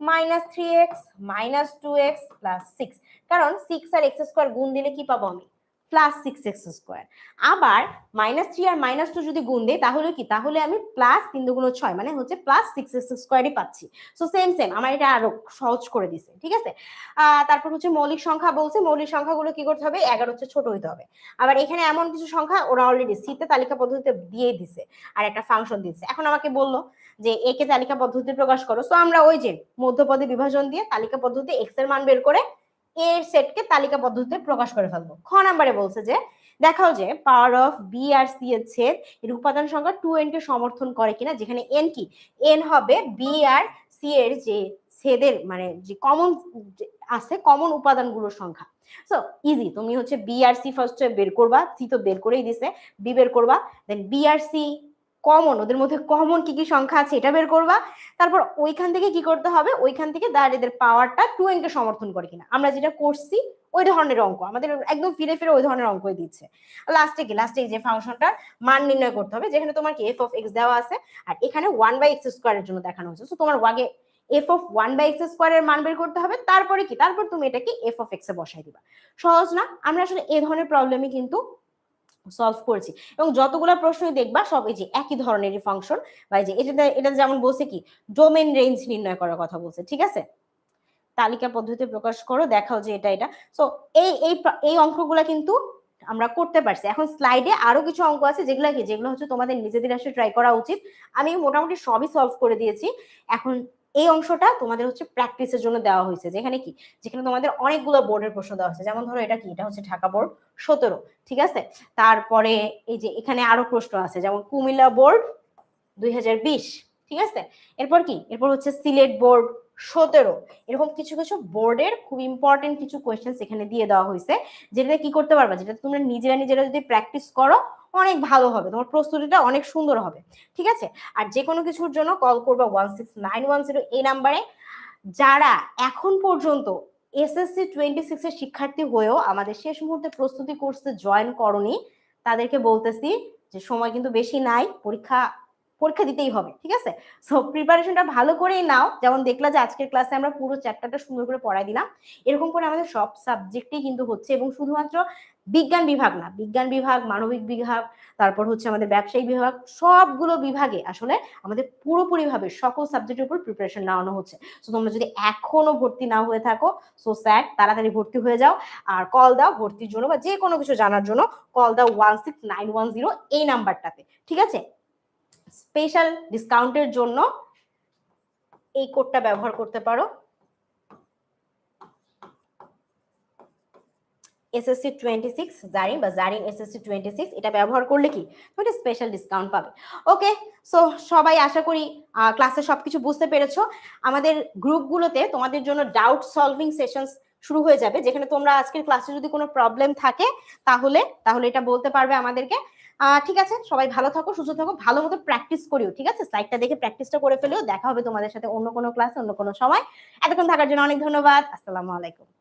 minus 3x minus 2x plus 6, কারণ 6 আর x স্কোয়ার গুণ দিলে কি পাবো আমি, প্লাস 6x স্কোয়ার। আবার -3 আর -2 যদি গুণ দেই তাহলে কি, তাহলে আমি প্লাস 3 দুগুণ 6 মানে হচ্ছে প্লাস 6x স্কোয়ারই পাচ্ছি। সো সেম সেম আমার এটা আরো সহজ করে দিছে। ঠিক আছে, তারপর হচ্ছে মৌলিক সংখ্যা বলছে, মৌলিক সংখ্যাগুলো কি করতে হবে, 11 হচ্ছে ছোট হইতে হবে। আবার এখানে এমন কিছু সংখ্যা ওরা অলরেডি সিতে তালিকা পদ্ধতিতে দিয়ে দিছে আর একটা ফাংশন দিচ্ছে। এখন আমাকে বললো যে এ কে তালিকা পদ্ধতিতে প্রকাশ করো। সো আমরা ওই যে মধ্যপদে বিভাজন দিয়ে তালিকা পদ্ধতিতে এক্স এর মান বের করে এর সেটকে তালিকা পদ্ধতিতে প্রকাশ করে ফেলবো। খ নাম্বারে বলছে যে দেখাও যে পাওয়ার অফ বি আর সি এর ছেদ এর উপাদান সংখ্যা 2n কে সমর্থন করে কিনা, যেখানে n কি, n হবে বি আর সি এর যে ছেদের মানে যে কমন আছে কমন উপাদানগুলোর সংখ্যা। সো ইজি, তুমি হচ্ছে বি আর সি ফার্স্টে বের করবা, সি তো বের করেই দিছে, বি বের করবা, দেন বি আর সি কমন, ওদের মধ্যে কমন কি কি সংখ্যা আছে এটা বের করবা। তারপর ওইখান থেকে কি করতে হবে, ওইখান থেকে এদের পাওয়ারটা 2n কে সমর্থন করে কিনা, আমরা যেটা করছি ওই ধরনের অঙ্ক আমাদের একদম ফিরে ফিরে ওই ধরনের অঙ্কই দিচ্ছে। লাস্টে কি, লাস্টে যে ফাংশনটার মান নির্ণয় করতে হবে, যেখানে তোমার কি এফ অফ এক্স দেওয়া আছে আর এখানে 1/x স্কোয়ারের জন্য দেখানো হচ্ছে। সো তোমার আগে এফ অফ 1/x স্কোয়ারের মান বের করতে হবে, তারপরে কি, তারপর তুমি এটাকে এফ অফ এক্স এ বসাই দিবা। সহজ না? আমরা আসলে এই ধরনের প্রবলেমই কিন্তু সলভ করছি এবং যতগুলো প্রশ্নই দেখবা সব এই যে একই ধরনেরই ফাংশন বা এই যে এটা যেমন বলছে কি ডোমেন রেঞ্জ নির্ণয় করার কথা বলছে। ঠিক আছে, তালিকা পদ্ধতিতে প্রকাশ করো, দেখাও যে এটা এটা। সো এই অঙ্কগুলা কিন্তু আমরা করতে পারছি। এখন স্লাইডে আরো কিছু অঙ্ক আছে যেগুলো হচ্ছে তোমাদের নিজেদের আসলে ট্রাই করা উচিত। আমি মোটামুটি সবই সলভ করে দিয়েছি। এখন এই অংশটা তোমাদের হচ্ছে প্র্যাকটিসের জন্য দেওয়া হয়েছে, যেখানে তোমাদের অনেকগুলো বোর্ডের প্রশ্ন দেওয়া হয়েছে। যেমন ধরো এটা কি, এটা হচ্ছে ঢাকা বোর্ড 17, ঠিক আছে। তারপরে এই যে এখানে আরো প্রশ্ন আছে, যেমন কুমিল্লা বোর্ড 2020, ঠিক আছে। এরপর হচ্ছে সিলেট বোর্ড 17। এরকম কিছু কিছু বোর্ডের খুব ইম্পর্টেন্ট কিছু কোয়েশ্চেন এখানে দিয়ে দেওয়া হয়েছে, যেটা কি করতে পারবা, যেটা তোমরা নিজেরা যদি প্র্যাকটিস করো অনেক ভালো হবে, তোমার প্রস্তুতিটা অনেক সুন্দর হবে, ঠিক আছে। আর যে কোনো কিছুর জন্য কল করবা 16910 এই নাম্বারে। যারা এখন পর্যন্ত এসএসসি 26 এর শিক্ষার্থী হয়েও আমাদের শেষ মুহূর্তে প্রস্তুতি কোর্সে জয়েন করনি, তাদেরকে বলতেছি যে সময় কিন্তু বেশি নাই, পরীক্ষা দিতেই হবে, ঠিক আছে। সো প্রিপারেশনটা ভালো করেই নাও। যেমন দেখলা যে আজকের ক্লাসে আমরা পুরো চ্যাপ্টারটা সুন্দর করে পড়াই দিলাম, এরকম করে আমাদের সব সাবজেক্টেই কিন্তু হচ্ছে, এবং শুধুমাত্র বিজ্ঞান বিভাগ না, বিজ্ঞান বিভাগ, মানবিক বিভাগ, তারপর হচ্ছে আমাদের ব্যবসায়িক বিভাগ, সবগুলো বিভাগে আসলে আমাদের পুরোপুরিভাবে সকল সাবজেক্টের উপর প্রিপারেশন নেওয়ানো হচ্ছে। সো তোমরা যদি এখনো ভর্তি না হয়ে থাকো, সো স্যার তাড়াতাড়ি ভর্তি হয়ে যাও, আর কল দাও ভর্তির জন্য বা যে কোনো কিছু জানার জন্য কল দাও 16910 এই নাম্বারটাতে, ঠিক আছে। স্পেশাল ডিসকাউন্টের জন্য এই কোডটা ব্যবহার করতে পারো, এসএসসি 26 জারিন বা জারিন এসএসসি 26, এটা ব্যবহার করলে কি তুমি স্পেশাল ডিসকাউন্ট পাবে। ওকে, সো সবাই আশা করি ক্লাসে সবকিছু বুঝতে পেরেছো। আমাদের গ্রুপগুলোতে তোমাদের জন্য ডাউট সলভিং সেশনস শুরু হয়ে যাবে, যেখানে তোমরা আজকের ক্লাসে যদি কোনো প্রবলেম থাকে তাহলে এটা বলতে পারবে আমাদেরকে। ঠিক আছে, সবাই ভালো থাকো, সুস্থ থাকো, ভালো মতো প্র্যাকটিস করিও, ঠিক আছে। স্লাইডটা দেখে প্র্যাকটিসটা করে ফেলিও। দেখা হবে তোমাদের সাথে অন্য কোনো ক্লাসে, অন্য কোনো সময়। এতক্ষণ থাকার জন্য অনেক ধন্যবাদ। আসসালামু আলাইকুম।